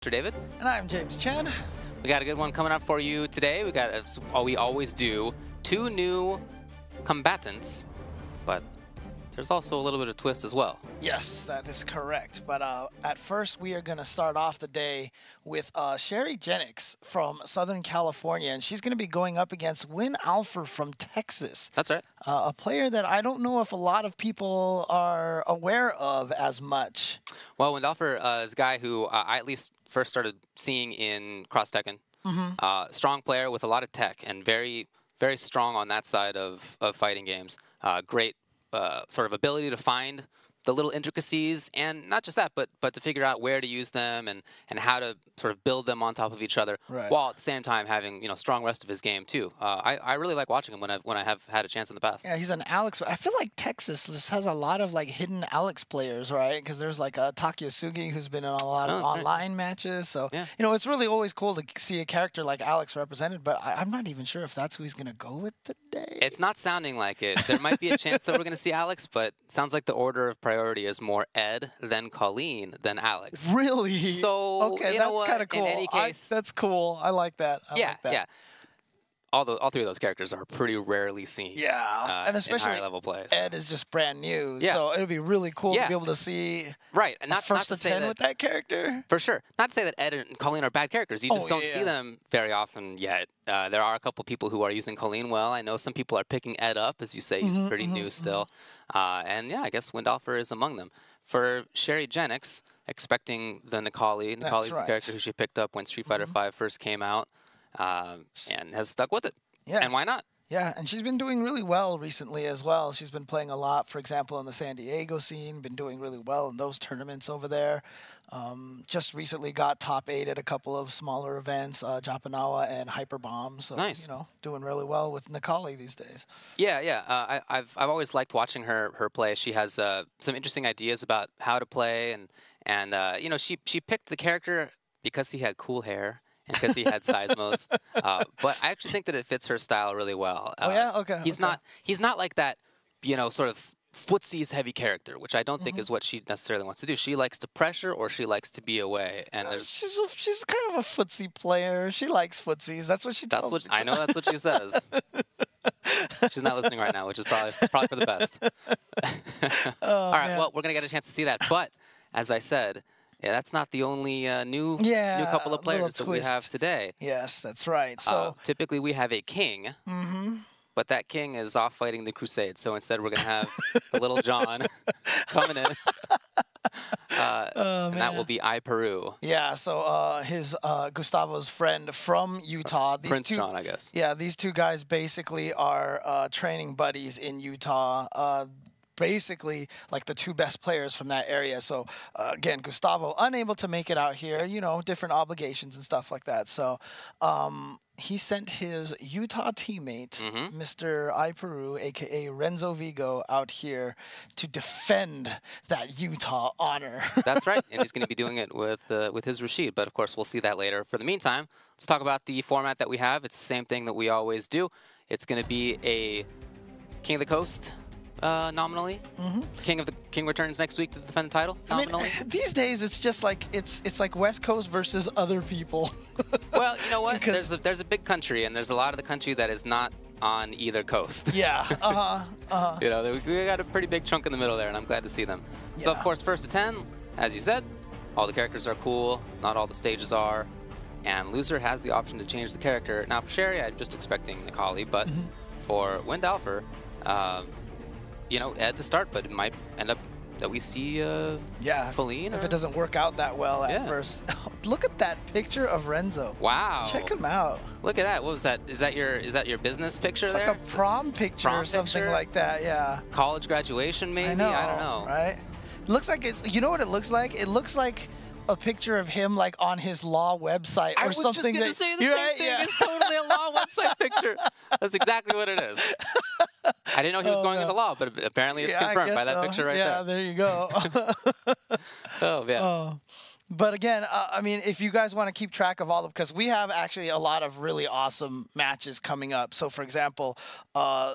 Dr. David. And I'm James Chen. We got a good one coming up for you today. We got, we always do, 2 new combatants, but there's also a little bit of twist as well. Yes, that is correct. But at first, we are going to start off the day with Sherryjenix from Southern California, and she's going to be going up against Windalfr from Texas. That's right. A player that I don't know if a lot of people are aware of as much. Well, Windalfr is a guy who I at least first started seeing in Cross Tekken. Strong player with a lot of tech and very, very strong on that side of fighting games. Great sort of ability to find the little intricacies, and not just that, but to figure out where to use them and how to sort of build them on top of each other, while at the same time having strong rest of his game too. I really like watching him when I have had a chance in the past. Yeah, he's an Alex. I feel like Texas just has a lot of like hidden Alex players, right? Because there's like Takyosugi who's been in a lot of online matches. So it's really always cool to see a character like Alex represented. But I'm not even sure if that's who he's gonna go with today. It's not sounding like it. There might be a chance that we're gonna see Alex, but it sounds like the order of priority is more Ed, then Colleen, then Alex. Really? So okay, that's kind of cool. In any case, that's cool. I like that. I like that. Yeah. All 3 of those characters are pretty rarely seen. Yeah, and especially in higher level plays. Ed is just brand new, yeah. So it would be really cool to be able to see and not first not to 10 with that character. For sure. Not to say that Ed and Colleen are bad characters. You just don't see them very often yet. There are a couple people who are using Colleen well. I know some people are picking Ed up, as you say. He's pretty new still. And yeah, I guess Windalfr is among them. For Sherryjenix, expecting the Nikali. Nikali's the character who she picked up when Street Fighter V first came out, and has stuck with it. Yeah. And why not? Yeah, and she's been doing really well recently as well. She's been playing a lot, for example, in the San Diego scene, been doing really well in those tournaments over there. Just recently got top 8 at a couple of smaller events, Japanawa and Hyperbomb. So, nice. Doing really well with Nikali these days. Yeah. I've always liked watching her play. She has some interesting ideas about how to play, and she picked the character because he had cool hair. And because he had seismos, but I actually think that it fits her style really well. Okay. He's not like that, sort of footsies heavy character, which I don't think is what she necessarily wants to do. She likes to pressure, or she likes to be away. And she's kind of a footsie player. She likes footsies. That's what she tells me. I know that's what she says. She's not listening right now, which is probably for the best. All right. Well, we're gonna get a chance to see that, but as I said. Yeah, that's not the only new couple of players that we have today. Yes, that's right. So typically we have a king, but that king is off fighting the Crusade. So instead we're going to have the little John coming in. And that will be iPeru. Yeah, so his Gustavo's friend from Utah. Prince John, I guess. Yeah, these 2 guys basically are training buddies in Utah. Basically like the 2 best players from that area. So again, Gustavo unable to make it out here, different obligations and stuff like that. So he sent his Utah teammate, Mr. iPeru, aka Renzo Vigo, out here to defend that Utah honor. That's right, and he's going to be doing it with his Rashid, but of course we'll see that later. For the meantime, let's talk about the format that we have. It's the same thing that we always do. It's going to be a King of the Coast nominally. King returns next week to defend the title nominally. I mean, these days it's just like it's like West Coast versus other people. Well, you know what? There's a big country, and there's a lot of the country that is not on either coast. Yeah. We got a pretty big chunk in the middle there, and I'm glad to see them. So of course, first to 10, as you said, all the characters are cool. Not all the stages are, and loser has the option to change the character. Now for Sherry, I'm just expecting Nikali, but for Windalfr, Ed to start, but it might end up that we see Colleen. If it doesn't work out that well at first. Look at that picture of Renzo. Wow. Check him out. Look at that. What was that? Is that your business picture there? It's like a prom picture or something like that, yeah. College graduation maybe? I don't know. Right? It looks like it's, you know what it looks like? It looks like a picture of him like on his law website or something. I was just going to say the same thing. It's totally a law website picture. That's exactly what it is. I didn't know he was going into law, but apparently it's confirmed by that picture right there. Yeah, there you go. Oh, yeah. But again, I mean, if you guys want to keep track of all of, because we have actually a lot of really awesome matches coming up. So, for example,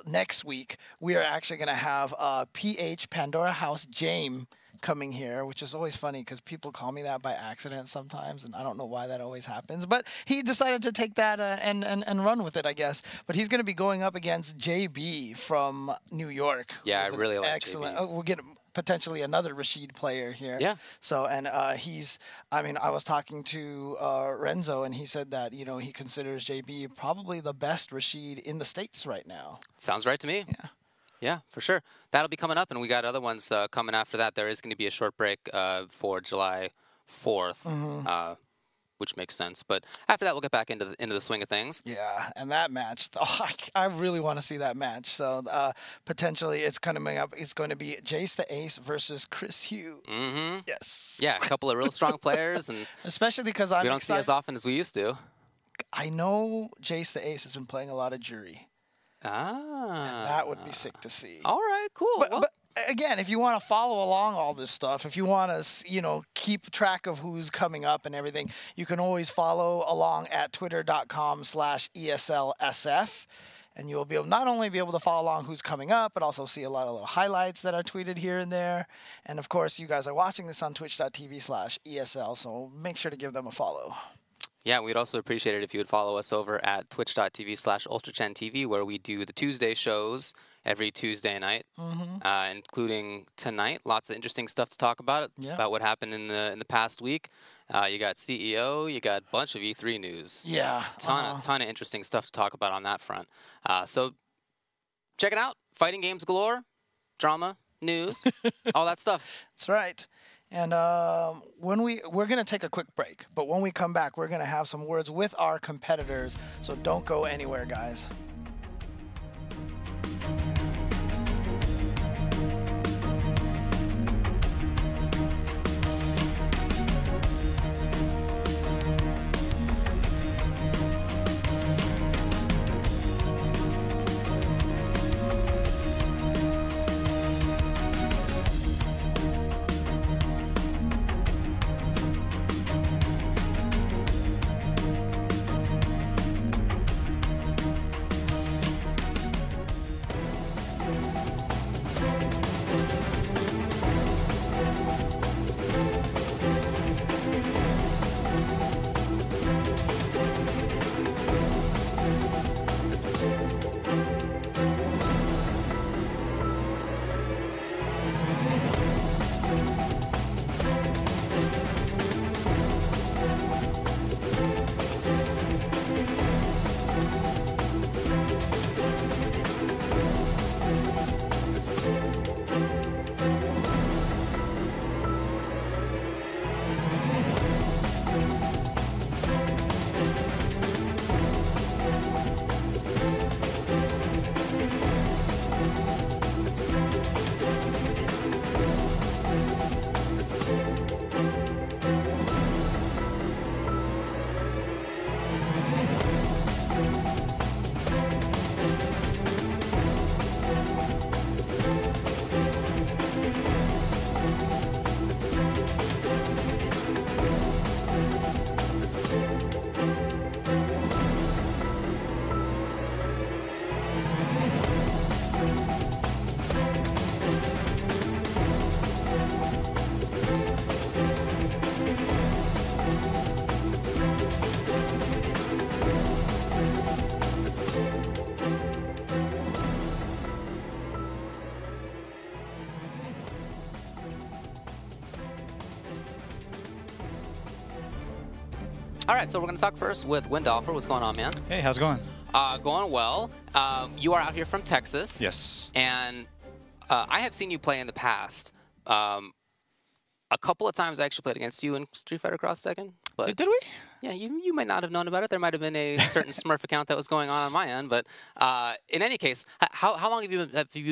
next week, we are actually going to have PH Pandora House James coming here, which is always funny because people call me that by accident sometimes, and I don't know why that always happens. But he decided to take that and run with it, I guess. But he's going to be going up against JB from New York. Yeah, I really like excellent. JB. We'll get potentially another Rashid player here. Yeah. So, and I was talking to Renzo, and he said that, he considers JB probably the best Rashid in the States right now. Sounds right to me. Yeah. Yeah, for sure. That'll be coming up, and we got other ones coming after that. There is going to be a short break for July 4th, which makes sense. But after that, we'll get back into the swing of things. Yeah, and that match, I really want to see that match. So potentially, it's coming up. It's going to be Jace the Ace versus Chris Hugh. Mm-hmm. Yes. Yeah, a couple of real strong players, and especially because we don't see as often as we used to. I know Jace the Ace has been playing a lot of jury. Ah. And that would be sick to see. All right, cool. But again, if you want to follow along all this stuff, if you want to, keep track of who's coming up and everything, you can always follow along at twitter.com/ESLSF. And you'll be able, not only be able to follow along who's coming up, but also see a lot of little highlights that are tweeted here and there. And of course, you guys are watching this on twitch.tv/ESL, so make sure to give them a follow. Yeah, we'd also appreciate it if you would follow us over at twitch.tv/UltraChenTV, where we do the Tuesday shows every Tuesday night, including tonight. Lots of interesting stuff to talk about, about what happened in the past week. You got CEO, you got a bunch of E3 news. Yeah. Ton of interesting stuff to talk about on that front. So check it out. Fighting games galore, drama, news, all that stuff. That's right. And we're going to take a quick break, but when we come back, we're going to have some words with our competitors. So don't go anywhere, guys. All right, so we're going to talk first with Windalfr. What's going on, man? Hey, how's it going? Going well. You are out here from Texas. Yes. And I have seen you play in the past. A couple of times I actually played against you in Street Fighter Cross Tekken. But Did we? yeah, you might not have known about it. There might have been a certain Smurf account that was going on my end. But in any case, how long have you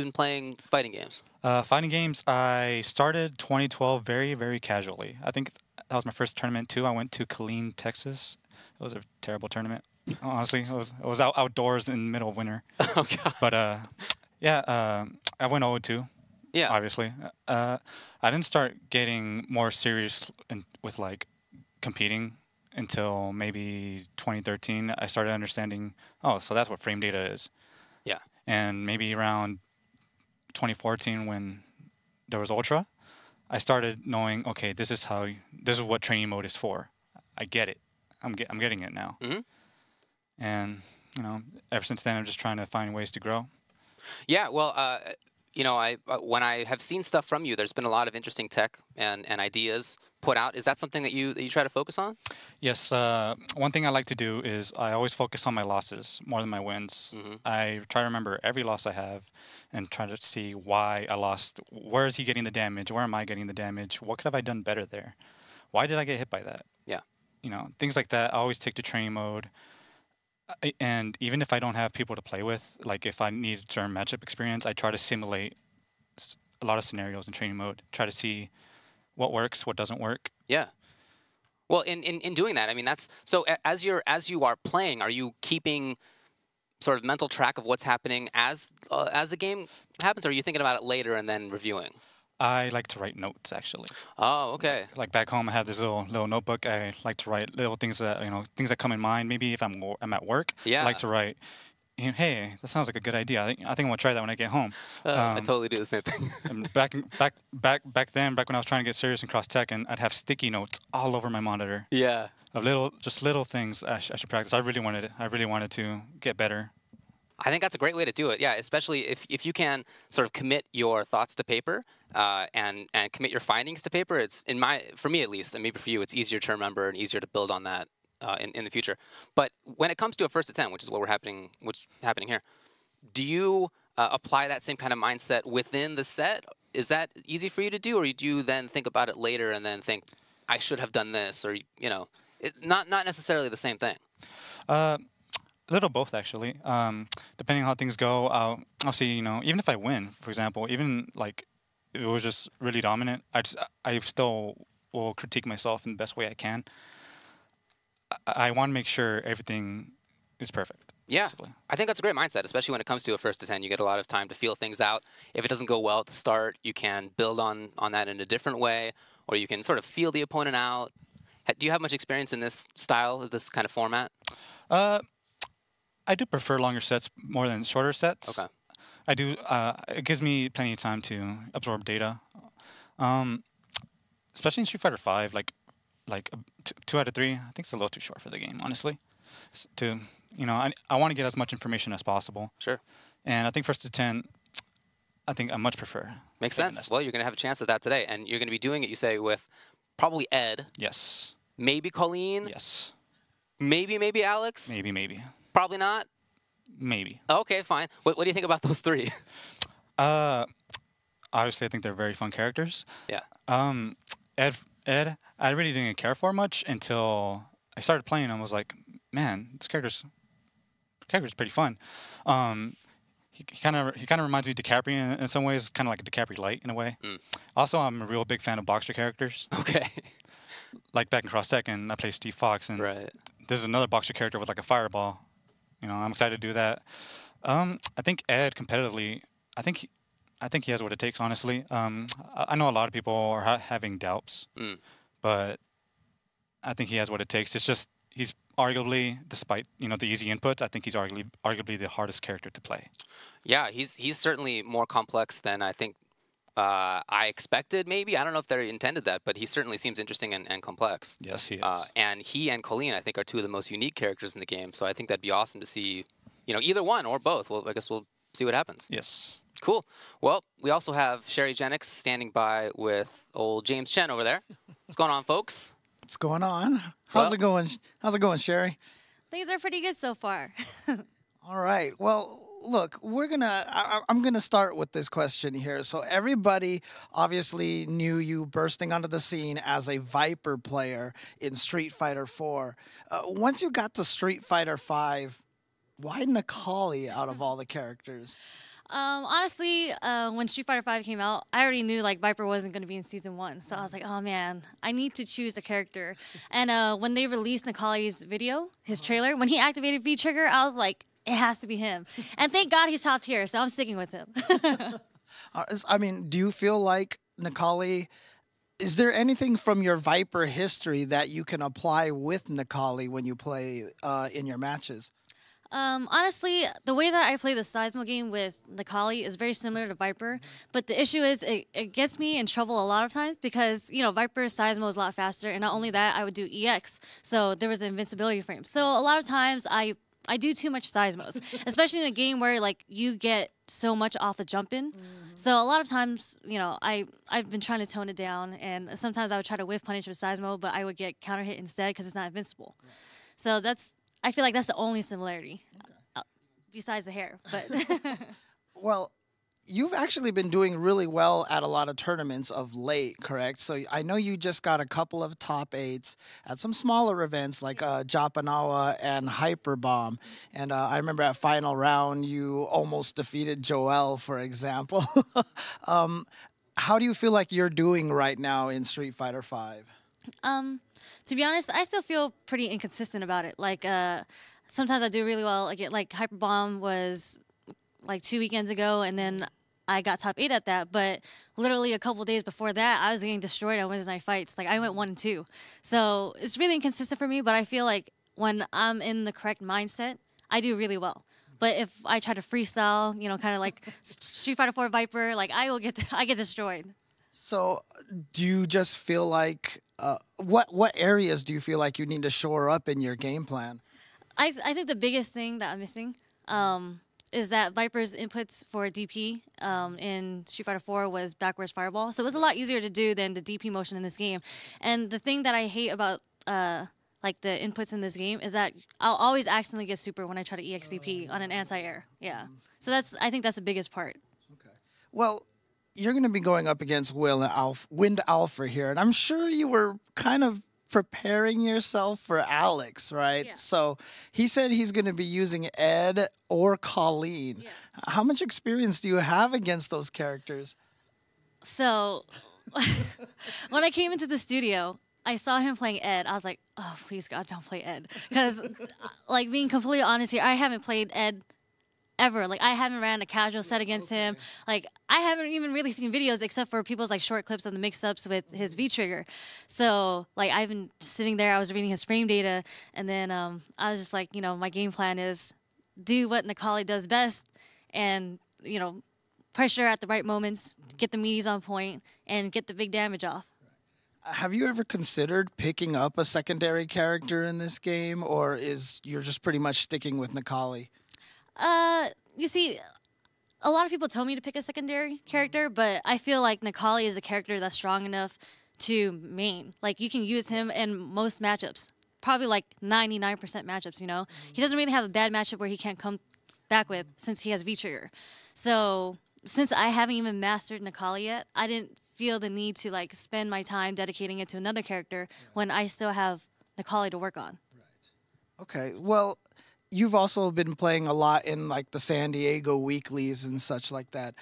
been playing fighting games? Fighting games, I started 2012 very, very casually. I think that was my first tournament, too. I went to Killeen, Texas. It was a terrible tournament, honestly. It was outdoors in the middle of winter. Oh, God. But, yeah, I went 0-2. Yeah. Obviously. I didn't start getting more serious with, like, competing until maybe 2013. I started understanding, oh, so that's what frame data is. Yeah. And maybe around 2014 when there was Ultra, I started knowing, okay, this is what training mode is for. I get it. I'm getting it now. Mm-hmm. And ever since then, I'm just trying to find ways to grow. Yeah, well, when I have seen stuff from you, there's been a lot of interesting tech and ideas put out. Is that something that you try to focus on? Yes. One thing I like to do is I always focus on my losses more than my wins. Mm-hmm. I try to remember every loss I have and try to see why I lost. Where is he getting the damage? Where am I getting the damage? What could have I done better there? Why did I get hit by that? Yeah. Things like that. I always take to training mode. And even if I don't have people to play with, like if I need a certain matchup experience, I try to simulate a lot of scenarios in training mode. Try to see what works, what doesn't work. Yeah. Well, in doing that, I mean, that's so. As you are playing, are you keeping sort of mental track of what's happening as the game happens, or are you thinking about it later and then reviewing? I like to write notes, actually. Oh, okay. Like back home, I have this little notebook. I like to write little things that things that come in mind. Maybe if I'm at work, yeah. I like to write. Hey, that sounds like a good idea. I think I'm gonna try that when I get home. I totally do the same thing. And back then, when I was trying to get serious in cross tech, and I'd have sticky notes all over my monitor. Yeah. Of little things I should practice. I really wanted to get better. I think that's a great way to do it. Yeah, especially if you can sort of commit your thoughts to paper and commit your findings to paper. It's for me at least, and maybe for you, it's easier to remember and easier to build on that in the future. But when it comes to a first attempt, which is what's happening here, do you apply that same kind of mindset within the set? Is that easy for you to do, or do you then think about it later and then think, I should have done this, or not necessarily the same thing? A little both, actually. Depending on how things go, I'll see. Even if I win, for example, even like if it was just really dominant, I still will critique myself in the best way I can. I want to make sure everything is perfect. Yeah, basically. I think that's a great mindset, especially when it comes to a first to 10. You get a lot of time to feel things out. If it doesn't go well at the start, you can build on that in a different way, or you can sort of feel the opponent out. Do you have much experience in this style, this kind of format? I do prefer longer sets more than shorter sets. Okay. I do. It gives me plenty of time to absorb data, especially in Street Fighter V. Like 2 out of 3, I think it's a little too short for the game, honestly. I want to get as much information as possible. Sure. And I think first to 10, I think I much prefer. Makes sense. Well, you're going to have a chance at that today, and you're going to be doing it, you say, with probably Ed. Yes. Maybe Colleen. Yes. Maybe Alex. Maybe. Probably not. Maybe. Okay, fine. What do you think about those 3? Obviously, I think they're very fun characters. Yeah. Ed, I really didn't care for much until I started playing and was like, man, this character's pretty fun. He kind of reminds me of DiCaprio in some ways, kind of like a DiCaprio light in a way. Mm. Also, I'm a real big fan of boxer characters. Okay. Like back in Cross Tekken, I play Steve Fox, and right. This is another boxer character with like a fireball. I'm excited to do that. I think Ed competitively, I think he has what it takes. Honestly, I know a lot of people are having doubts, but I think he has what it takes. It's just he's arguably, despite the easy inputs, I think he's arguably the hardest character to play. Yeah, he's certainly more complex than I think I expected. Maybe I don't know if they intended that, but he certainly seems interesting and complex. Yes, he is. And he and Colleen, I think, are 2 of the most unique characters in the game. So I think that'd be awesome to see, either one or both. Well, I guess we'll see what happens. Yes. Cool. Well, we also have Sherryjenix standing by with old James Chen over there. What's going on, folks? What's going on? How's it going? How's it going, Sherry? Things are pretty good so far. All right. Well, look, I'm gonna start with this question here. So everybody obviously knew you bursting onto the scene as a Viper player in Street Fighter 4. Once you got to Street Fighter 5, why Necalli out of all the characters? Honestly, when Street Fighter V came out, I already knew like Viper wasn't going to be in Season 1. So I was like, oh man, I need to choose a character. And when they released Necalli's video, his trailer, when he activated V-Trigger, I was like, it has to be him. And thank God he's top tier, so I'm sticking with him. I mean, do you feel like Necalli, is there anything from your Viper history that you can apply with Necalli when you play in your matches? Honestly, the way that I play the Seismo game with Nikali is very similar to Viper, but the issue is it gets me in trouble a lot of times because, Viper's Seismo is a lot faster, and not only that, I would do EX, so there was an invincibility frame. So a lot of times I do too much Seismos, especially in a game where, you get so much off the jump-in. So a lot of times, I've been trying to tone it down, and sometimes I would try to whiff punish with Seismo, but I would get counter hit instead because it's not invincible. Right. So I feel like that's the only similarity, besides the hair. But Well, you've actually been doing really well at a lot of tournaments of late, correct? So I know you just got a couple of top 8s at some smaller events like Japanawa and Hyperbomb. And I remember at final round, you almost defeated Joel, for example. How do you feel like you're doing right now in Street Fighter V? To be honest, I still feel pretty inconsistent about it. Sometimes I do really well. Like Hyperbomb was 2 weekends ago, and then I got top 8 at that. But literally a couple days before that, I was getting destroyed at Wednesday night fights. I went 1-2. So it's really inconsistent for me. But I feel like when I'm in the correct mindset, I do really well. But if I try to freestyle, kind of like Street Fighter 4 Viper, I get destroyed. So do you just feel like what areas do you feel like you need to shore up in your game plan? I think the biggest thing that I'm missing is that Viper's inputs for DP in Street Fighter 4 was backwards fireball. So it was a lot easier to do than the DP motion in this game. And the thing that I hate about the inputs in this game is that I'll always accidentally get super when I try to EXDP on an anti-air. Yeah. So I think that's the biggest part. Okay. Well, you're going to be going up against Windalfr here, and I'm sure you were kind of preparing yourself for Alex, right? Yeah. So he said he's going to be using Ed or Colleen. Yeah. How much experience do you have against those characters? So when I came into the studio, I saw him playing Ed. I was like, oh, please, God, don't play Ed. Because, being completely honest here, I haven't played Ed ever. I haven't ran a casual set against him. I haven't even really seen videos except for people's short clips of the mix-ups with his V-trigger. So I've been sitting there, I was reading his frame data, and then I was just my game plan is do what Nikali does best and, pressure at the right moments, get the meaties on point, and get the big damage off. Have you ever considered picking up a secondary character in this game, or you're just pretty much sticking with Nikali? You see, a lot of people tell me to pick a secondary character, but I feel like Nikali is a character that's strong enough to main. You can use him in most matchups, probably 99% matchups, He doesn't really have a bad matchup where he can't come back with since he has V-trigger. So since I haven't even mastered Nikali yet, I didn't feel the need to spend my time dedicating it to another character when I still have Nikali to work on. Right. Okay, well, you've also been playing a lot in the San Diego weeklies and such like that.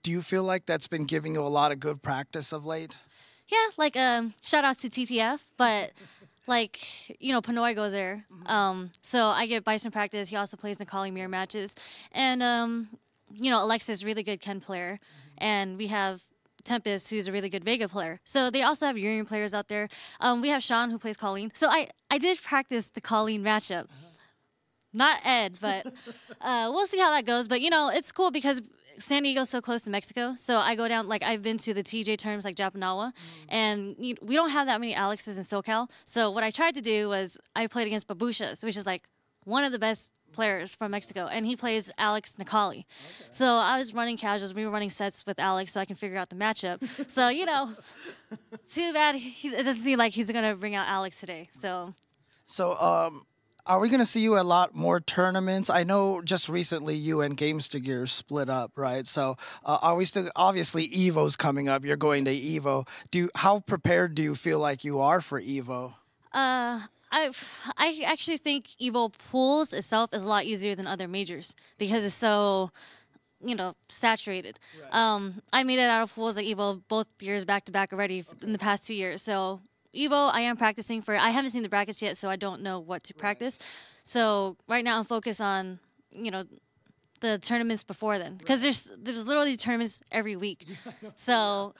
Do you feel like that's been giving you a lot of good practice of late? Yeah, shout out to TTF, but Panoy goes there. So I get Bison practice. He also plays Nikali mirror matches. And, Alexis is a really good Ken player. And we have Tempest, who's a really good Vega player. So they also have Urian players out there. We have Sean, who plays Colleen. So I did practice the Colleen matchup. Not Ed, but we'll see how that goes. But, it's cool because San Diego's so close to Mexico. So I go down, I've been to the TJ terms like Japanawa, and we don't have that many Alexes in SoCal. So what I tried to do was I played against Babushas, which is one of the best players from Mexico, and he plays Alex Nikali. Okay. So I was running casuals. We were running sets with Alex so I can figure out the matchup. So, too bad it doesn't seem like he's going to bring out Alex today. So, are we going to see you at a lot more tournaments? I know just recently you and Gamester Gear split up, right? So are we still, obviously EVO's coming up. You're going to EVO. How prepared do you feel like you are for EVO? I actually think EVO pools itself is a lot easier than other majors because it's so, saturated. Right. I made it out of pools like EVO both years back to back already in the past 2 years. So EVO, I am practicing for. I haven't seen the brackets yet, so I don't know what to practice. So right now I'm focused on, the tournaments before then, because there's literally tournaments every week. So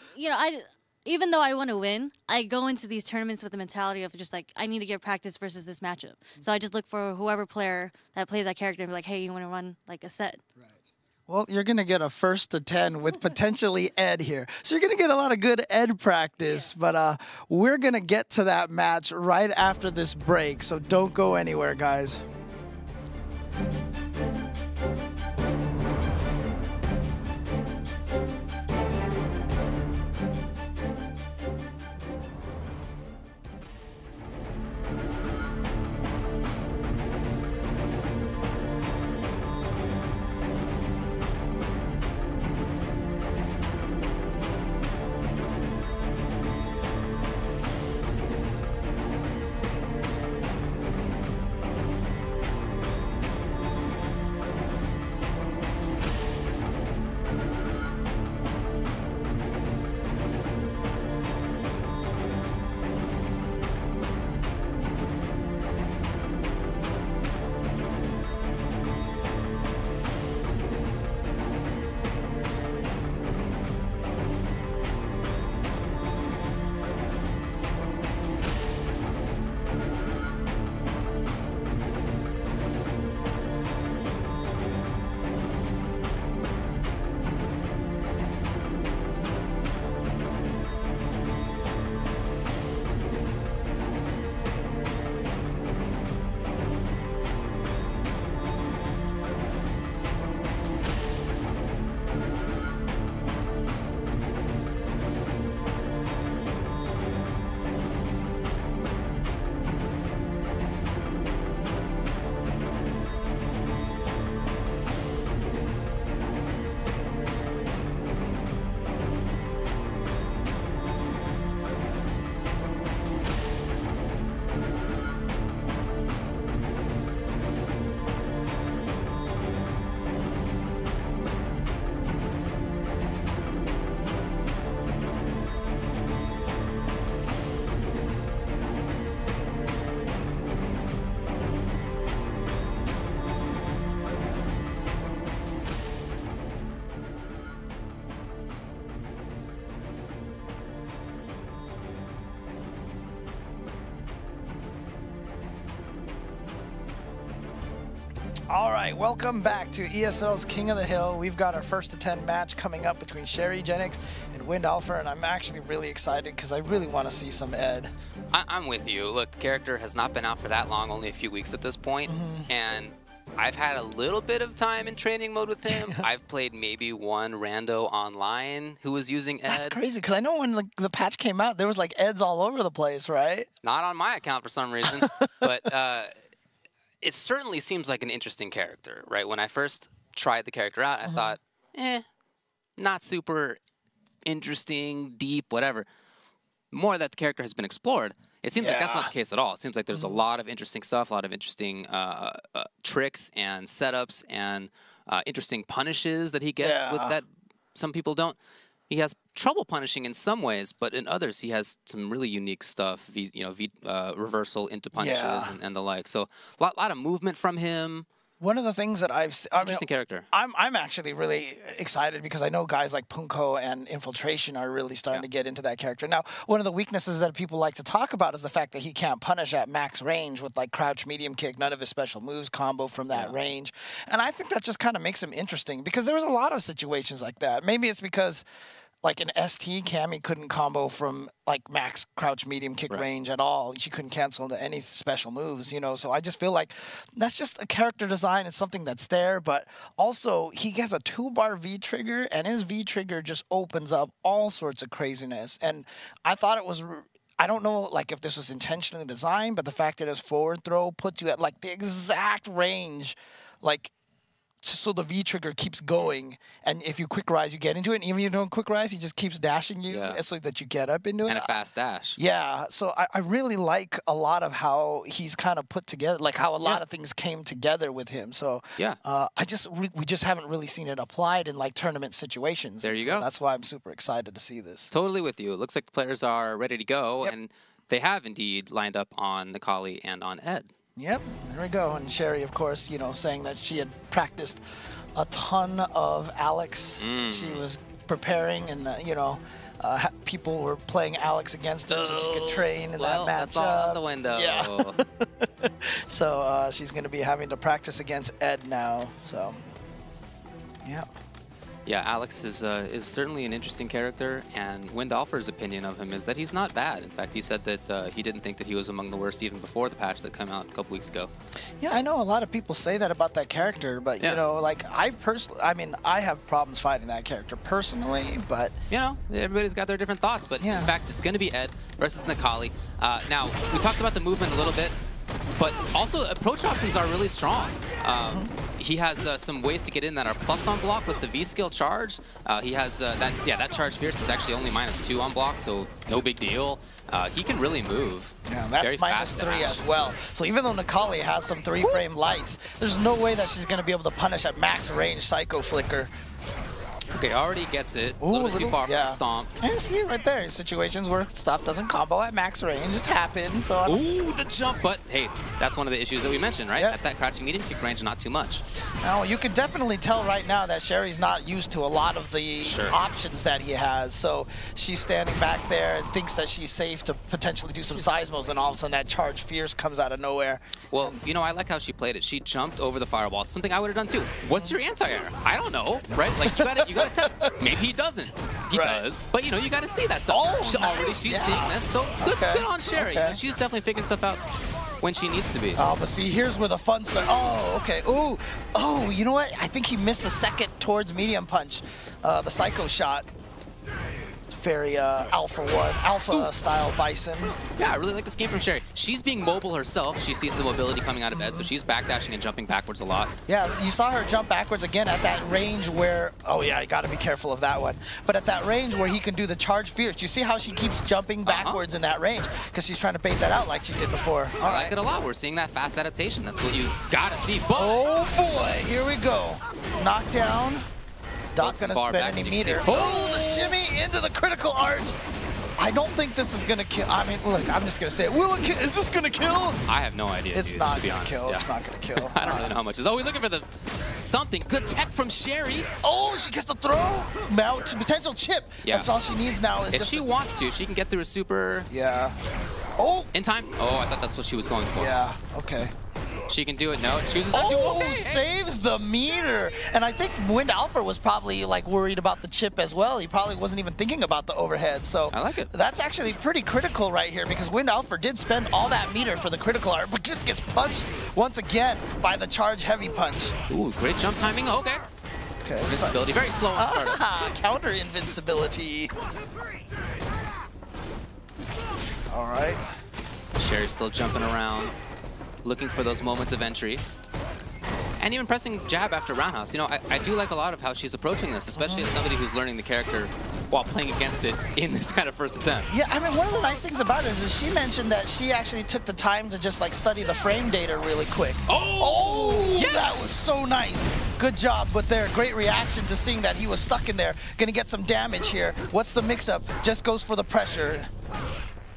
even though I want to win, I go into these tournaments with the mentality of just like, I need to get practice versus this matchup. So I just look for whoever player that plays that character and be like, hey, you want to run like a set? Right. Well, you're going to get a 1st to 10 with potentially Ed here. So you're going to get a lot of good Ed practice, but we're going to get to that match right after this break. So don't go anywhere, guys. All right, welcome back to ESL's King of the Hill. We've got our 1st to 10 match coming up between Sherryjenix and Windalfr, and I'm actually really excited because I really want to see some Ed. I'm with you. Look, the character has not been out for that long, only a few weeks at this point, and I've had a little bit of time in training mode with him. I've played maybe one rando online who was using Ed. That's crazy, because I know when the patch came out, there was like Eds all over the place, right? Not on my account for some reason, but it certainly seems like an interesting character, right? When I first tried the character out, I thought, not super interesting, deep, whatever. The more that the character has been explored, it seems like that's not the case at all. It seems like there's a lot of interesting stuff, a lot of interesting tricks and setups and interesting punishes that he gets with that some people don't. He has trouble punishing in some ways, but in others he has some really unique stuff. Reversal into punishes and the like. So a lot of movement from him. One of the things that Interesting character. I'm actually really excited because I know guys like Punko and Infiltration are really starting to get into that character. Now, one of the weaknesses that people like to talk about is the fact that he can't punish at max range with like crouch medium kick, none of his special moves combo from that range. And I think that just kind of makes him interesting because there was a lot of situations like that. Maybe it's because like an ST Cammy couldn't combo from like max crouch medium kick range at all. She couldn't cancel into any special moves, you know. So I just feel like that's just a character design. It's something that's there, but also he has a 2-bar V trigger, and his V trigger just opens up all sorts of craziness. And I thought it was. I don't know like if this was intentionally designed, but the fact that his forward throw puts you at like the exact range, like. So the V trigger keeps going, and if you quick rise, you get into it. And even if you don't quick rise, he just keeps dashing you, so that you get up into it. And a fast dash. Yeah, so I really like a lot of how he's kind of put together, like how a lot of things came together with him. So we just haven't really seen it applied in like tournament situations. There you go. That's why I'm super excited to see this. Totally with you. It looks like the players are ready to go, and they have indeed lined up on Nikali and on Ed. Yep, there we go. And Sherry, of course, you know, saying that she had practiced a ton of Alex. She was preparing, and you know, people were playing Alex against her so she could train in that matchup. That's all out the window. Yeah. So she's going to be having to practice against Ed now. So, yeah. Yeah, Alex is certainly an interesting character, and Windalfr's opinion of him is that he's not bad. In fact, he said that he didn't think that he was among the worst even before the patch that came out a couple weeks ago. Yeah, I know a lot of people say that about that character, but you know, like I have problems fighting that character personally, but you know, everybody's got their different thoughts. But in fact, it's going to be Ed versus Necalli. Now, we talked about the movement a little bit, but also approach options are really strong. He has some ways to get in that are plus on block with the V-skill charge. He has that charge fierce is actually only -2 on block, so no big deal. He can really move. Yeah, that's -3 as well. So even though Necalli has some 3-frame lights, there's no way that she's going to be able to punish at max range Psycho Flicker. Okay, already gets it. A little bit too far from the stomp. And see right there, situations where stuff doesn't combo at max range, it happens. So ooh, the jump! But hey, that's one of the issues that we mentioned, right? At that crouching medium kick range, not too much. Now you can definitely tell right now that Sherry's not used to a lot of the options that he has. So she's standing back there and thinks that she's safe to potentially do some seismos, and all of a sudden that charge fierce comes out of nowhere. Well, you know, I like how she played it. She jumped over the firewall. It's something I would have done too. What's your anti-air? I don't know, right? Like you gotta test. Maybe he doesn't. He does. But you know, you gotta see that stuff. Oh, she's seeing this, so good on Sherry. She's definitely figuring stuff out when she needs to be. Oh, but see, here's where the fun starts. Oh, okay. Ooh. Oh, you know what? I think he missed the second towards medium punch. The Psycho shot. Very alpha style Bison. Yeah, I really like this game from Sherry. She's being mobile herself. She sees the mobility coming out of Ed, so she's backdashing and jumping backwards a lot. Yeah, you saw her jump backwards again at that range where, oh yeah, you gotta be careful of that one. But at that range where he can do the charge fierce, you see how she keeps jumping backwards in that range? Because she's trying to bait that out like she did before. I like it a lot. We're seeing that fast adaptation. That's what you gotta see. But oh boy, here we go. Knockdown. Not going to spend any meter. Oh, the shimmy into the critical arch. I don't think this is going to kill. I mean, look, I'm just going to say it. Will it kill? Is this going to kill? I have no idea, It's not going to kill. It's not going to kill. I don't really know how much is. Oh, we're looking for the something. Good tech from Sherry. Oh, she gets the throw. Now, potential chip. Yeah. That's all she needs now. Is if just she wants to, she can get through a super. Yeah. Oh. In time. Oh, I thought that's what she was going for. Yeah. Okay. She can do it. No, chooses not to. Oh, saves the meter. And I think Windalfr was probably like worried about the chip as well. He probably wasn't even thinking about the overhead. So I like it. That's actually pretty critical right here because Windalfr did spend all that meter for the critical art, but just gets punched once again by the charge heavy punch. Ooh, great jump timing. Okay. Okay. Invincibility, very slow on startup. Counter invincibility. All right. Sherry's still jumping around, looking for those moments of entry. And even pressing jab after roundhouse. You know, I do like a lot of how she's approaching this, especially as somebody who's learning the character while playing against it in this kind of first attempt. Yeah, I mean, one of the nice things about it is she mentioned that she actually took the time to just like study the frame data really quick. Oh, yes! That was so nice. Good job, but there, great reaction to seeing that he was stuck in there. Gonna get some damage here. What's the mix-up? Just goes for the pressure.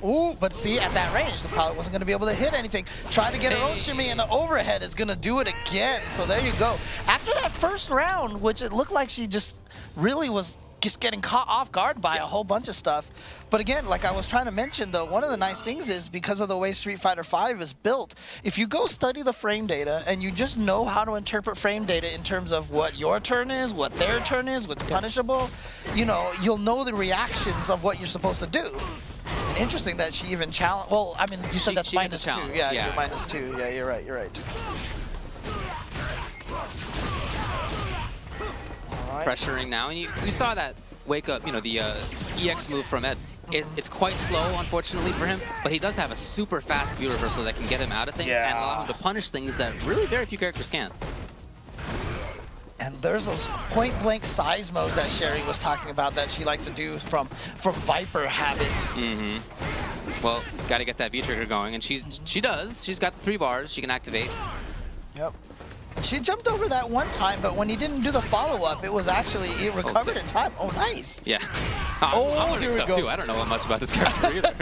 Ooh, but see, at that range, the probably wasn't going to be able to hit anything. Try to get her own shimmy, and the overhead is going to do it again. So there you go. After that first round, which it looked like she just really was just getting caught off guard by a whole bunch of stuff. But again, like I was trying to mention, though, one of the nice things is because of the way Street Fighter V is built, if you go study the frame data and you just know how to interpret frame data in terms of what your turn is, what their turn is, what's punishable, you know, you'll know the reactions of what you're supposed to do. Interesting that she even challenged. Well, I mean, you said that's -2. Yeah, you're -2. Yeah, you're right. You're right. All right. Pressuring now, and you saw that wake up. You know, the EX move from Ed. It's quite slow, unfortunately for him, but he does have a super fast view reversal that can get him out of things and allow him to punish things that really very few characters can. And there's those point-blank seismos that Sherry was talking about that she likes to do from Viper habits. Well, got to get that V-trigger going, and she does. She's got the 3 bars she can activate. Yep. She jumped over that one time, but when he didn't do the follow-up, it was actually, it recovered in time. Oh, nice. Yeah. I'm here we go. Too. I don't know much about this character either.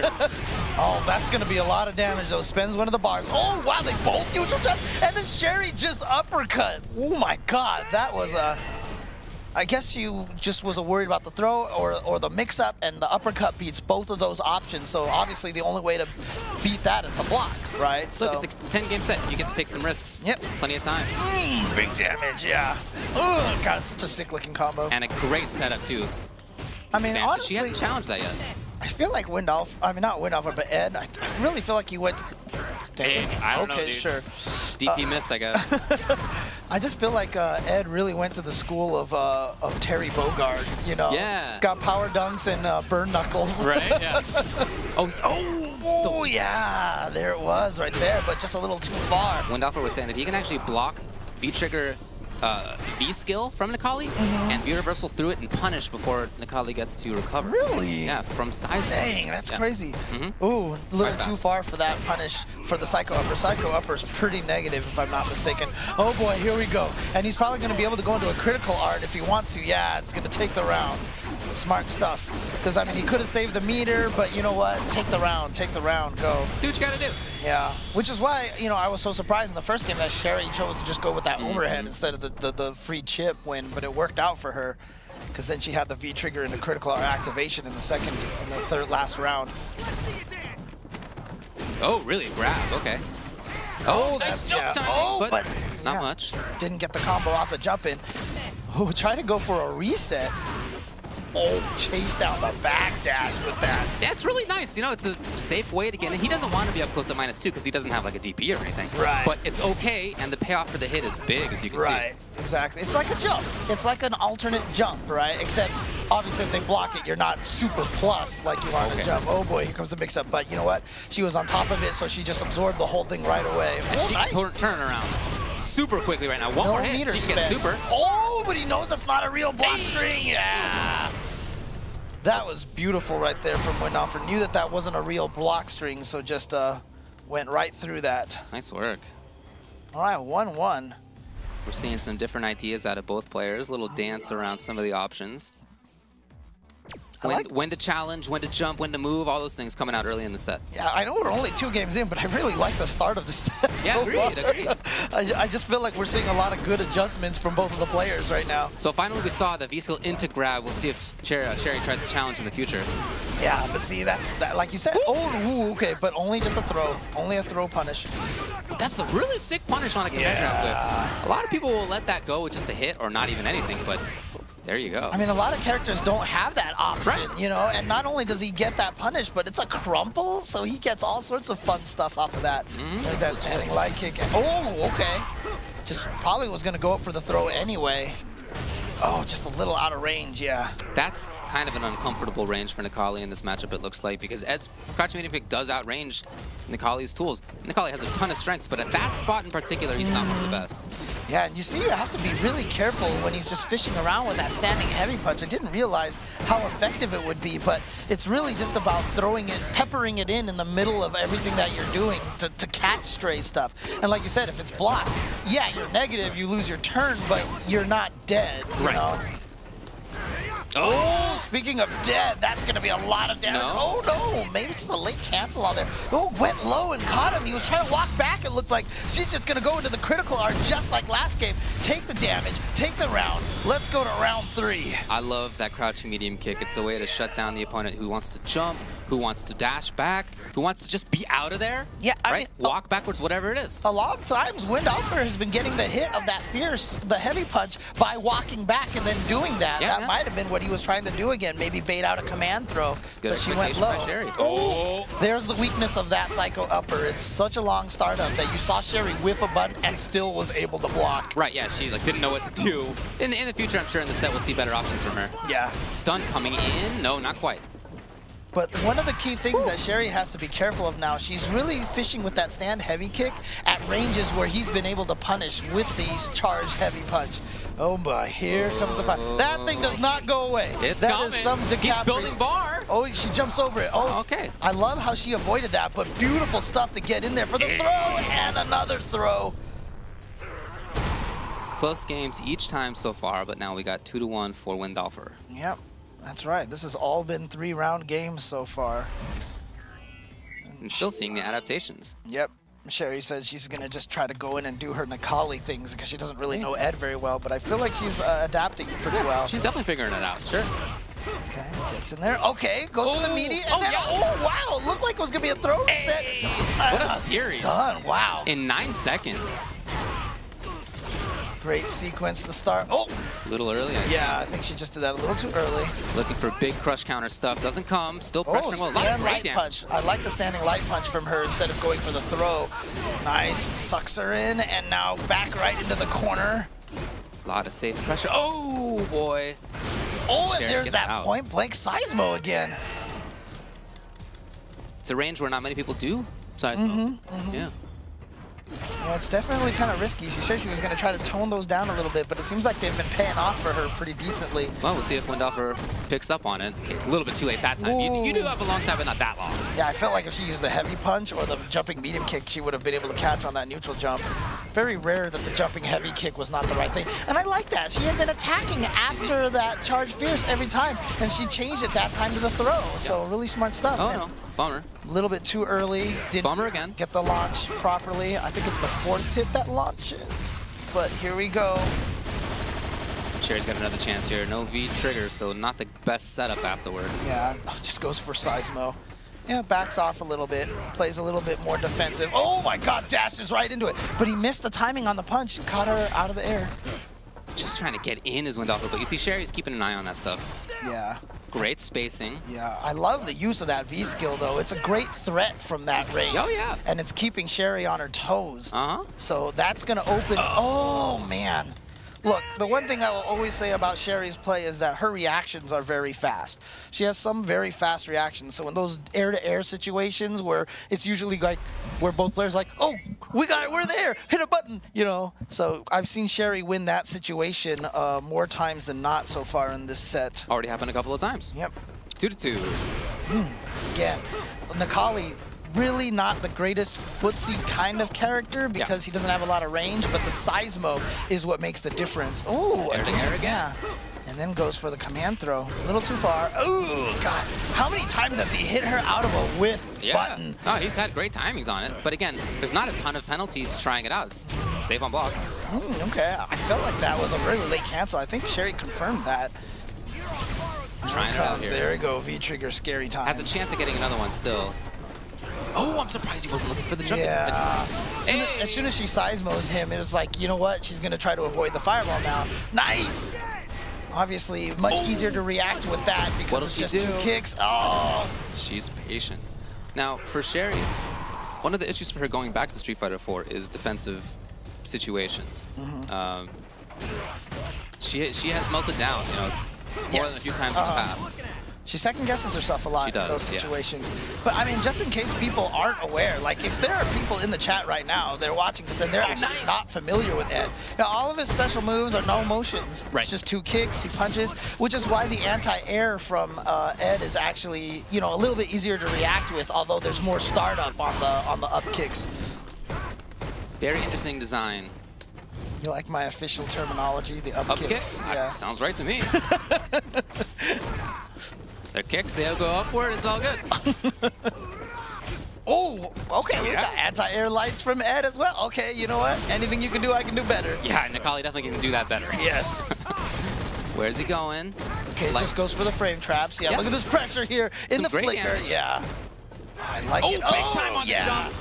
Oh, that's going to be a lot of damage, though. Spends one of the bars. Oh, wow, they both neutral jump. And then Sherry just uppercut. Oh, my God. That was a... I guess you just was worried about the throw or the mix-up, and the uppercut beats both of those options. So obviously the only way to beat that is the block, right? So look, it's a 10-game set. You get to take some risks. Yep. Plenty of time. Big damage, yeah. Ugh, God, it's such a sick-looking combo. And a great setup, too. I mean, Man, honestly, she hasn't challenged that yet. I feel like Windalfr, I mean, not Windalfr, but Ed, I really feel like he went... I don't know, okay, dude. sure. DP missed, I guess. I just feel like Ed really went to the school of Terry Bogard, you know? Yeah. He's got power dunks and burn knuckles. Right, yeah. Oh, yeah, there it was right there, but just a little too far. Windalfr was saying that he can actually block V-trigger V skill from Necalli and V reversal through it and punish before Necalli gets to recover. Really? Yeah, from size. Dang, that's crazy. Ooh, a little too far for that punish for the Psycho Upper. Psycho Upper is pretty negative, if I'm not mistaken. Oh boy, here we go. And he's probably going to be able to go into a critical art if he wants to. Yeah, it's going to take the round. Smart stuff. Because, I mean, he could have saved the meter, but you know what? Take the round, go. Do what you gotta do. Yeah, which is why, you know, I was so surprised in the first game that Sherry chose to just go with that overhead instead of the free chip win, but it worked out for her because then she had the V trigger into critical activation in the last round. Oh, really? Grab, okay. Oh, nice that's, jump yeah. timing, but not yeah, much. Didn't get the combo off the jump in. Oh, try to go for a reset. Oh, chased out the backdash with that. That's really nice. You know, it's a safe way to get in. He doesn't want to be up close at -2 because he doesn't have like a DP or anything. Right. But it's okay, and the payoff for the hit is big, as you can see. Right, exactly. It's like a jump. It's like an alternate jump, right? Except, obviously, if they block it, you're not super plus like you are in a jump. Oh boy, here comes the mix-up. But you know what? She was on top of it, so she just absorbed the whole thing right away. And oh, she nice. can turn around super quickly right now. One more hit, she can get super. Oh, but he knows that's not a real block string. Yeah. That was beautiful right there from Windalfr. Knew that that wasn't a real block string, so just went right through that. Nice work. All right, 1-1. We're seeing some different ideas out of both players. A little dance around some of the options. When to challenge, when to jump, when to move, all those things coming out early in the set. Yeah, I know we're only 2 games in, but I really like the start of the set. Yeah, agreed. I just feel like we're seeing a lot of good adjustments from both of the players right now. So finally we saw the V-skill into grab. We'll see if Sherry tries to challenge in the future. Yeah, but see, that's like you said. Oh, okay, but only just a throw. Only a throw punish. But that's a really sick punish on a conventional flip. A lot of people will let that go with just a hit or not even anything, but there you go. I mean, a lot of characters don't have that option, right. You know, and not only does he get that punish, but it's a crumple, so he gets all sorts of fun stuff off of that. There's that standing light kick. Oh, okay. Just probably was going to go up for the throw anyway. Oh, just a little out of range, yeah. That's kind of an uncomfortable range for Necalli in this matchup, it looks like, because Ed's crouching medium kick does outrange Necalli's tools. Necalli has a ton of strengths, but at that spot in particular, he's not one of the best. Yeah, and you see, you have to be really careful when he's just fishing around with that standing heavy punch. I didn't realize how effective it would be, but it's really just about throwing it, peppering it in the middle of everything that you're doing to catch stray stuff. And like you said, if it's blocked, yeah, you're negative, you lose your turn, but you're not dead. You know? Oh, speaking of dead, that's going to be a lot of damage. No. Oh, no. Maybe it's the late cancel on there. Oh, went low and caught him. He was trying to walk back. It looked like she's just going to go into the critical art just like last game. Take the damage. Take the round. Let's go to round 3. I love that crouching medium kick. It's a way to shut down the opponent who wants to jump, who wants to dash back, who wants to just be out of there. Yeah, I mean, walk backwards, whatever it is. A lot of times, Windalfr has been getting the hit of that the heavy punch by walking back and then doing that. Yeah, that might have been what he was trying to do again. Maybe bait out a command throw, but she went low. Oh, there's the weakness of that Psycho Upper. It's such a long startup that you saw Sherry whiff a button and still was able to block. Right, yeah, she didn't know what to do. In the future, I'm sure in the set we'll see better options from her. Yeah. Stun coming in? No, not quite. But one of the key things that Sherry has to be careful of now, she's really fishing with that stand heavy kick at ranges where he's been able to punish with these charged heavy punch. Oh my, here comes the fight. That thing does not go away. It's that coming. Is some He's building bar. Oh, she jumps over it. Oh, okay. I love how she avoided that, but beautiful stuff to get in there for the throw and another throw. Close games each time so far, but now we got 2-1 for Windalfr. Yep. That's right. This has all been 3-round games so far. I'm still seeing the adaptations. Yep. Sherry said she's going to just try to go in and do her Nikali things because she doesn't really know Ed very well, but I feel like she's adapting pretty well. She's definitely figuring it out, sure. Okay, gets in there. Okay, goes for the meaty. And then, oh, wow, it looked like it was going to be a throw set. What a series. Done, wow. In 9 seconds. Great sequence to start. Oh! A little early, I think she just did that a little too early. Looking for big crush counter stuff. Doesn't come. Still pressuring. Oh, stand light punch. I like the standing light punch from her instead of going for the throw. Nice. Sucks her in, and now back right into the corner. A lot of safe pressure. Oh, boy. Oh, and there's that point-blank Seismo again. It's a range where not many people do Seismo. Yeah. Yeah, it's definitely kind of risky. She said she was going to try to tone those down a little bit, but it seems like they've been paying off for her pretty decently. Well, we'll see if Windalfr picks up on it. A little bit too late that time. You do have a long time, but not that long. Yeah, I felt like if she used the heavy punch or the jumping medium kick, she would have been able to catch on that neutral jump. Very rare that the jumping heavy kick was not the right thing. And I like that. She had been attacking after that charge fierce every time, and she changed it that time to the throw. So really smart stuff. Oh, no. Bummer. A little bit too early. Didn't get the launch properly. I think it's the 4th hit that launches. But here we go. Sherry's got another chance here. No V trigger, so not the best setup afterward. Yeah, just goes for Seismo. Yeah, backs off a little bit. Plays a little bit more defensive. Oh my god, dashes right into it. But he missed the timing on the punch. Caught her out of the air. Just trying to get in is Windalfr, but you see Sherry's keeping an eye on that stuff. Yeah. Great spacing. Yeah, I love the use of that V skill though. It's a great threat from that range. Oh yeah. And it's keeping Sherry on her toes. So that's gonna open. Oh man. Look, the one thing I will always say about Sherry's play is that her reactions are very fast. She has some very fast reactions. So in those air-to-air situations where it's usually like, where both players are like, oh, we got it, we're there, hit a button, you know. So I've seen Sherry win that situation more times than not so far in this set. Already happened a couple of times. Yep. 2-2. Again, Nikali, really not the greatest footsie kind of character because he doesn't have a lot of range, but the Seismo is what makes the difference. Oh, again. Yeah. And then goes for the command throw. A little too far. Oh, God. How many times has he hit her out of a whiff button? Oh, he's had great timings on it. But again, there's not a ton of penalties trying it out. It's safe on block. Okay. I felt like that was a really late cancel. I think Sherry confirmed that. Trying it out here. There we go. V-trigger, scary time. Has a chance of getting another one still. Oh, I'm surprised he wasn't looking for the jump. Yeah. As soon as she Seismos him, it was like, you know what? She's going to try to avoid the fireball now. Nice! Obviously, much easier to react with that because it's just 2 kicks. Oh! She's patient. Now, for Sherry, one of the issues for her going back to Street Fighter 4 is defensive situations. She has melted down, you know, more than a few times in the past. She second guesses herself a lot in those situations. But I mean, just in case people aren't aware, like if there are people in the chat right now, they're watching this and they're actually not familiar with Ed. Now, all of his special moves are no motions. It's just 2 kicks, 2 punches, which is why the anti-air from Ed is actually, you know, a little bit easier to react with, although there's more startup on the up kicks. Very interesting design. You like my official terminology, the up kicks? Yeah. Sounds right to me. Their kicks, they'll go upward, it's all good. Oh, okay, we got anti-air lights from Ed as well. Okay, you know what? Anything you can do, I can do better. Yeah, Nikali definitely can do that better. Yes. Where's he going? Okay, just goes for the frame traps. Yeah, look at this pressure here in the flicker. Damage. Yeah. I like it. Big time on the jump.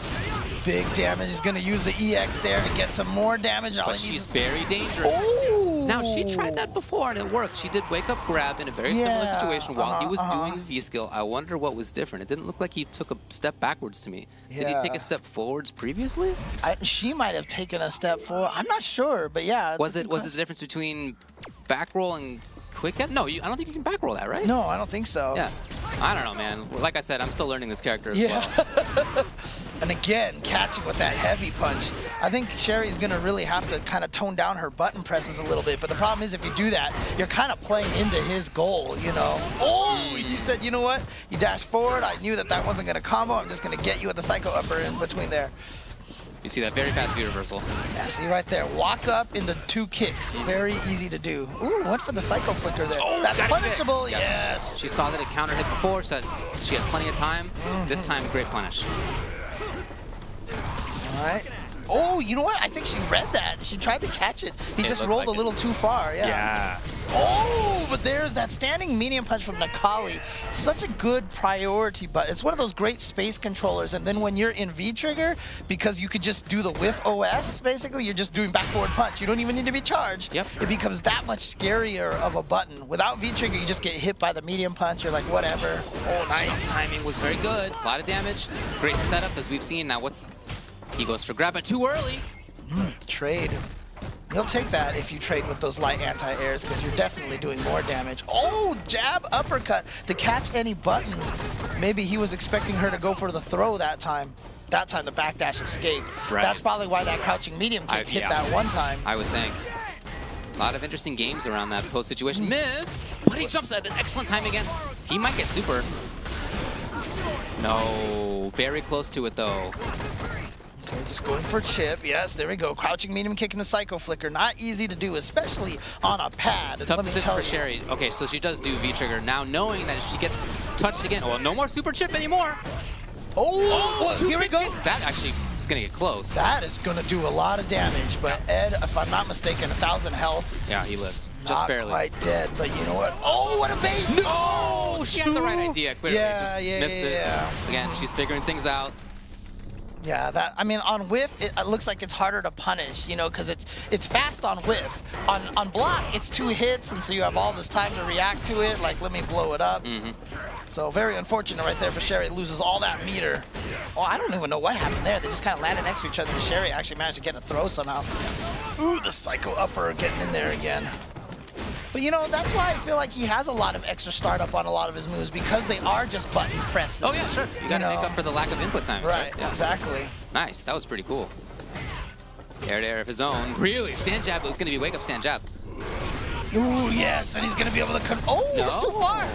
Big damage. He's going to use the EX there to get some more damage. But she's very dangerous. Ooh. Now, she tried that before, and it worked. She did wake up grab in a very similar situation while he was doing the V-skill. I wonder what was different. It didn't look like he took a step backwards to me. Did he take a step forwards previously? She might have taken a step forward. I'm not sure, but yeah. Was it the difference between back roll and quick head? No, I don't think you can back roll that, right? No, I don't think so. Yeah. I don't know, man. Like I said, I'm still learning this character as well. And again, catching with that heavy punch. I think Sherry's going to really have to kind of tone down her button presses a little bit. But the problem is if you do that, you're kind of playing into his goal, you know. Oh, he said, you know what? You dashed forward. I knew that wasn't going to combo. I'm just going to get you with the Psycho Upper in between there. You see that very fast V reversal. Yeah, see right there. Walk up into 2 kicks. Very easy to do. Ooh, went for the Psycho Flicker there. Oh, that's punishable. Yes. She saw that it counter hit before, so she had plenty of time. This time, great punish. All right. Oh, you know what? I think she read that. She tried to catch it. He just rolled a little too far. Yeah. Oh, but there's that standing medium punch from Nakali. Such a good priority, but it's one of those great space controllers. And then when you're in V-trigger, because you could just do the whiff OS, basically, you're just doing back forward punch. You don't even need to be charged. Yep. It becomes that much scarier of a button. Without V-trigger, you just get hit by the medium punch. You're like, whatever. Oh, nice. Timing was very good. A lot of damage. Great setup, as we've seen. Now he goes for grab it too early. Trade. You'll take that if you trade with those light anti-airs because you're definitely doing more damage. Oh, jab uppercut to catch any buttons. Maybe he was expecting her to go for the throw that time. That time the backdash escaped. Right. That's probably why that crouching medium kick hit that one time. I would think. A lot of interesting games around that post situation. Miss, but he jumps at an excellent time again. He might get super. No, very close to it though. Okay, just going for chip. Yes, there we go. Crouching medium kick and the Psycho Flicker. Not easy to do, especially on a pad. Tough decision for Sherry. Okay, so she does do V-trigger. Now knowing that if she gets touched again, well, no more super chip anymore. Oh, here we go. That actually is going to get close. That is going to do a lot of damage, but Ed, if I'm not mistaken, 1,000 health. Yeah, he lives. Not just barely. Quite dead, but you know what? Oh, what a bait! No! She had the right idea, clearly. Just missed it. Yeah. Again, she's figuring things out. Yeah, I mean, on whiff, it looks like it's harder to punish, you know, because it's fast on whiff. On block, it's 2 hits, and so you have all this time to react to it, like, let me blow it up. So very unfortunate right there for Sherry. Loses all that meter. Oh, I don't even know what happened there. They just kind of landed next to each other, and Sherry actually managed to get a throw somehow. Ooh, the Psycho Upper getting in there again. But, you know, that's why I feel like he has a lot of extra startup on a lot of his moves, because they are just button presses. Oh, yeah, sure. You got to make up for the lack of input time. Right, Yeah. exactly. Nice. That was pretty cool. Air of his own. Really? Stand jab. It was going to be wake-up stand jab. Ooh, yes, and he's going to be able to... Oh, no. It's too far.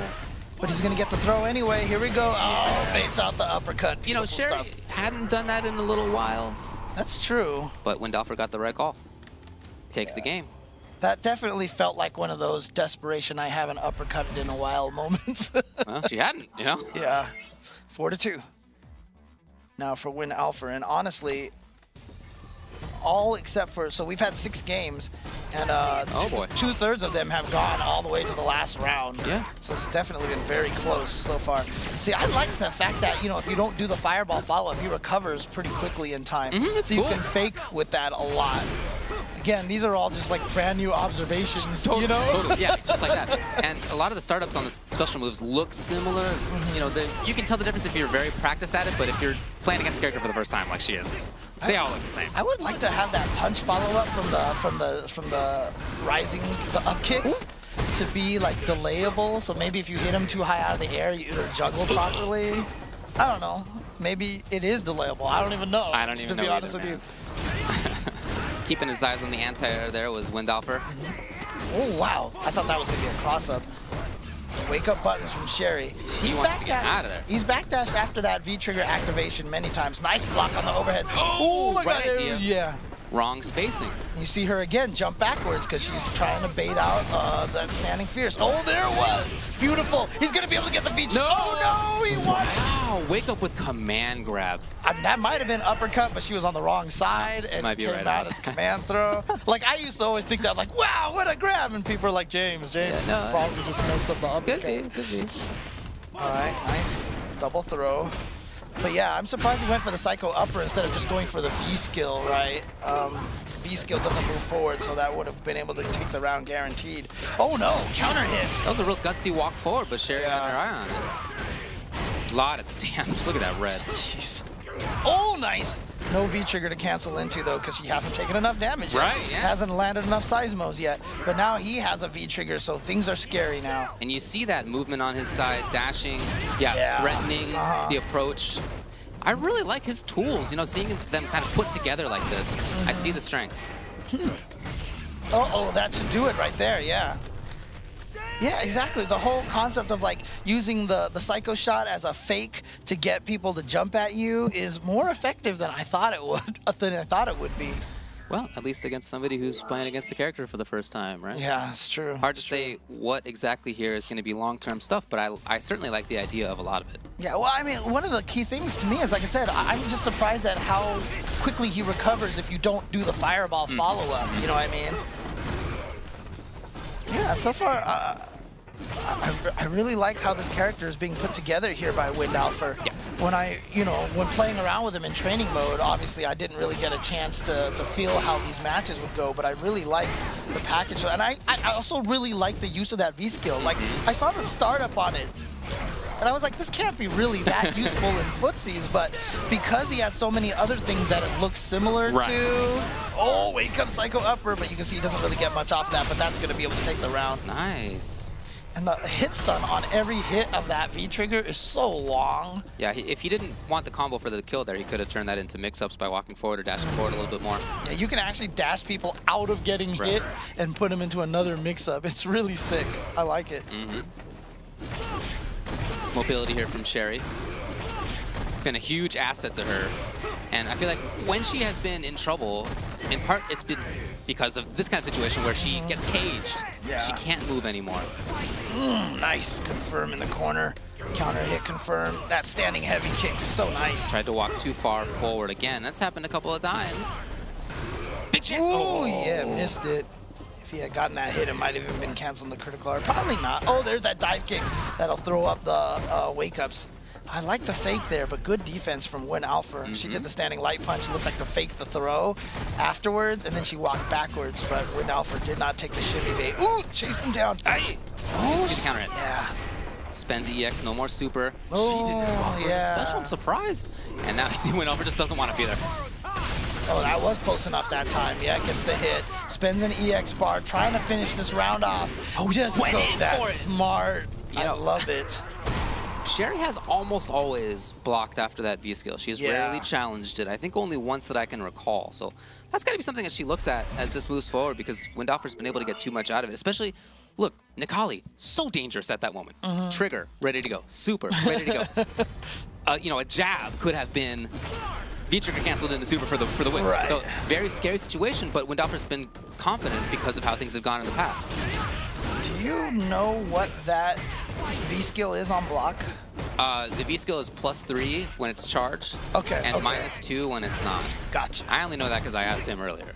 But he's going to get the throw anyway. Here we go. Oh, baits out the uppercut. You know, Sherry hadn't done that in a little while. That's true. But Windalfr got the right call. Takes the game. That definitely felt like one of those desperation I haven't uppercutted in a while moments. Well, she hadn't, you know? Yeah. 4-2. Now for Windalfr, and honestly, all except for, so we've had 6 games, and oh boy. 2/3 of them have gone all the way to the last round. Yeah. So it's definitely been very close so far. See, I like the fact that, you know, if you don't do the fireball follow-up, he recovers pretty quickly in time. That's so you cool. can fake with that a lot. Again, these are all just like brand new observations, you know? Totally, yeah, just like that. And a lot of the startups on the special moves look similar. You know, you can tell the difference if you're very practiced at it, but if you're playing against a character for the first time like she is, they all look the same. I would like to have that punch follow-up from the rising, the up kicks to be like delayable. So maybe if you hit him too high out of the air, you either juggle properly. I don't know. Maybe it is delayable. I don't even know. I don't even know. To be honest with you. Keeping his eyes on the anti-air there was Windalfr. Oh, wow. I thought that was going to be a cross-up. Wake-up buttons from Sherry. He wants to get out of there. He's backdashed after that V-trigger activation many times. Nice block on the overhead. Oh, my God. idea. Yeah. Wrong spacing. You see her again jump backwards because she's trying to bait out that standing fierce. Oh, there it was. Beautiful. He's going to be able to get the V-trigger. No. Oh, no, he won. Wow, wake up with command grab. That might have been uppercut, but she was on the wrong side and Might be came right out on. as command throw. Like, I used to always think that, like, wow, what a grab. And people are like, James probably just messed up the uppercut. Could be. All right, nice. Double throw. But yeah, I'm surprised he went for the Psycho Upper instead of just going for the V skill, right? V skill doesn't move forward, so that would have been able to take the round guaranteed. Oh no, counter hit. That was a real gutsy walk forward, but Sherry had her eye on it. A lot of damage. Look at that red. Jeez. Oh, nice. No V-trigger to cancel into, though, because he hasn't taken enough damage yet. Right, yeah. Hasn't landed enough seismos yet. But now he has a V-trigger, so things are scary now. And you see that movement on his side, dashing, threatening the approach. I really like his tools, you know, seeing them kind of put together like this. I see the strength. Uh-oh, that should do it right there, yeah. Yeah, exactly. The whole concept of like using the Psycho shot as a fake to get people to jump at you is more effective than I thought it would be. Well, at least against somebody who's playing against the character for the first time, right? Yeah, it's true. Hard to say what exactly here is going to be long-term stuff, but I certainly like the idea of a lot of it. Yeah, well, I mean, one of the key things to me is, like I said, I'm just surprised at how quickly he recovers if you don't do the fireball follow-up. You know what I mean? Yeah, so far, I really like how this character is being put together here by Windalfr. Yeah. When playing around with him in training mode, obviously I didn't really get a chance to feel how these matches would go, but I really like the package. And I also really like the use of that V-skill. Like, I saw the startup on it, and I was like, this can't be really that useful in footsies, but because he has so many other things that it looks similar to... Oh, wait comes Psycho Upper, but you can see he doesn't really get much off of that, but that's going to be able to take the round. Nice. And the hit stun on every hit of that V-trigger is so long. Yeah, if he didn't want the combo for the kill there, he could have turned that into mix-ups by walking forward or dashing forward a little bit more. Yeah, you can actually dash people out of getting hit and put them into another mix-up. It's really sick. I like it. This mobility here from Sherry. Been a huge asset to her. And I feel like when she has been in trouble, in part it's been because of this kind of situation where she gets caged. Yeah. She can't move anymore. Nice. Confirm in the corner. Counter hit confirm. That standing heavy kick is so nice. Tried to walk too far forward again. That's happened a couple of times. Big chance. Oh, yeah, missed it. If he had gotten that hit, it might have even been canceling the critical art. Probably not. Oh, there's that dive kick that'll throw up the wake-ups. I like the fake there, but good defense from Windalfr. She did the standing light punch, looked like to fake the throw afterwards, and then she walked backwards, but Windalfr did not take the shimmy bait. Ooh, chased him down. Aye. Oh, Get the counter hit. yeah. Spends EX, no more super. Oh, She didn't offer yeah. the special, I'm surprised. And now you see Windalfr just doesn't want to be there. Oh, that was close enough that time. Yeah, gets the hit. Spends an EX bar, trying to finish this round off. Oh, just went in that's for it. smart. You I know, love it. Sherry has almost always blocked after that V-skill. She has Yeah. rarely challenged it. I think only once that I can recall. So that's got to be something that she looks at as this moves forward, because Windalfr's been able to get too much out of it. Especially, look, Nikali, so dangerous at that moment. Trigger, ready to go. Super, ready to go. You know, a jab could have been V-trigger canceled into super for the win. Right. So very scary situation, but Windalfr's been confident because of how things have gone in the past. Do you know what that V-skill is on block? The V-skill is +3 when it's charged. Okay, And okay. -2 when it's not. Gotcha. I only know that because I asked him earlier.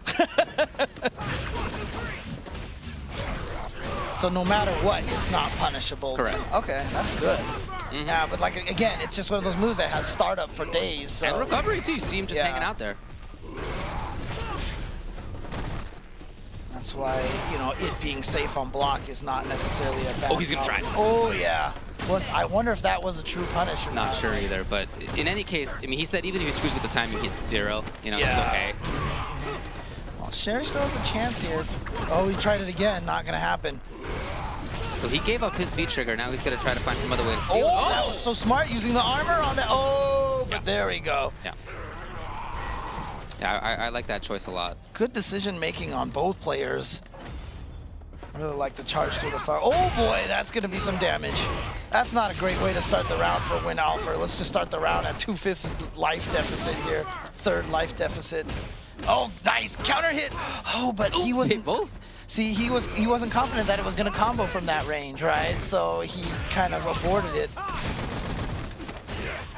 So no matter what, it's not punishable. Correct. Okay, that's good. Yeah, but like, again, it's just one of those moves that has startup for days. So. And recovery too. You see him just Yeah. hanging out there. That's why, you know, it being safe on block is not necessarily a bad Oh, he's gonna try it. Oh, yeah. I wonder if that was a true punish or not. Not sure either, but in any case, I mean, he said even if he screws with the timing, he hits 0. You know, Yeah. it's okay. Well, Sherry still has a chance here. Oh, he tried it again. Not gonna happen. So he gave up his V-trigger. Now he's gonna try to find some other way to seal it. Oh, that was so smart using the armor on that. Oh, but there we go. Yeah. Yeah, I like that choice a lot. Good decision making on both players. I really like the charge through the fire. Oh boy, that's gonna be some damage. That's not a great way to start the round for Windalfr. Let's just start the round at 2/5 life deficit here. 3rd life deficit. Oh, nice counter hit. Oh, but he was Hit both. See, he wasn't confident that it was gonna combo from that range, right? So he kind of aborted it.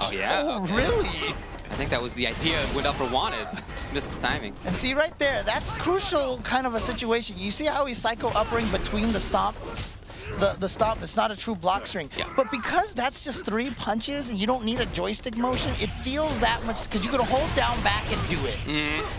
Oh yeah. Oh, okay. really? I think that was the idea Windalfr wanted. Just missed the timing. And see right there, that's crucial kind of a situation. You see how he's psycho uppering between the stomp? The stomp, it's not a true block string. Yeah. But because that's just 3 punches and you don't need a joystick motion, it feels that much, because you could hold down back and do it.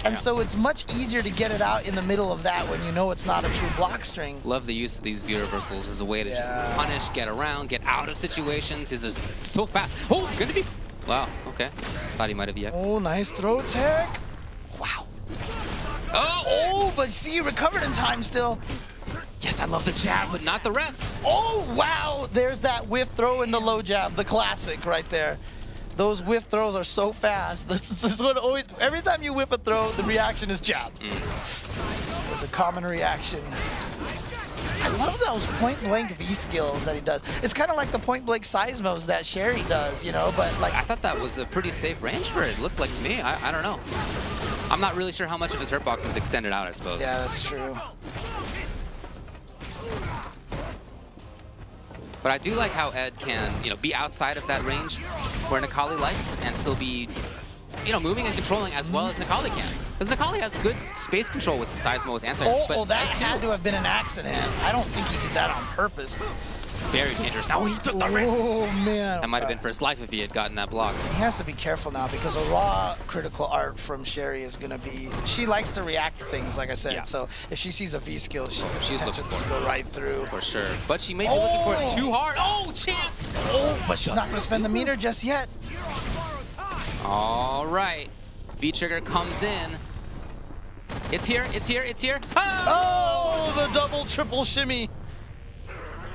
And so it's much easier to get it out in the middle of that when you know it's not a true block string. Love the use of these V reversals as a way to just punish, get around, get out of situations. He's just so fast. Oh, gonna be... Wow, okay. Thought he might have EX. Oh, nice throw tech. Wow. Oh, but see, he recovered in time still. Yes, I love the jab, but not the rest. Oh, wow. There's that whiff throw in the low jab, the classic right there. Those whiff throws are so fast. This is what always, every time you whip a throw, the reaction is jab. It's a common reaction. I love those point-blank V-skills that he does. It's kind of like the point-blank seismos that Sherry does, you know, but like... I thought that was a pretty safe range for it. It looked like to me. I don't know. I'm not really sure how much of his hurt box is extended out, I suppose. Yeah, that's true. But I do like how Ed can, you know, be outside of that range where Necalli likes and still be, you know, moving and controlling as well as Necalli can. Because Necalli has good space control with the Seismo with anti. Oh, that had to have been an accident. I don't think he did that on purpose. Very dangerous. Now he took the risk. Oh, man. That might have been for his life if he had gotten that block. He has to be careful now because a raw critical art from Sherry is going to be... She likes to react to things, like I said. Yeah. So if she sees a V-skill, she's looking to just go right through. For sure. But she may be looking for it too hard. Oh, chance! Oh, but she's not going to spend the meter just yet. All right. V-trigger comes in. It's here, it's here, it's here. Oh, the double, triple shimmy.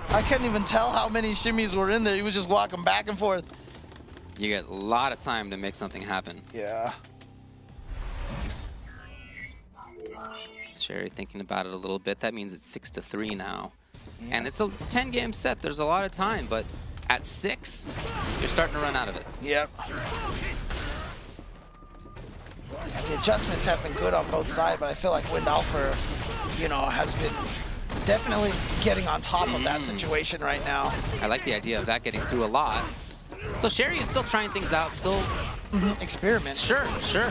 I couldn't even tell how many shimmies were in there. He was just walking back and forth. You get a lot of time to make something happen. Yeah. Sherry thinking about it a little bit. That means it's 6-3 now. Yeah. And it's a 10-game set. There's a lot of time, but at 6, you're starting to run out of it. Yep. And the adjustments have been good on both sides, but I feel like Windalfr, you know, has been definitely getting on top of that situation right now. I like the idea of that getting through a lot. So Sherry is still trying things out, still experiment. Sure, sure.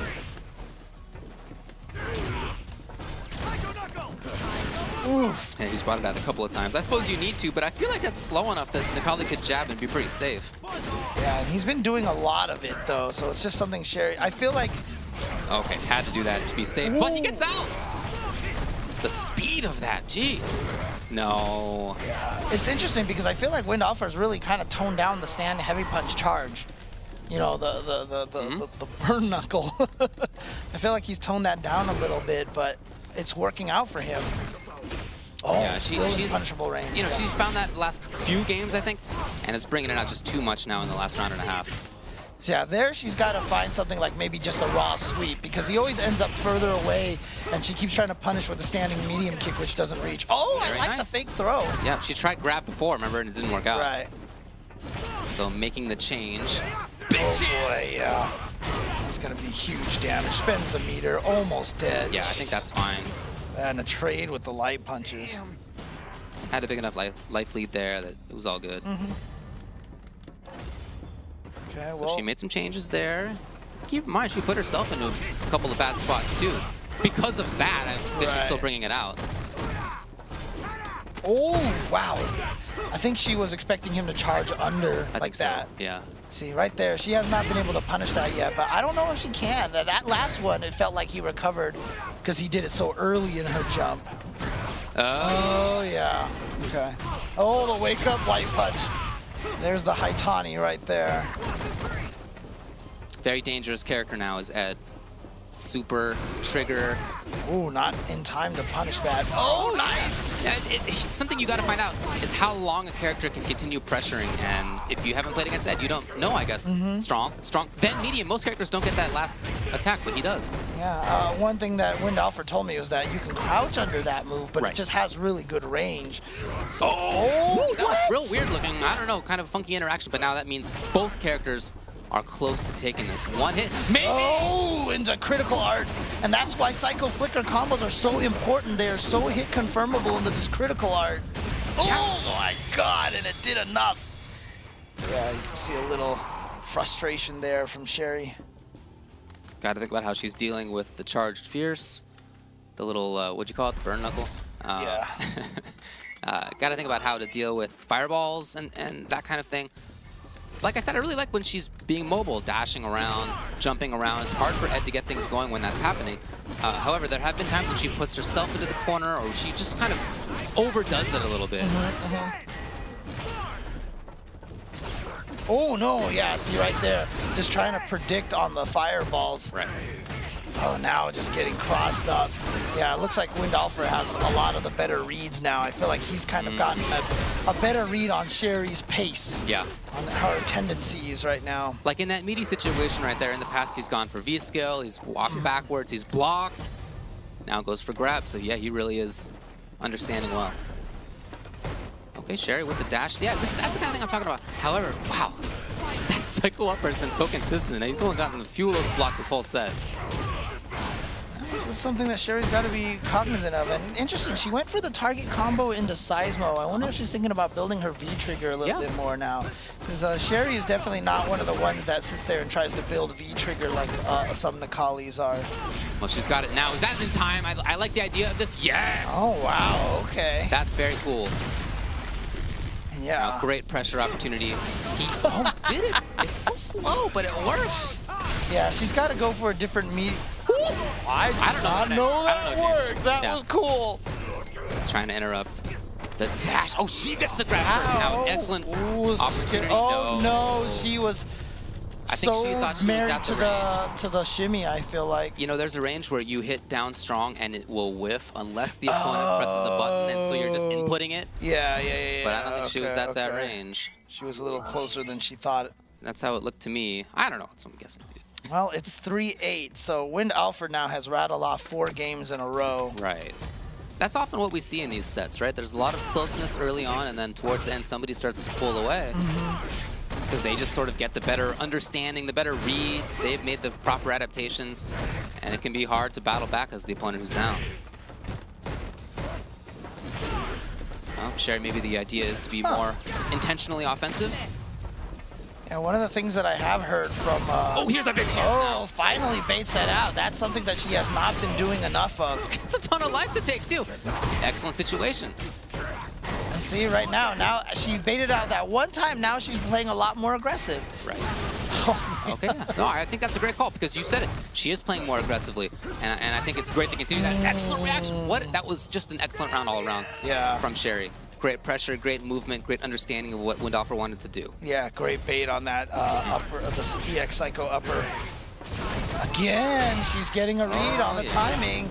Oof. Yeah, he's brought it out a couple of times. I suppose you need to, but I feel like that's slow enough that Necalli could jab and be pretty safe. Yeah, and he's been doing a lot of it though, so it's just something Sherry. I feel like. Okay, had to do that to be safe, but he gets out. The speed of that, jeez. No. Yeah. It's interesting because I feel like Windalfr's really kind of toned down the stand heavy punch charge. You know, the burn knuckle. I feel like he's toned that down a little bit, but it's working out for him. Oh, yeah, she's in punchable range. You know, she's found that last few games, I think, and is bringing it out just too much now in the last round and a half. Yeah, there she's got to find something like maybe just a raw sweep because he always ends up further away and she keeps trying to punish with the standing medium kick, which doesn't reach. Oh, I like the fake throw. Yeah, she tried grab before, remember, and it didn't work out. Right. So making the change. Oh boy, yeah. It's going to be huge damage. Spends the meter, almost dead. Yeah, I think that's fine. And a trade with the light punches. Had a big enough life lead there that it was all good. Okay, so she made some changes there. Keep in mind, she put herself into a couple of bad spots too. Because of that, I guess she's still bringing it out. Oh, wow. I think she was expecting him to charge under like that. So. Yeah. See, right there, she has not been able to punish that yet, but I don't know if she can. That last one, it felt like he recovered because he did it so early in her jump. Oh, yeah. Okay. Oh, the wake-up white punch. There's the Haitani right there. Very dangerous character now is Ed. Super trigger. Ooh, not in time to punish that. Oh, nice! Yeah, something you got to find out is how long a character can continue pressuring, and if you haven't played against Ed, you don't know, I guess. Strong, then medium. Most characters don't get that last attack, but he does. Yeah, one thing that Windalfr told me was that you can crouch under that move, but it just has really good range. So, that was real weird looking. I don't know, kind of funky interaction, but now that means both characters are close to taking this one hit. Maybe. Oh, into critical art. And that's why Psycho Flicker combos are so important. They are so hit confirmable into this critical art. Oh my god, and it did enough. Yeah, you can see a little frustration there from Sherry. Got to think about how she's dealing with the charged fierce. The little, what'd you call it? The burn knuckle? Yeah. Got to think about how to deal with fireballs and that kind of thing. Like I said, I really like when she's being mobile, dashing around, jumping around. It's hard for Ed to get things going when that's happening. However, there have been times when she puts herself into the corner or she just kind of overdoes it a little bit. Oh, no, yeah, see right there. Just trying to predict on the fireballs. Right. Oh, now just getting crossed up. Yeah, it looks like Windalfr has a lot of the better reads now. I feel like he's kind of gotten a better read on Sherry's pace. Yeah. On her tendencies right now. Like in that meaty situation right there, in the past he's gone for V-skill, he's walked backwards, he's blocked. Now goes for grab, so yeah, he really is understanding well. Okay, Sherry with the dash. Yeah, that's the kind of thing I'm talking about. However, wow, that Psycho Upper has been so consistent, and he's only gotten a few of those blocked this whole set. This is something that Sherry's got to be cognizant of. And interesting, she went for the target combo into Seismo. I wonder if she's thinking about building her V-trigger a little bit more now. Because Sherry is definitely not one of the ones that sits there and tries to build V-trigger like some Nakalis are. Well, she's got it now. Is that in time? I like the idea of this. Yes! Oh, wow. Okay. That's very cool. Yeah. Great pressure opportunity. He did it. It's so slow, but it works. Yeah, she's got to go for a different meat. I don't know that worked. That was cool. Trying to interrupt the dash. Oh, she gets the grab first now. Excellent opportunity. Oh, no. She was I think she thought she was at the range. To the shimmy, I feel like. You know, there's a range where you hit down strong and it will whiff unless the opponent presses a button, and so you're just inputting it. Yeah. But I don't think she was at that range. She was a little closer than she thought. That's how it looked to me. I don't know. That's what I'm guessing. Well, it's 3-8, so Windalfr now has rattled off 4 games in a row. Right. That's often what we see in these sets, right? There's a lot of closeness early on, and then towards the end, somebody starts to pull away. Because they just sort of get the better understanding, the better reads. They've made the proper adaptations, and it can be hard to battle back as the opponent who's down. Well, Sherry, maybe the idea is to be more intentionally offensive. Yeah, one of the things that I have heard from... oh, here's the big chance now. Finally baits that out. That's something that she has not been doing enough of. It's a ton of life to take, too. Excellent situation. And see, right now she baited out that one time. Now she's playing a lot more aggressive. Right. Okay, yeah. No, I think that's a great call because you said it. She is playing more aggressively, and I think it's great to continue that. Excellent reaction. That was just an excellent round all around from Sherry. Great pressure, great movement, great understanding of what Windalfr wanted to do. Yeah, great bait on that upper, the EX Psycho upper. Again, she's getting a read on the timing.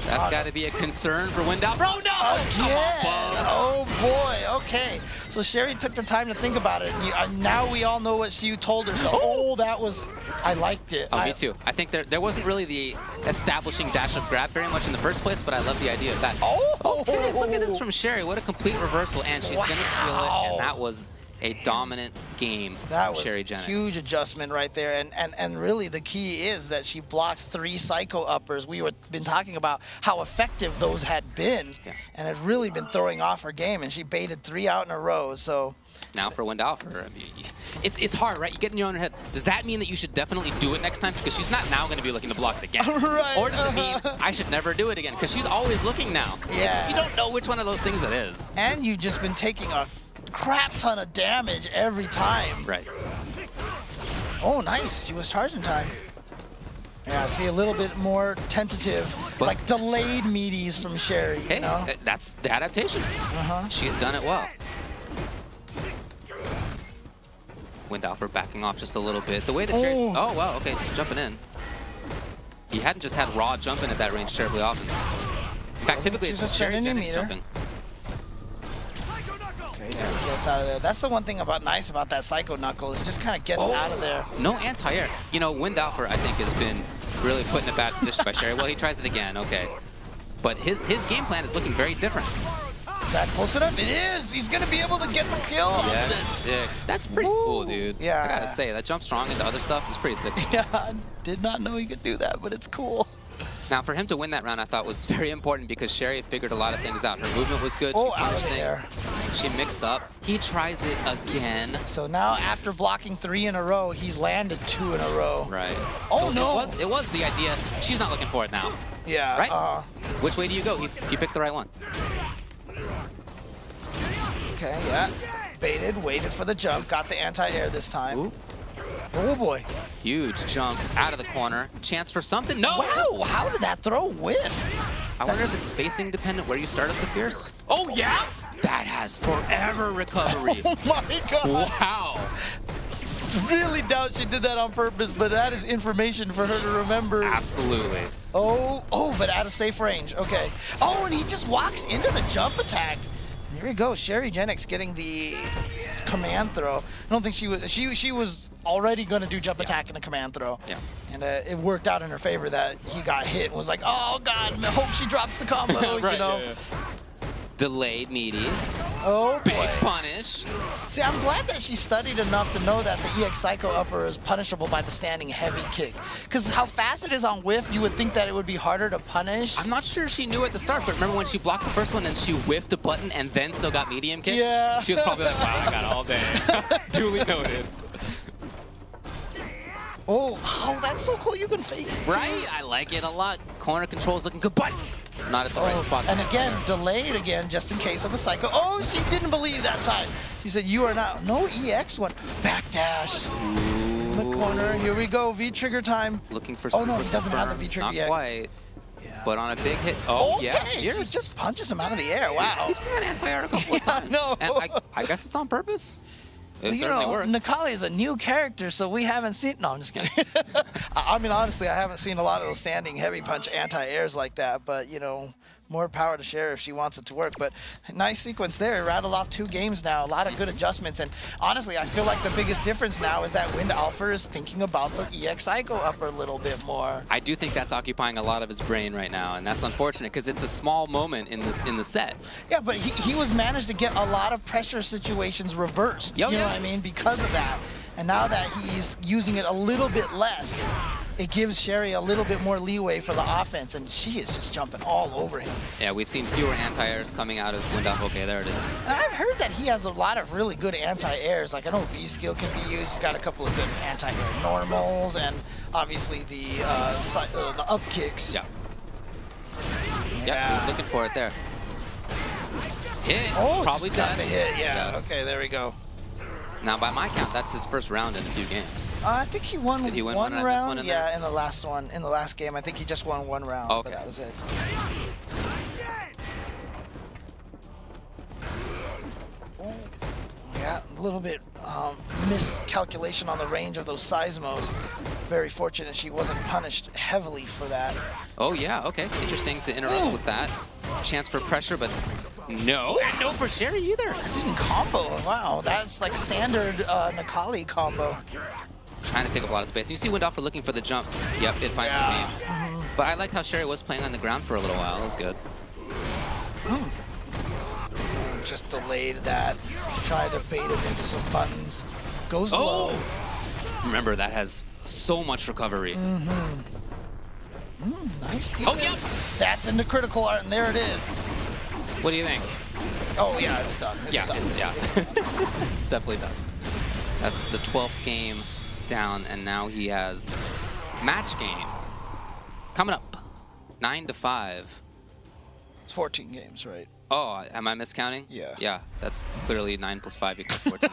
That's got to be a concern for Windalfr. Oh, no! Again! Oh, boy. Okay. So Sherry took the time to think about it. And now we all know what she told her. So, oh, that was... I liked it. Oh, me too. I think there wasn't really the establishing dash of grab very much in the first place, but I love the idea of that. Oh! Okay, look at this from Sherry. What a complete reversal. And she's going to seal it. And that was a dominant game from Sherryjenix. Huge adjustment right there, and really the key is that she blocked 3 Psycho uppers. We were been talking about how effective those had been, and it's really been throwing off her game, and she baited 3 out in a row. So now for Windalfr, I mean, it's hard, right? You get in your own head. Does that mean that you should definitely do it next time? Because she's not now going to be looking to block it again. Right. Or does it mean I should never do it again? Because she's always looking now. Yeah. You don't know which one of those things it is. And you've just been taking a crap ton of damage every time. Right. Oh, nice. She was charging time. Yeah, see a little bit more tentative, but like delayed meaties from Sherry. Hey, you know? That's the adaptation. She's done it well. Windalfr backing off just a little bit. The way that Sherry's... Oh, wow, okay, jumping in. He hadn't just had raw jumping at that range terribly often. In fact, typically it's Sherryjenix jumping. Yeah, gets out of there. That's the one thing nice about that Psycho Knuckle, is it just kind of gets out of there. No anti-air. You know, Windalfr, I think, has been really put in a bad position by Sherry. Well, he tries it again, okay. But his game plan is looking very different. Is that close enough? It is! He's going to be able to get the kill on this. Sick. That's pretty cool, dude. Yeah. I gotta say, that jump strong into other stuff is pretty sick. Yeah, I did not know he could do that, but it's cool. Now, for him to win that round, I thought was very important because Sherry had figured a lot of things out. Her movement was good. Oh, out of there. She mixed up. He tries it again. So now, after blocking 3 in a row, he's landed 2 in a row. Right. Oh, so no. It was the idea. She's not looking for it now. Yeah. Right? Which way do you go? You picked the right one. Okay, yeah. Baited, waited for the jump, got the anti-air this time. Ooh. Oh, boy. Huge jump out of the corner. Chance for something. No! Wow, how did that throw whiff? I wonder if it's spacing dependent where you started the Fierce. Oh, yeah? That has forever recovery. Oh, my God. Wow. Really doubt she did that on purpose, but that is information for her to remember. Absolutely. Oh, but out of safe range. Okay. Oh, and he just walks into the jump attack. Here we go. Sherryjenix getting the command throw. I don't think she was already going to do jump attack in a command throw. Yeah. And it worked out in her favor that he got hit and was like, oh, God, I hope she drops the combo, right, you know. Yeah. Delayed meaty. Oh, Big boy. punish. See, I'm glad that she studied enough to know that the EX Psycho upper is punishable by the standing heavy kick. Because how fast it is on whiff, you would think that it would be harder to punish. I'm not sure she knew at the start, but remember when she blocked the first one and she whiffed a button and then still got medium kick? Yeah. She was probably like, wow, I got all day. Duly noted. Oh, that's so cool. You can fake it. Right? I like it a lot. Corner control's looking good, but not at the right spot. And again, delayed again, just in case of the Psycho. Oh, she didn't believe that time. She said, you are not. No EX one. Backdash. In the corner. Here we go. V-trigger time. Looking for Oh, no, he doesn't have the confirms. V-trigger Not yet. quite. Yeah. But on a big hit. Oh, Okay, yeah. she Here's just punches him out of the air. Wow. We've seen that anti-air a couple of times. No. And I guess it's on purpose. It You certainly know, worked. Nikali is a new character, so we haven't seen. No, I'm just kidding. I mean, honestly, I haven't seen a lot of those standing heavy punch anti-airs like that. But you know, more power to Sherry if she wants it to work. But nice sequence there. Rattled off 2 games now. A lot of good adjustments. And honestly, I feel like the biggest difference now is that Windalfr is thinking about the EX Psycho upper a little bit more. I do think that's occupying a lot of his brain right now, and that's unfortunate because it's a small moment in the set. Yeah, but he was managed to get a lot of pressure situations reversed. Oh, you know yeah. what I mean? Because of that. And now that he's using it a little bit less, it gives Sherry a little bit more leeway for the offense, and she is just jumping all over him. Yeah, we've seen fewer anti-airs coming out of Windalfr. Okay, there it is. And I've heard that he has a lot of really good anti-airs. Like, I know V-Skill can be used. He's got a couple of good anti-air normals, and obviously the up kicks. Yeah. Yeah, he was looking for it there. Hit. Oh, Probably just got done. the hit. Yeah. Yes. Okay, there we go. Now, by my count, that's his first round in a few games. I think he won, Did he win one one round. in Yeah, there? in the last one. In the last game, I think he just won 1 round. Okay. But that was it. Yeah, a little bit miscalculation on the range of those seismos. Very fortunate she wasn't punished heavily for that. Oh, yeah, okay. Interesting to interrupt with that. Chance for pressure, but no. And no for Sherry either. Didn't combo. Wow, that's like standard Nikali combo. Trying to take up a lot of space. And you see Windalfr looking for the jump. Yep, it finally came. But I liked how Sherry was playing on the ground for a little while. That was good. Just delayed that. Tried to bait him into some buttons. Goes low. Remember, that has so much recovery. Nice defense. Oh, yeah. That's into critical art, and there it is. What do you think? Oh, yeah, it's done. It's Yeah, done. it's definitely done. That's the 12th game down, and now he has match game coming up. 9-5. It's 14 games, right? Oh, am I miscounting? Yeah. Yeah, that's clearly 9 + 5 = 14.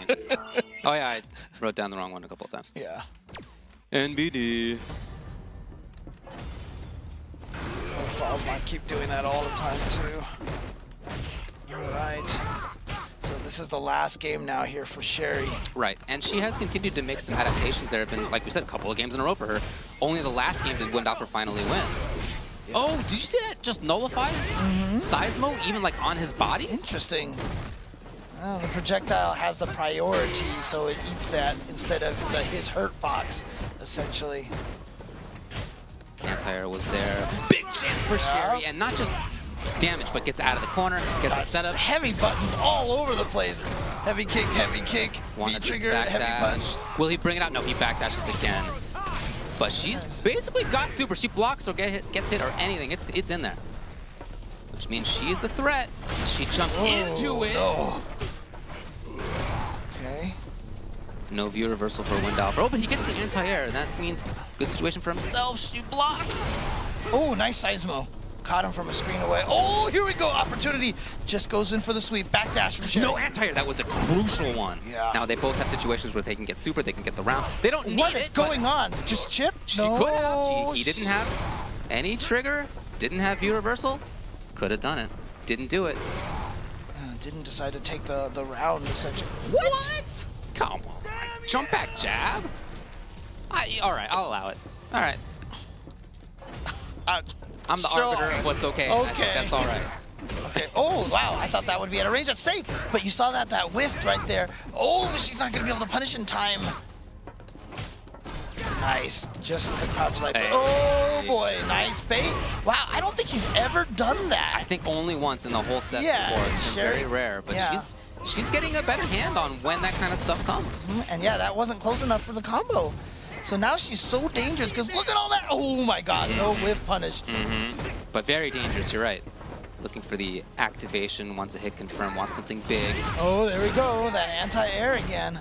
Oh yeah, I wrote down the wrong one a couple of times. Yeah. NBD. Valve might keep doing that all the time, too. All right. So this is the last game now here for Sherry. Right, and she has continued to make some adaptations. There have been, like we said, a couple of games in a row for her. Only the last game did Windalfr finally win. Yeah. Oh, did you see that? Just nullifies Seismo, even like on his body? Interesting. Well, the projectile has the priority, so it eats that instead of his hurt box, essentially. Anti-air was there. Big chance for Sherry, and not just damage, but gets out of the corner, gets a setup. Heavy buttons all over the place. Heavy kick, V-trigger, heavy punch. Will he bring it out? No, he backdashes again. But she's basically got super. She blocks or gets hit or anything. It's in there. Which means she's a threat. She jumps into it. No. Okay. No view reversal for Windalfr. Oh, but he gets the anti-air, and that means good situation for himself. She blocks. Oh, nice Seismo. Caught him from a screen away. Oh, here we go. Opportunity. Just goes in for the sweep. Backdash from Sherry. No anti-air. That was a crucial one. Yeah. Now, they both have situations where they can get super, they can get the round. They don't need What is going on? Just chip? She could have. He didn't have any trigger. Didn't have view reversal. Could have done it. Didn't do it. Didn't decide to take the round, essentially. What? Come on. Jump back jab. All right, I'll allow it. All right. I'm the arbiter of what's okay. I think that's all right. Okay. Oh, wow. I thought that would be at a range. That's safe. But you saw that whiffed right there. Oh, but she's not going to be able to punish in time. Nice. Just with the crouch light. Hey. Oh, boy. Nice bait. Wow. I don't think he's ever done that. think only once in the whole set Yeah, before. It's been Sherry- very rare, but yeah. she's getting a better hand on when that kind of stuff comes. And yeah, that wasn't close enough for the combo. So now she's so dangerous because look at all that. Oh my God, no whiff punish. But very dangerous, you're right. Looking for the activation once a hit confirmed, wants something big. Oh, there we go. That anti-air again.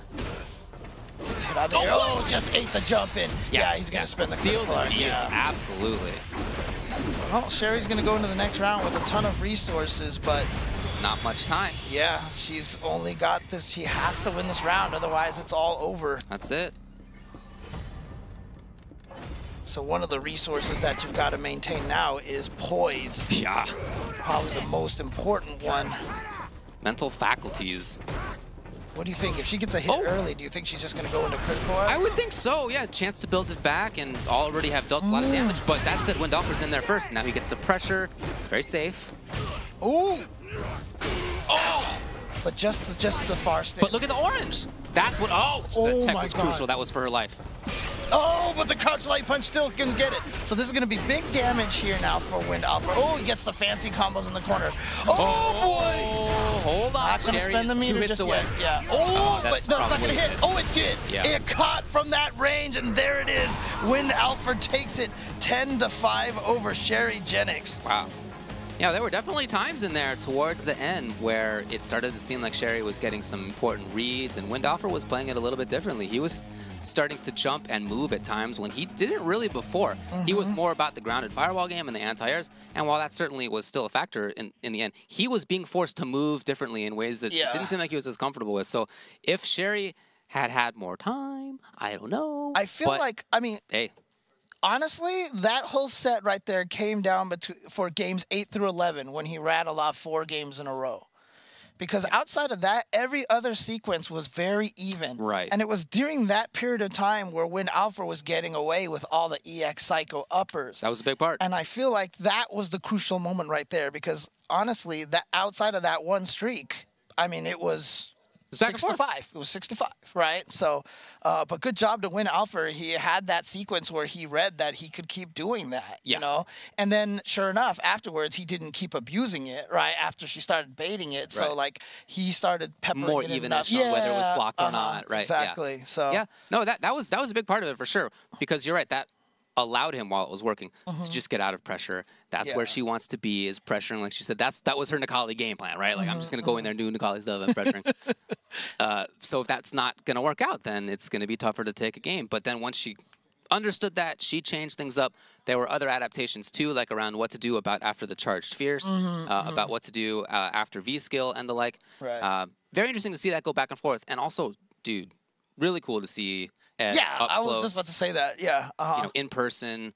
Let's hit out there. Oh, just ate the jump in. Yeah, he's going to spin the seal critical the deal. art. Yeah. Absolutely. Well, Sherry's going to go into the next round with a ton of resources, but Not much time. yeah, she's only got this. She has to win this round, otherwise it's all over. That's it. So one of the resources that you've got to maintain now is poise. Yeah. Probably the most important one. Mental faculties. What do you think? If she gets a hit early, do you think she's just going to go into critical art? I would think so, yeah. Chance to build it back and already have dealt a lot of damage. But that said, Windalfr's in there first. Now he gets the pressure. It's very safe. Ooh! Oh! But just the far state. But look at the orange. That's what, the tech my was God. crucial. That was for her life. Oh, but the crouch light punch still can get it. So this is going to be big damage here now for Windalfr. Oh, he gets the fancy combos in the corner. Oh, boy! Hold on, Not going to Sherry spend the is 2 meter hits just away. yet. Yeah. Oh, that's but no, it's not going to probably- hit. Oh, it did. Yeah. It caught from that range, and there it is. Windalfr takes it 10-5 over Sherryjenix. Wow. Yeah, there were definitely times in there towards the end where it started to seem like Sherry was getting some important reads, and Windalfr was playing it a little bit differently. He was starting to jump and move at times when he didn't really before. He was more about the grounded firewall game and the anti-airs, and while that certainly was still a factor in the end, he was being forced to move differently in ways that didn't seem like he was as comfortable with. So if Sherry had more time, I don't know. I feel like, I mean, hey, honestly, that whole set right there came down for games 8 through 11 when he rattled off 4 games in a row. Because outside of that, every other sequence was very even. Right. And it was during that period of time where Windalfr was getting away with all the EX Psycho uppers. that was a big part. And I feel like that was the crucial moment right there because honestly, that outside of that one streak, I mean, it was back and 6 to forth. 5. It was 6 to 5, right? So, but good job to Windalfr. He had that sequence where he read that he could keep doing that, you know? And then, sure enough, afterwards, he didn't keep abusing it, right? After she started baiting it. So, like, he started peppering More it in even-ish enough. on whether it was blocked or not, right? Exactly. Yeah. So, Yeah, no, that was a big part of it for sure. Because you're right, that allowed him while it was working to just get out of pressure. That's where she wants to be, is pressuring. Like she said, that was her Nikali game plan, right? Like I'm just gonna go in there and do Nikali stuff and pressuring. So if that's not gonna work out, then it's gonna be tougher to take a game. But then once she understood that, she changed things up. There were other adaptations too, like around what to do about after the charged fierce, about what to do after V skill and the like. Right. Very interesting to see that go back and forth. And also, dude, really cool to see Ed up I was close, just about to say that. Yeah. you know, in person,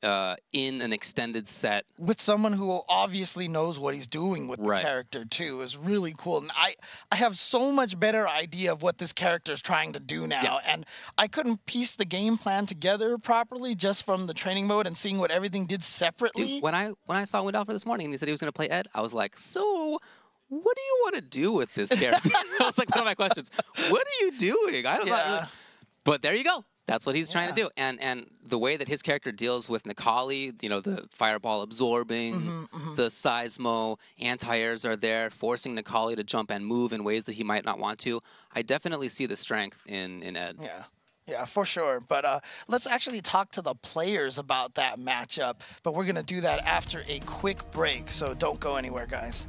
in an extended set. With someone who obviously knows what he's doing with the character too is really cool. And I have so much better idea of what this character is trying to do now. And I couldn't piece the game plan together properly just from the training mode and seeing what everything did separately. Dude, when I saw Windalfr this morning and he said he was going to play Ed, I was like, so what do you want to do with this character? That was like one of my questions. What are you doing? I don't know. But there you go. That's what he's trying to do. And the way that his character deals with Nikali, you know, the fireball absorbing, the seismo, anti-airs are there, forcing Nikali to jump and move in ways that he might not want to. I definitely see the strength in Ed. Yeah, for sure. But let's actually talk to the players about that matchup. But we're going to do that after a quick break. So don't go anywhere, guys.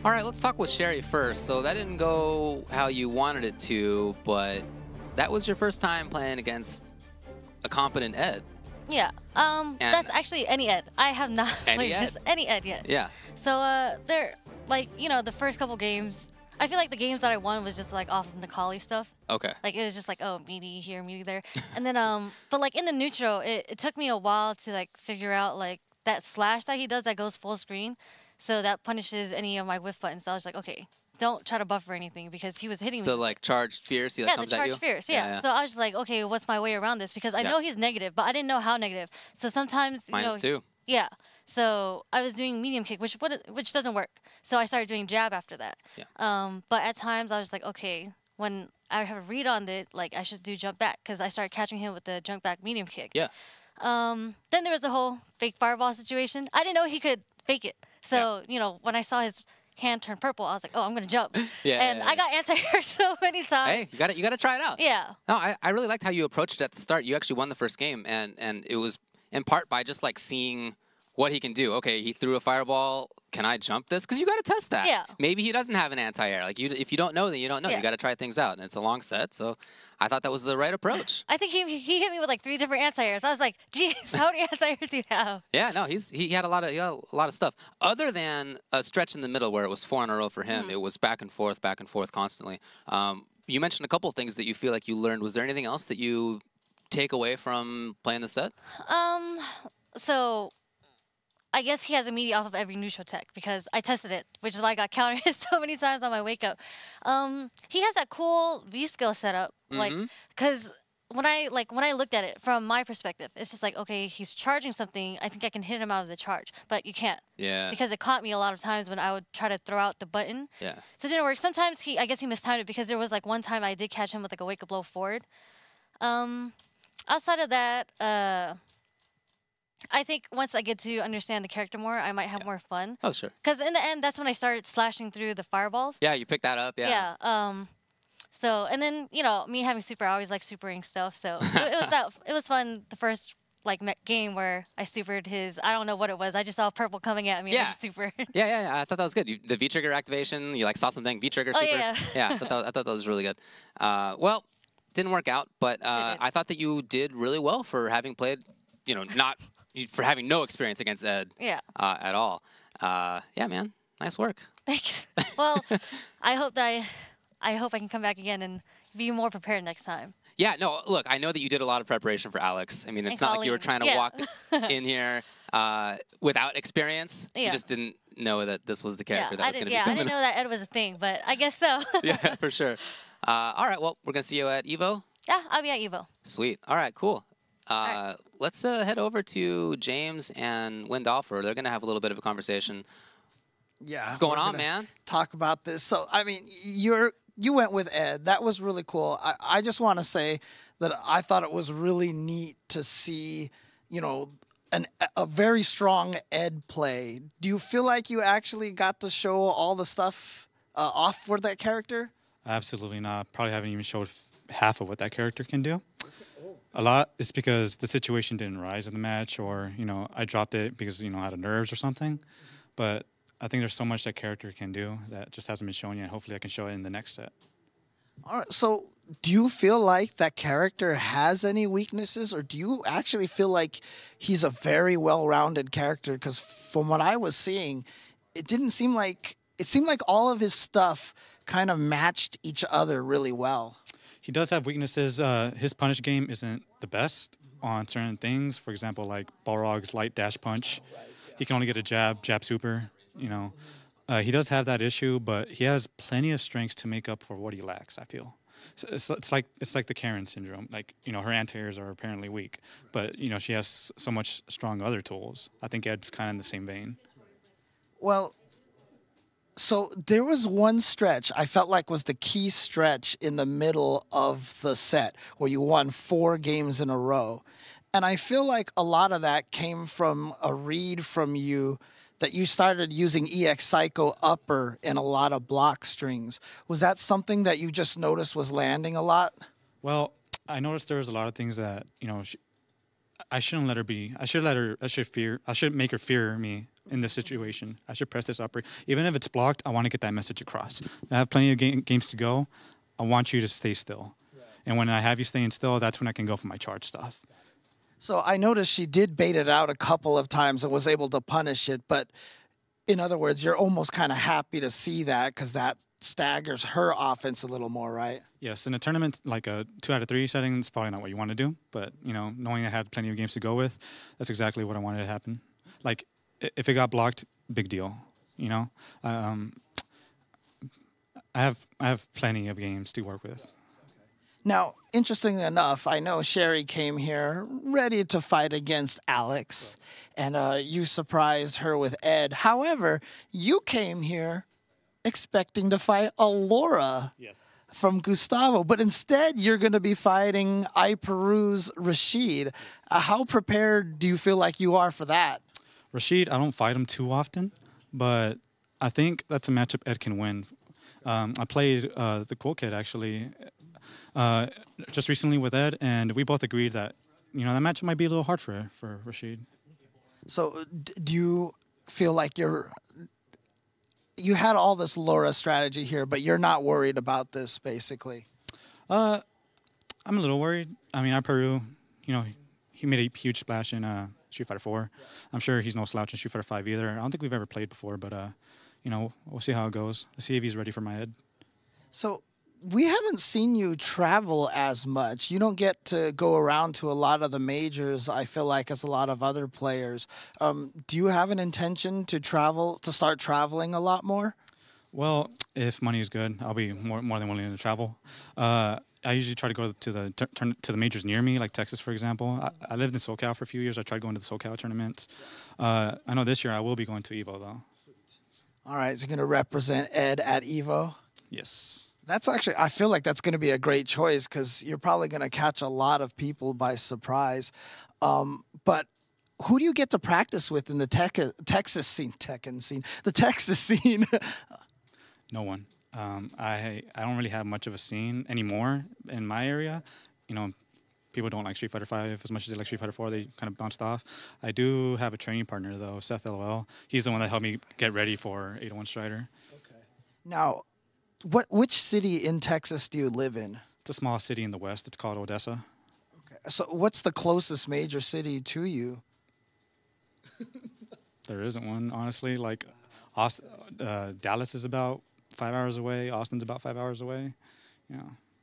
All right, let's talk with Sherry first. So that didn't go how you wanted it to, but that was your first time playing against a competent Ed. Yeah. That's actually any Ed. I have not played against any Ed yet. Yeah. So they're like, you know, the first couple games, I feel like the games that I won was just like off of Nikali stuff. Okay. Like it was just like, oh, meaty here, meaty there. And then but like in the neutral, it took me a while to like figure out like that slash that he does that goes full screen. So that punishes any of my whiff buttons. So I was like, okay, don't try to buffer anything because he was hitting me. The like charged fierce, he like comes at you? Yeah, the charged fierce, yeah. So I was like, okay, what's my way around this? Because I know he's negative, but I didn't know how negative. So sometimes, -2. Yeah. So I was doing medium kick, which doesn't work. So I started doing jab after that. Yeah. But at times I was like, okay, when I have a read on it, like I should do jump back because I started catching him with the jump back medium kick. Yeah. Then there was the whole fake fireball situation. I didn't know he could fake it. So, you know, when I saw his hand turn purple, I was like, oh, I'm going to jump. I got anti-air so many times. Hey, you got to try it out. Yeah. No, I really liked how you approached it at the start. You actually won the first game, and it was in part by just like seeing what he can do. Okay, he threw a fireball. Can I jump this? Because you got to test that. Yeah. Maybe he doesn't have an anti-air. Like if you don't know, then you don't know. Yeah. You got to try things out, and it's a long set. So I thought that was the right approach. I think he hit me with like 3 different anti-airs. I was like, geez, how many anti-airs do you have? Yeah, no, he had a lot of stuff. Other than a stretch in the middle where it was 4 in a row for him, it was back and forth constantly. You mentioned a couple of things that you feel like you learned. Was there anything else that you take away from playing the set? So I guess he has immediate off of every neutral tech because I tested it, which is why I got counter hit so many times on my wake up. He has that cool V skill setup, like, because when I looked at it from my perspective, it's just like, okay, he's charging something. I think I can hit him out of the charge, but you can't. Yeah. Because it caught me a lot of times when I would try to throw out the button. Yeah. So it didn't work. Sometimes I guess he mistimed it because there was like one time I did catch him with like a wake up blow forward. Outside of that, I think once I get to understand the character more, I might have more fun. Oh, sure. Because in the end, that's when I started slashing through the fireballs. Yeah, you picked that up. Yeah. Yeah. So, and then, you know, me having super, I always like supering stuff. So it was fun the first like game where I supered his, I don't know what it was. I just saw purple coming at me and I just supered. Yeah. I thought that was good. The V-trigger activation, you like saw something, V-trigger, super. Yeah. Yeah, I thought that was really good. Well, didn't work out, but I thought that you did really well for having played, you know, for having no experience against Ed at all. Yeah, man. Nice work. Thanks. Well, I hope I can come back again and be more prepared next time. Yeah, no, look, I know that you did a lot of preparation for Alex. I mean, it's not like you were trying to walk in here without experience. You just didn't know that this was the character that was going to be coming. I didn't know that Ed was a thing, but I guess so. Yeah, for sure. All right, well, we're going to see you at EVO? Yeah, I'll be at EVO. Sweet. All right, cool. Let's head over to James and Windalfr. They're going to have a little bit of a conversation. Yeah. What's going on, man? Talk about this. So, I mean, you went with Ed. That was really cool. I just want to say that I thought it was really neat to see, you know, a very strong Ed play. Do you feel like you actually got to show all the stuff off for that character? Absolutely not. Probably haven't even showed half of what that character can do. A lot is because the situation didn't rise in the match, or, you know, I dropped it because, you know, out of nerves or something. But I think there's so much that character can do that just hasn't been shown yet. Hopefully I can show it in the next set. All right. So do you feel like that character has any weaknesses, or do you actually feel like he's a very well-rounded character? Because from what I was seeing, it seemed like all of his stuff kind of matched each other really well. He does have weaknesses. His punish game isn't the best on certain things. For example, like Balrog's light dash punch. He can only get a jab super, you know. He does have that issue, but he has plenty of strengths to make up for what he lacks, I feel. So it's like the Karen syndrome. Like, you know, her anti-airs are apparently weak, but, you know, she has so much strong other tools. I think Ed's kind of in the same vein. Well, so there was one stretch I felt like was the key stretch in the middle of the set where you won 4 games in a row. And I feel like a lot of that came from a read from you that you started using EX Psycho upper in a lot of block strings. Was that something that you just noticed was landing a lot? Well, I noticed there was a lot of things that, you know, I shouldn't let her be. I should make her fear me in this situation. I should press this upper. Even if it's blocked, I want to get that message across. I have plenty of games to go. I want you to stay still. Right. And when I have you staying still, that's when I can go for my charge stuff. So I noticed she did bait it out a couple of times and was able to punish it, but in other words, you're almost kind of happy to see that because that staggers her offense a little more, right? Yes, in a tournament like a 2 out of 3 setting, it's probably not what you want to do. But, you know, knowing I had plenty of games to go with, that's exactly what I wanted to happen. Like, if it got blocked, big deal, you know? I have plenty of games to work with. Now, interestingly enough, I know Sherry came here ready to fight against Alex, and you surprised her with Ed. However, you came here expecting to fight Alora from Gustavo, but instead you're going to be fighting iPeru's Rashid. How prepared do you feel like you are for that? Rashid, I don't fight him too often, but I think that's a matchup Ed can win. I played the Cool Kid, actually, just recently with Ed, and we both agreed that, you know, that matchup might be a little hard for Rashid. So do you feel like you had all this Laura strategy here, but you're not worried about this, basically? I'm a little worried. I mean, iPeru, you know, he made a huge splash in Street Fighter 4. I'm sure he's no slouch in Street Fighter 5 either. I don't think we've ever played before, but, you know, we'll see how it goes. Let's see if he's ready for my Ed. So we haven't seen you travel as much. You don't get to go around to a lot of the majors, I feel like, as a lot of other players. Do you have an intention to start traveling a lot more? Well, if money is good, I'll be more than willing to travel. I usually try to go to the majors near me, like Texas, for example. I lived in SoCal for a few years. I tried going to the SoCal tournaments. I know this year I will be going to EVO, though. All right, so you're going to represent Ed at EVO? Yes. That's actually, I feel like that's going to be a great choice because you're probably going to catch a lot of people by surprise. But who do you get to practice with in the Texas scene? The Texas scene. No one. I don't really have much of a scene anymore in my area. You know, people don't like Street Fighter 5 as much as they like Street Fighter 4. They kind of bounced off. I do have a training partner, though, Seth LOL. He's the one that helped me get ready for 801 Strider. Okay. Now, which city in Texas do you live in? It's a small city in the west. It's called Odessa. Okay. So what's the closest major city to you? There isn't one, honestly. Like, Dallas is about 5 hours away. Austin's about 5 hours away. Yeah.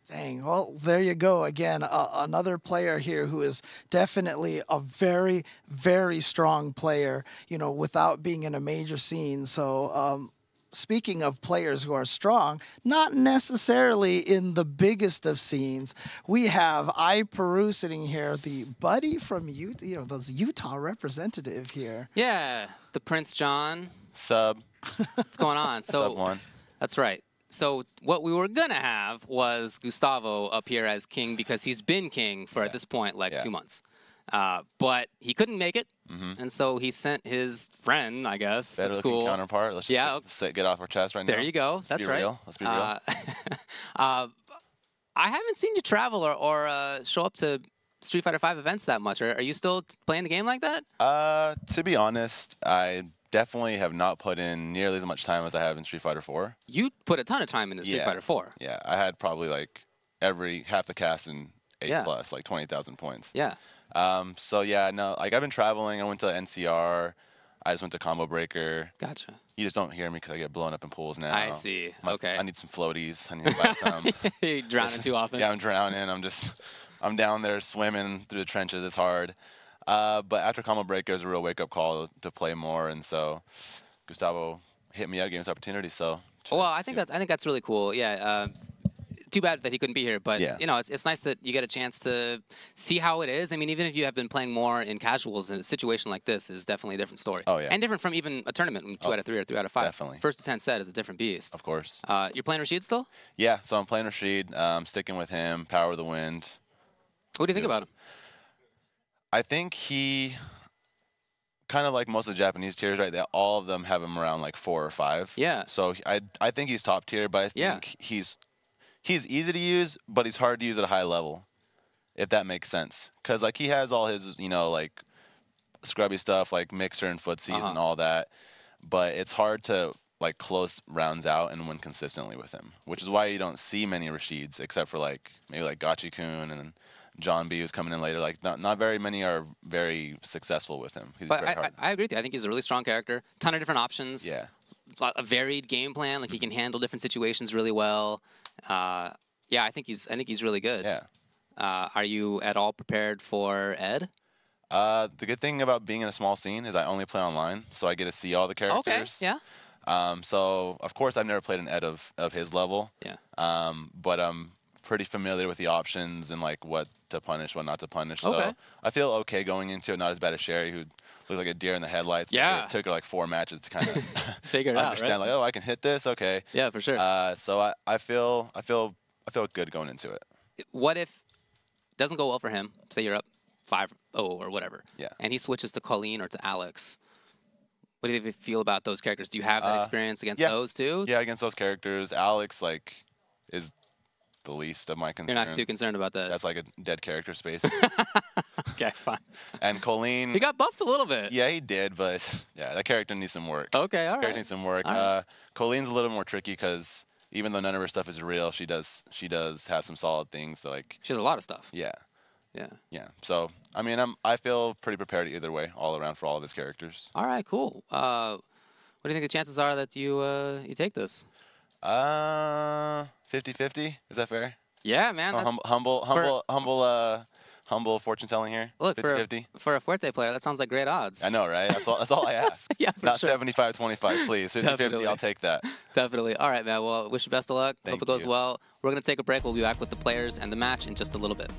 Dang. Well, there you go. Again, another player here who is definitely a very, very strong player, you know, without being in a major scene. So, speaking of players who are strong, not necessarily in the biggest of scenes, we have iPeru sitting here, the buddy from Utah, you know, those Utah representative here. Yeah, the Prince John. Sub. What's going on? So, Sub 1. That's right. So what we were going to have was Gustavo up here as king because he's been king for, at this point, like 2 months. But he couldn't make it. And so he sent his friend, I guess. Better That's looking cool. counterpart. Let's just get off our chest right now. There you go. That's right. Let's be real. I haven't seen you travel or show up to Street Fighter 5 events that much. Are you still playing the game like that? To be honest, I definitely have not put in nearly as much time as I have in Street Fighter 4. You put a ton of time into Street Fighter 4. Yeah, I had probably like half the cast in 8 plus, like 20,000 points. Yeah. So yeah, no, like I've been traveling. I went to NCR. I just went to Combo Breaker. Gotcha. You just don't hear me because I get blown up in pools now. I see. Okay. I need some floaties. I need to buy some. You're drowning too often. Yeah, I'm drowning. I'm down there swimming through the trenches. It's hard. But after Combo Breaker, it was a real wake-up call to play more, and so Gustavo hit me up, gave us opportunity. So. Well, I think that's really cool. Yeah. Too bad that he couldn't be here, but you know, it's nice that you get a chance to see how it is. I mean, even if you have been playing more in casuals, a situation like this is definitely a different story. Oh yeah. And different from even a tournament, 2 out of 3 or 3 out of 5. Definitely. First to 10 set is a different beast. Of course. You're playing Rashid still? Yeah. So I'm playing Rashid. Sticking with him. Power of the Wind. What do you think about him? I think he, kind of like most of the Japanese tiers, right? That all of them have him around like 4 or 5. Yeah. So I think he's top tier, but I think he's easy to use, but he's hard to use at a high level, if that makes sense. Because like he has all his, you know, like scrubby stuff like mixer and footsies and all that, but it's hard to like close rounds out and win consistently with him, which is why you don't see many Rashids except for like maybe like Gachikun and John B who's coming in later. Like not very many are very successful with him. He's But very hard. I agree with you. I think he's a really strong character. Ton of different options. Yeah. A varied game plan. Like he can handle different situations really well. Yeah, I think he's really good. Yeah. Are you at all prepared for Ed? The good thing about being in a small scene is I only play online, so I get to see all the characters. Okay. Yeah. So of course I've never played an Ed of his level. Yeah. But I'm pretty familiar with the options and like what to punish, what not to punish. Okay. So I feel okay going into it. Not as bad as Sherry, who looked like a deer in the headlights. Yeah. It took her like 4 matches to kind of Figure it out, understand. right? Like, oh, I can hit this. Okay. Yeah, for sure. So I feel good going into it. What if it doesn't go well for him? Say you're up 5-0 or whatever. Yeah. And he switches to Colleen or to Alex. What do you feel about those characters? Do you have that experience against those too? Yeah, against those characters, Alex like is the least of my concern. You're not too concerned about that. That's like a dead character space. Okay, fine. And Colleen, He got buffed a little bit. yeah, he did, but yeah, that character needs some work. Okay, all Character right. needs some work. All right. Colleen's a little more tricky because even though none of her stuff is real, she does have some solid things to like. She has a lot of stuff. Yeah, Yeah. yeah. So I mean, I feel pretty prepared either way, all around for all of his characters. All right, cool. What do you think the chances are that you take this? 50-50. Is that fair? Yeah, man. Humble fortune telling here. Look, 50-50. for a Fuerte player, that sounds like great odds. I know, right? That's all I ask. Yeah, for Not sure. 75-25, please. 50-50, Definitely. I'll take that. Definitely. All right, man. Well, wish you best of luck. Thank Hope it goes you. well. We're going to take a break. We'll be back with the players and the match in just a little bit.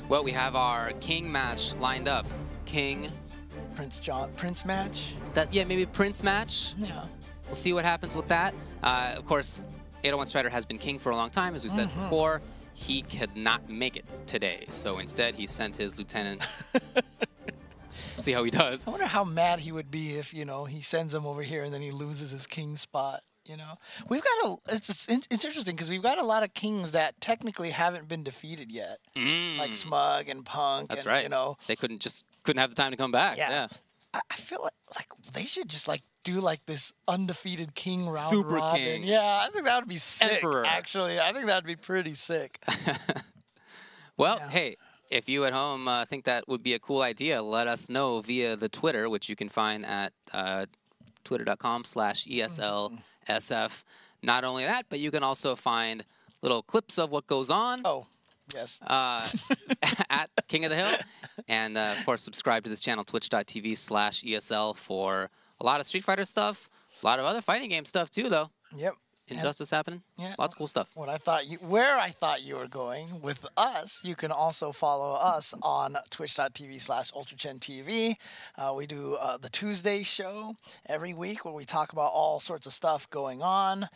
Well, we have our King match lined up. King. Prince match. Yeah, maybe Prince match. Yeah. We'll see what happens with that. Of course, 801 Strider has been King for a long time, as we said before. He could not make it today, so instead he sent his lieutenant. See how he does. I wonder how mad he would be if, you know, he sends him over here and then he loses his king spot, you know? We've got it's interesting because we've got a lot of kings that technically haven't been defeated yet. Like Smug and Punk. That's and, right. You know. They couldn't have the time to come back. Yeah. I feel like they should just like do like this undefeated king round Super robin. king. Yeah, I think that would be sick. Emperor. Actually, I think that would be pretty sick. Well, Yeah. hey, if you at home think that would be a cool idea, let us know via the Twitter, which you can find at twitter.com/ESLSF. Not only that, but you can also find little clips of what goes on. Oh, yes. At King of the Hill. And, of course, subscribe to this channel, twitch.tv/ESL, for a lot of Street Fighter stuff, a lot of other fighting game stuff, too, though. Yep. Injustice happening. Yeah. Lots of cool stuff. Where I thought you were going with us, you can also follow us on twitch.tv/UltraChenTV. We do the Tuesday show every week where we talk about all sorts of stuff going on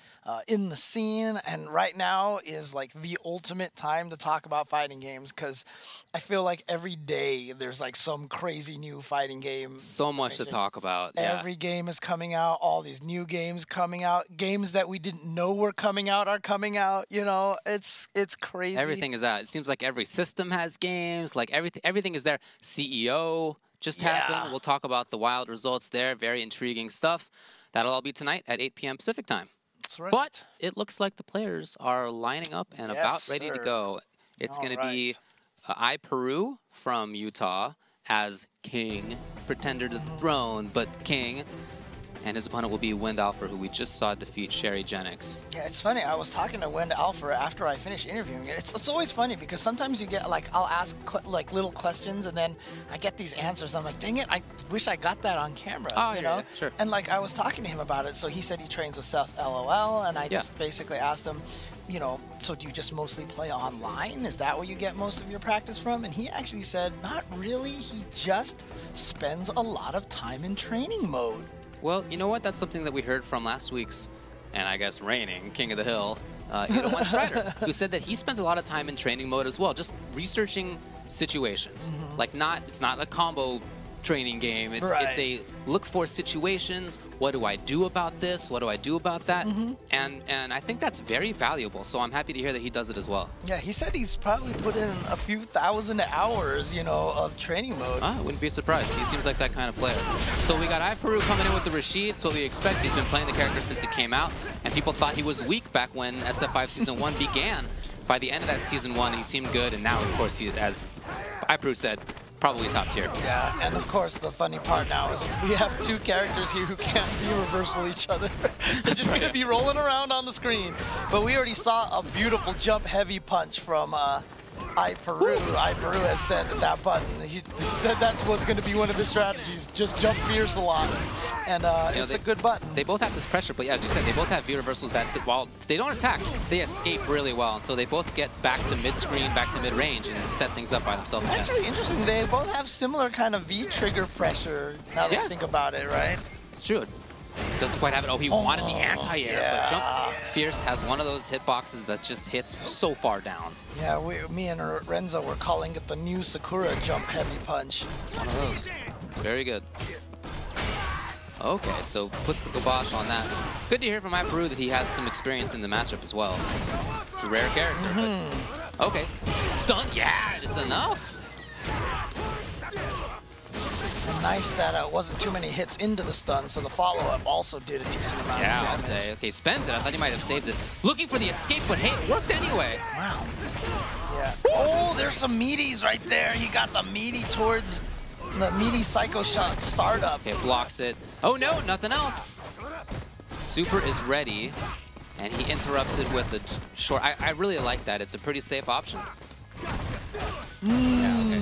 in the scene. And right now is like the ultimate time to talk about fighting games, because I feel like every day there's like some crazy new fighting game. So much to talk about. Yeah. Every game is coming out. All these new games coming out. Games that we didn't know were coming out are coming out. You know, it's crazy. Everything is out. It seems like every system has games. Like everything is there. CEO just happened. We'll talk about the wild results there. Very intriguing stuff. That'll all be tonight at 8 p.m. Pacific time. That's right. But it looks like the players are lining up and about ready to go. It's going to be iPeru from Utah as King, pretender to the throne, but King. And his opponent will be Windalfr, who we just saw defeat Sherryjenix. Yeah, it's funny. I was talking to Windalfr after I finished interviewing. It's always funny because sometimes you get, like, I'll ask like little questions and then I get these answers. I'm like, dang it, I wish I got that on camera. Oh, you know? Yeah, sure. And like I was talking to him about it. So he said he trains with Seth LOL, and I just basically asked him, you know, so do you just mostly play online? Is that where you get most of your practice from? And he actually said, not really. He just spends a lot of time in training mode. Well, you know what? That's something that we heard from last week's, and I guess reigning King of the Hill, 801 Strider, who said that he spends a lot of time in training mode as well, just researching situations. Like it's not a combo training game. It's a look for situations. What do I do about this? What do I do about that? And I think that's very valuable. So I'm happy to hear that he does it as well. Yeah, he said he's probably put in a few thousand hours, you know, of training mode. I wouldn't be surprised. He seems like that kind of player. So we got iPeru coming in with the Rashid. It's what we expect. He's been playing the character since it came out, and people thought he was weak back when SF5 Season 1 began. By the end of that Season 1, he seemed good, and now, of course, he, as iPeru said, probably top tier. Yeah, and of course the funny part now is we have two characters here who can't reversal each other. They're just going to be rolling around on the screen. But we already saw a beautiful jump heavy punch from iPeru. iPeru has said that button, he said that's what's going to be one of his strategies, just jump fierce a lot. And it's a good button. They both have this pressure, but yeah, as you said, they both have V reversals that, while they don't attack, they escape really well. And so they both get back to mid-screen, back to mid-range, and set things up by themselves. Actually, interesting. They both have similar kind of V-trigger pressure, now that I think about it, right? It's true. Doesn't quite have it. Oh, he wanted the anti-air, but Jump Fierce has one of those hitboxes that just hits so far down. Yeah, me and Renzo were calling it the new Sakura jump heavy punch. It's one of those. It's very good. Okay, so puts the kibosh on that. Good to hear from iPeru that he has some experience in the matchup as well. It's a rare character. But okay. Stun, yeah, it's enough. Nice that it wasn't too many hits into the stun, so the follow-up also did a decent amount of damage. I'll say. Okay, spends it. I thought he might have saved it. Looking for the escape, but hey, it worked anyway. Wow. Yeah. Oh, there's some meaties right there. You got the meaty towards the meaty Psycho Shock startup. Okay, blocks it. Oh no, nothing else. Super is ready, and he interrupts it with the short. I really like that. It's a pretty safe option. Yeah, okay.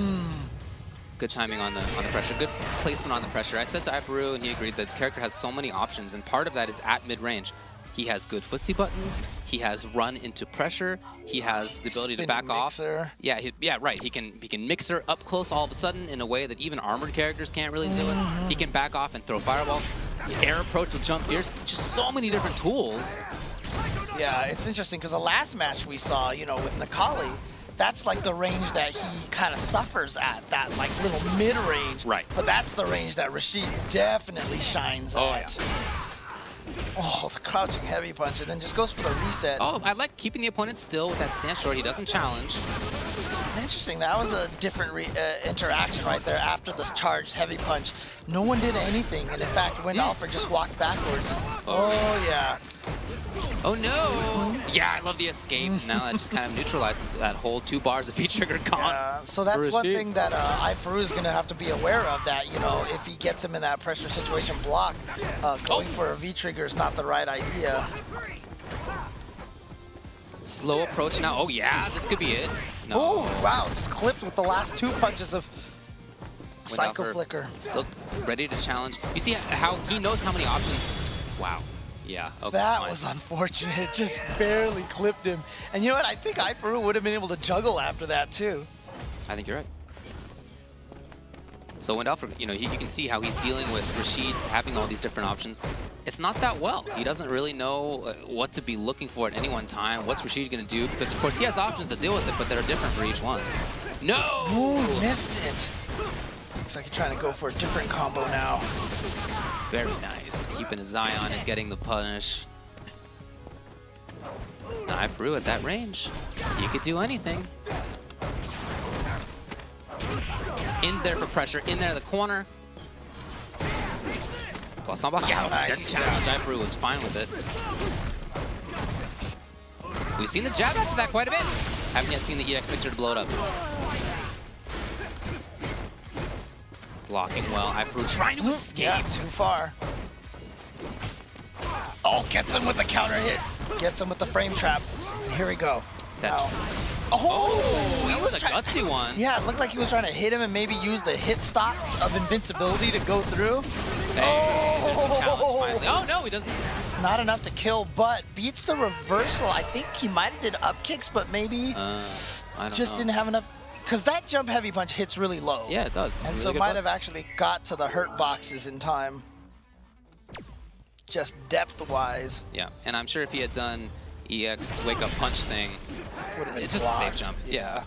Good timing on the pressure. Good placement on the pressure. I said to iPeru, and he agreed, that the character has so many options, and part of that is at mid-range. He has good footsie buttons. He has run into pressure. He has the ability to back off. Yeah, right. He can mixer up close all of a sudden in a way that even armored characters can't really do it. He can back off and throw fireballs. Air approach with Jump Fierce. Just so many different tools. Yeah, it's interesting because the last match we saw, you know, with Nakali, that's like the range that he kind of suffers at, that like little mid-range. Right. But that's the range that Rashid definitely shines at. Yeah. Oh, the crouching heavy punch, and then just goes for the reset. Oh, I like keeping the opponent still with that stance short. He doesn't challenge. Interesting. That was a different interaction right there after this charged heavy punch. No one did anything, and in fact, Windalfr just walked backwards. Oh, yeah. Oh no! Yeah, I love the escape. Now that just kind of neutralizes that whole 2 bars of V-trigger gone. So that's one thing that iPeru is going to have to be aware of, that, you know, if he gets him in that pressure situation block, going for a V-trigger is not the right idea. Slow approach now. Oh yeah, this could be it. No. Oh, wow, just clipped with the last 2 punches of Psycho Windalfr Flicker. Still ready to challenge. You see how he knows how many options. Wow. Yeah. Okay, That fine. was unfortunate. It just barely clipped him. And you know what? I think iPeru would have been able to juggle after that, too. I think you're right. So Windalfr, you know, you can see how he's dealing with Rashid's having all these different options. It's not that well. He doesn't really know what to be looking for at any one time. What's Rashid going to do? Because, of course, he has options to deal with it, but they're different for each one. No! Ooh, missed it. Looks like he's trying to go for a different combo now. Very nice. Keeping his eye on it, getting the punish. Now, iPeru at that range. You could do anything. In there for pressure, in there in the corner. Plus on block. Yeah, nice. Didn't challenge. iPeru was fine with it. We've seen the jab after that quite a bit. Haven't yet seen the EX mixer to blow it up. Blocking well. iPeru trying to escape. Yeah, too far. Oh, gets him with the counter hit. Gets him with the frame trap. And here we go. That's Oh, that was a gutsy one. Yeah, it looked like he was trying to hit him and maybe use the hit stop of invincibility to go through. Hey, there's the challenge finally. Oh no, he doesn't. Not enough to kill, but beats the reversal. I think he might have did up kicks, but maybe I don't just know. didn't have enough. Because that jump heavy punch hits really low. Yeah, it does. It's And a so really good might button. have actually got to the hurt boxes in time. Just depth-wise. Yeah, and I'm sure if he had done EX wake-up punch thing, Would have been it's just a safe blocked. jump. Yeah.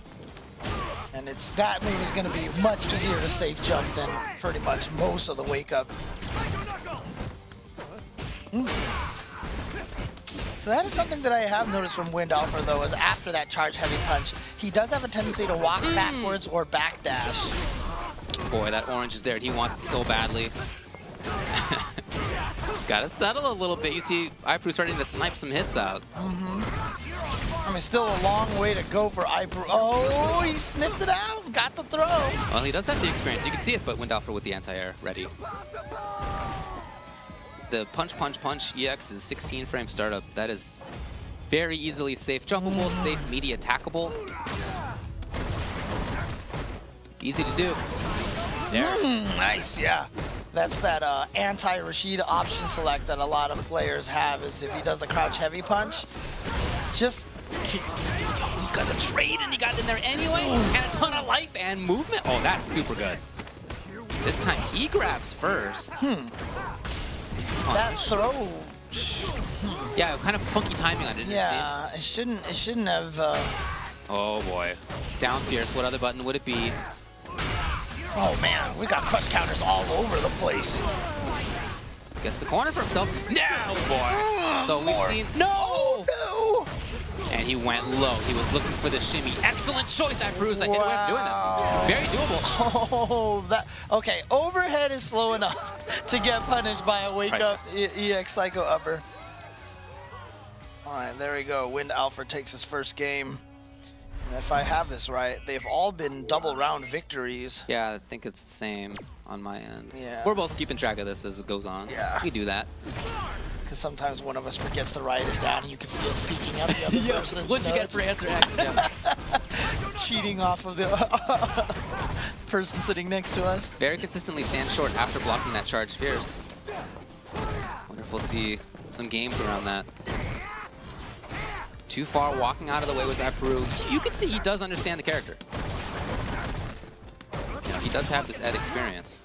And it's that move is going to be much easier to safe jump than pretty much most of the wake-up. So that is something that I have noticed from Windalfr, though, is after that charge heavy punch, he does have a tendency to walk backwards or backdash. Boy, that orange is there, and he wants it so badly. He's got to settle a little bit. You see, iPeru starting to snipe some hits out. I mean, still a long way to go for iPeru. Oh, he sniffed it out and got the throw. Well, he does have the experience. You can see it, but Windalfr with the anti-air ready. The punch, punch, punch EX is 16 frame startup. That is very easily safe jumpable, safe media attackable. Easy to do. There it is. Nice, yeah. That's that anti-Rashid option select that a lot of players have, is if he does the crouch heavy punch, just He got the trade and he got in there anyway, and a ton of life and movement. Oh, that's super good. This time he grabs first. that throw. Yeah, kind of funky timing on it, didn't it seem? Yeah, it shouldn't have. Oh boy. Down fierce, what other button would it be? Oh man, we got crush counters all over the place. Gets the corner for himself. No, boy. So we've seen, no! No! And he went low. He was looking for the shimmy. Excellent choice, iPeru. Like, hey, I'm doing this. Very doable. Oh, that okay. Overhead is slow enough to get punished by a wake up EX Psycho upper. All right, there we go. Windalfr takes his first game. And if I have this right, they've all been double round victories. Yeah, I think it's the same on my end. Yeah. We're both keeping track of this as it goes on. Yeah. We do that. Because sometimes one of us forgets to write it down, and you can see us peeking at the other person. What'd you get for answer X? Yeah. Cheating off of the person sitting next to us. Very consistently stand short after blocking that charge fierce. Wonder if we'll see some games around that. Too far, walking out of the way was iPeru. You can see he does understand the character. You know, he does have this Ed experience.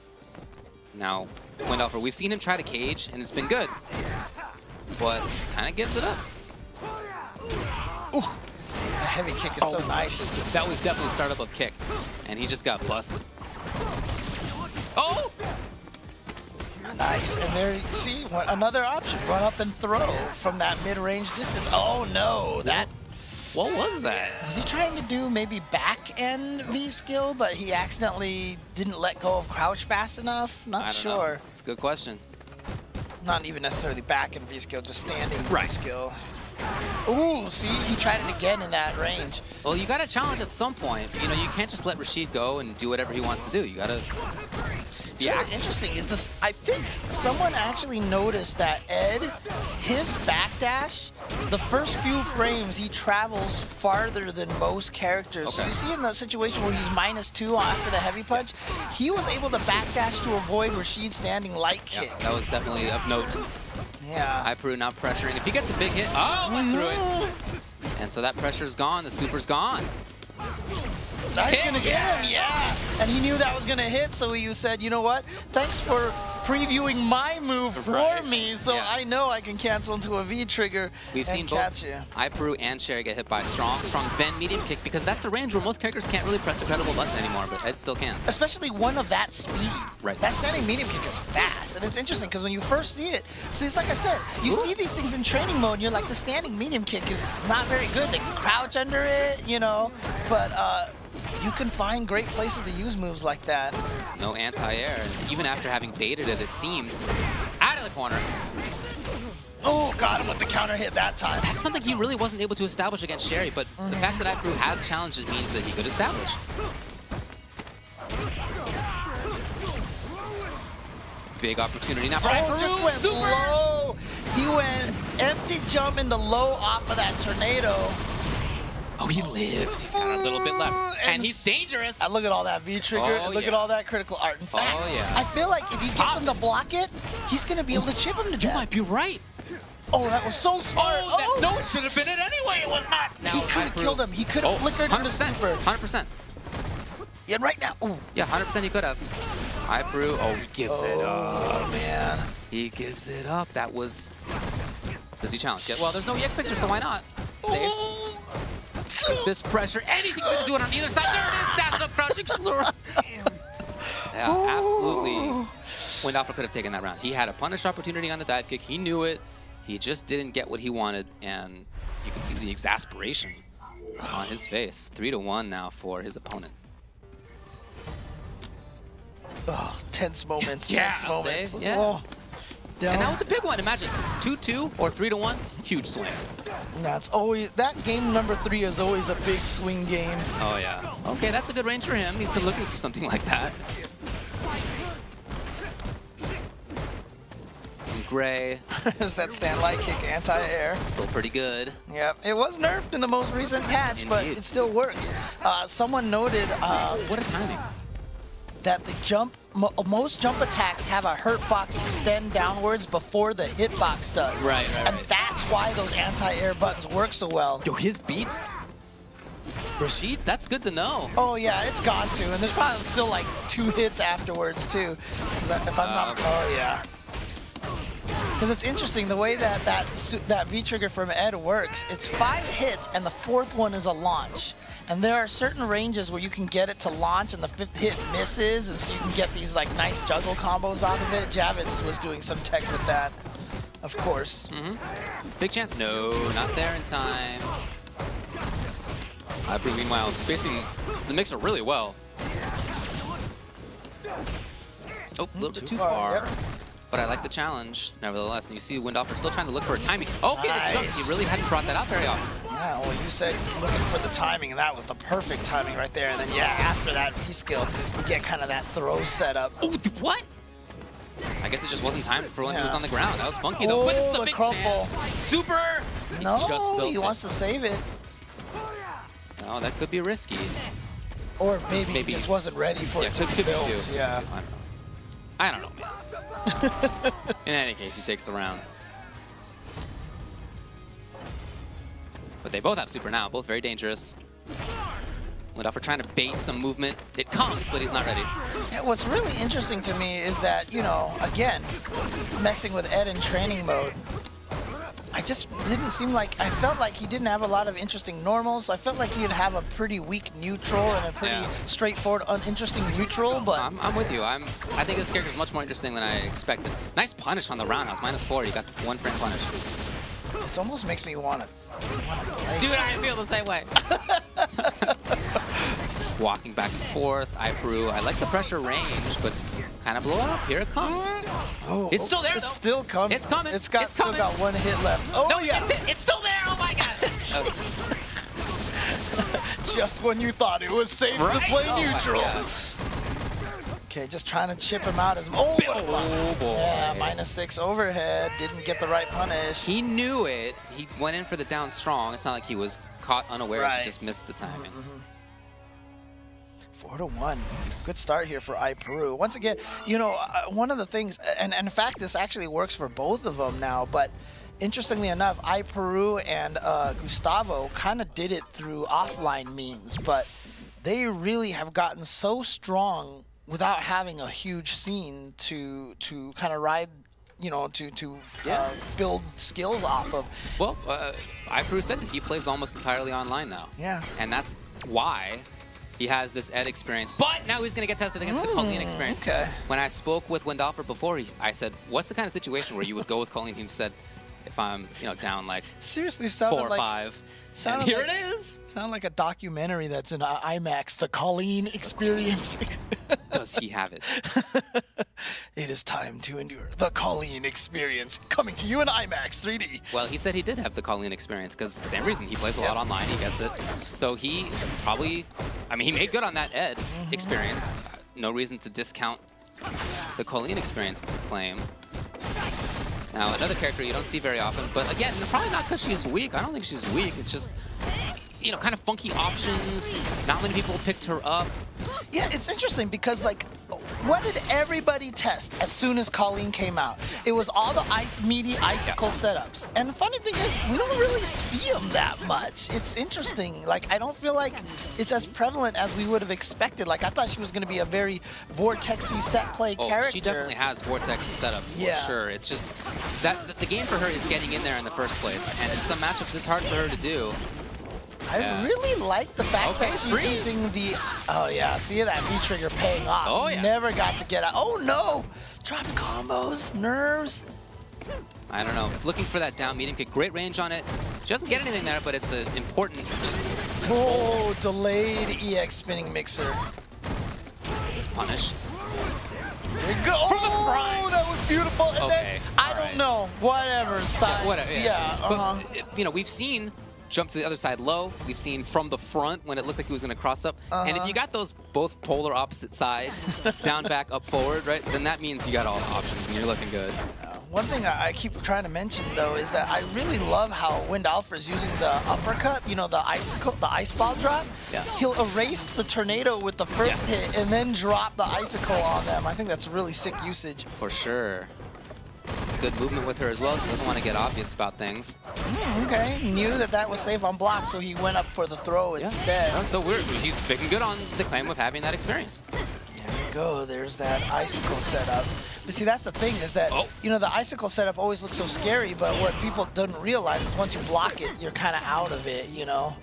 Now, Windalfr, we've seen him try to cage, and it's been good. But kind of gives it up. Ooh, the heavy kick is so nice. That was definitely a startup of kick, and he just got busted. Oh! Nice, and there you see another option, run up and throw from that mid-range distance. Oh no, that, What was that? was he trying to do maybe back end V skill, but he accidentally didn't let go of crouch fast enough? I Not don't sure. know. It's a good question. Not even necessarily back end V skill, just standing V skill. Ooh, see, he tried it again in that range. Well, you got to challenge at some point. You know, you can't just let Rashid go and do whatever he wants to do. You got to. Yeah, what's interesting is this. I think someone actually noticed that Ed, his backdash, the first few frames he travels farther than most characters. Okay. So you see in the situation where he's -2 after the heavy punch, he was able to backdash to avoid Rashid's standing light kick. Yeah, that was definitely of note. Yeah. iPeru now pressuring. If he gets a big hit, went through it. And so that pressure's gone. The super's gone. That's gonna get him, yeah. And he knew that was gonna hit, so he said, you know what? Thanks for previewing my move for me, so I know I can cancel into a V trigger We've seen catch both you. iPeru and Sherry get hit by strong, then medium kick, because that's a range where most characters can't really press a credible button anymore, but Ed still can. Especially one of that speed. Right. That standing medium kick is fast, and it's interesting because when you first see it, so it's like I said, you see these things in training mode, and you're like, the standing medium kick is not very good. They can crouch under it, you know, but you can find great places to use moves like that. No anti-air, and even after having baited it, it seemed out of the corner. Oh, got him with the counter hit that time. That's something he really wasn't able to establish against Sherry, but the fact that iPeru has challenged it means that he could establish. Big opportunity now for iPeru. Just went low. He went empty jump in the low off of that tornado. Oh, he lives. He's got a little bit left. And he's dangerous. And look at all that V-trigger. Oh, look at all that critical art. In fact, yeah. I feel like if he gets him to block it, he's going to be able to chip him to death. You might be right. Oh, that was so smart. No, it should have been it anyway. It was not. He could have killed him. He could have flickered him to super. 100%. Yeah, right now. Ooh. Yeah, 100% he could have. iPeru, he gives it up. Oh, man. He gives it up. That was... Does he challenge? Yeah, well, there's no EX picture, so why not? Safe. This pressure, anything to do it on either side. There it is. That's the crouching floor. Yeah, absolutely. Windalfr could have taken that round. He had a punish opportunity on the dive kick. He knew it. He just didn't get what he wanted, and you can see the exasperation on his face. 3-1 now for his opponent. Oh, tense moments. Yeah, tense moments. Yeah. Oh. And that was the big one. Imagine 2-2 or 3-1, huge swing. That's always that game number 3 is always a big swing game. Oh yeah. Okay, that's a good range for him. He's been looking for something like that. Some gray. Is that stand light kick anti-air? Still pretty good. Yep, it was nerfed in the most recent patch, but it still works. Someone noted What a timing. that the most jump attacks have a hurt box extend downwards before the hitbox does. Right. And that's why those anti-air buttons work so well. Yo, his beats. Rashid's, that's good to know. Oh yeah, it's got to, and there's probably still like 2 hits afterwards too. If I'm not, oh yeah. Because it's interesting the way that V trigger from Ed works. It's 5 hits, and the 4th one is a launch. And there are certain ranges where you can get it to launch and the 5th hit misses, and so you can get these like nice juggle combos out of it. Javits was doing some tech with that, of course. Big chance. No, not there in time. iPeru, meanwhile, spacing the mixer really well. Oh, a little bit too far. Yep. But I like the challenge, nevertheless. And you see Windalfr still trying to look for a timing. Okay, Nice. the jump. He really hadn't brought that out very often. Yeah, well, you said looking for the timing, and that was the perfect timing right there. And then, yeah, after that V-skill, you get kind of that throw setup. Oh, what? I guess it just wasn't timed for when he was Yeah. on the ground. That was funky, though. But it's Oh, a the big crumple. chance. Super! No, Just built he it. wants to save it. Oh, that could be risky. Or maybe he just wasn't ready for Yeah, it to could be be built. too. Yeah. I don't know, man. In any case, he takes the round. But they both have super now, both very dangerous. Windalfr trying to bait some movement. It comes, but he's not ready. Yeah, what's really interesting to me is that, you know, again, messing with Ed in training mode, I just didn't seem like, I felt like he didn't have a lot of interesting normals. I felt like he'd have a pretty weak neutral and a pretty straightforward, uninteresting neutral, but... I'm with you. I think this character is much more interesting than I expected. Nice punish on the roundhouse, -4. You got 1 frame punish. This almost makes me want to play. Dude, I feel the same way. walking back and forth. iPeru, I like the pressure range, but kind of blow up. Here it comes. Oh, It's still there, though. It's still coming. It's coming. It's got It's still coming. got one hit left. Oh No, yeah. that's it. It's still there. Oh my god. Just when you thought it was safe to play Oh my neutral. God. Okay, just trying to chip him out as oh, what a block. Oh boy. Yeah, -6 overhead. Didn't get the right punish. He knew it. He went in for the down strong. It's not like he was caught unaware. Right. He just missed the timing. 4-1. Good start here for iPeru. Once again, you know, one of the things, and in fact, this actually works for both of them now, but interestingly enough, iPeru and Gustavo kind of did it through offline means, but they really have gotten so strong without having a huge scene to kind of ride, you know, to build skills off of. Well, iPeru said that he plays almost entirely online now. Yeah. And that's why he has this Ed experience. But now he's going to get tested against the Colleen experience. Okay. When I spoke with Windalfr before, I said, what's the kind of situation where you would go with Colleen? He said, if I'm, you know, down like Seriously, sounded 4 or like 5. And sounded here like- it is. sound like a documentary that's in IMAX, the Colleen experience. Does he have it? It is time to endure the Colleen experience, coming to you in IMAX 3D. Well, he said he did have the Colleen experience because same reason. He plays a lot online. He gets it. So he probably, I mean, he made good on that Ed experience. No reason to discount the Colleen experience claim. Now, another character you don't see very often, but again, probably not because she's weak. I don't think she's weak. It's just, you know, kind of funky options. Not many people picked her up. Yeah, it's interesting because, like, what did everybody test as soon as Colleen came out? It was all the ice meaty icicle setups. And the funny thing is, we don't really see them that much. It's interesting. Like, I don't feel like it's as prevalent as we would have expected. Like, I thought she was going to be a very vortexy set play character. She definitely has Vortex and setup, for Yeah. sure. It's just that the game for her is getting in there in the first place. And in some matchups, it's hard for her to do. I really like the fact Okay, that she's freeze. using the... Oh, yeah. See that V-trigger paying off. Oh, yeah. Never got to get out. Oh, no. Dropped combos. Nerves. I don't know. Looking for that down medium kick. Great range on it. She doesn't get anything there, but it's an important just Oh, delayed EX spinning mixer. punish. There you go. Oh, that was beautiful. And Okay, then, I all don't right. know. Whatever. Side. Whatever. Yeah. But, You know, we've seen jump to the other side low. We've seen from the front when it looked like he was going to cross up. And if you got those both polar opposite sides, down, back, up, forward, right, then that means you got all the options and you're looking good. One thing I keep trying to mention, though, is that I really love how Windalfr is using the uppercut, you know, the icicle, the ice ball drop. Yeah. He'll erase the tornado with the first Yes. hit and then drop the icicle on them. I think that's really sick usage. For sure. Good movement with her as well. Doesn't want to get obvious about things. Okay, knew that was safe on block, so he went up for the throw instead. Yeah, so he's picking good on the claim of having that experience. There you go. There's that icicle setup. But see, that's the thing is that, Oh. you know, the icicle setup always looks so scary, but what people don't realize is once you block it, you're kind of out of it, you know?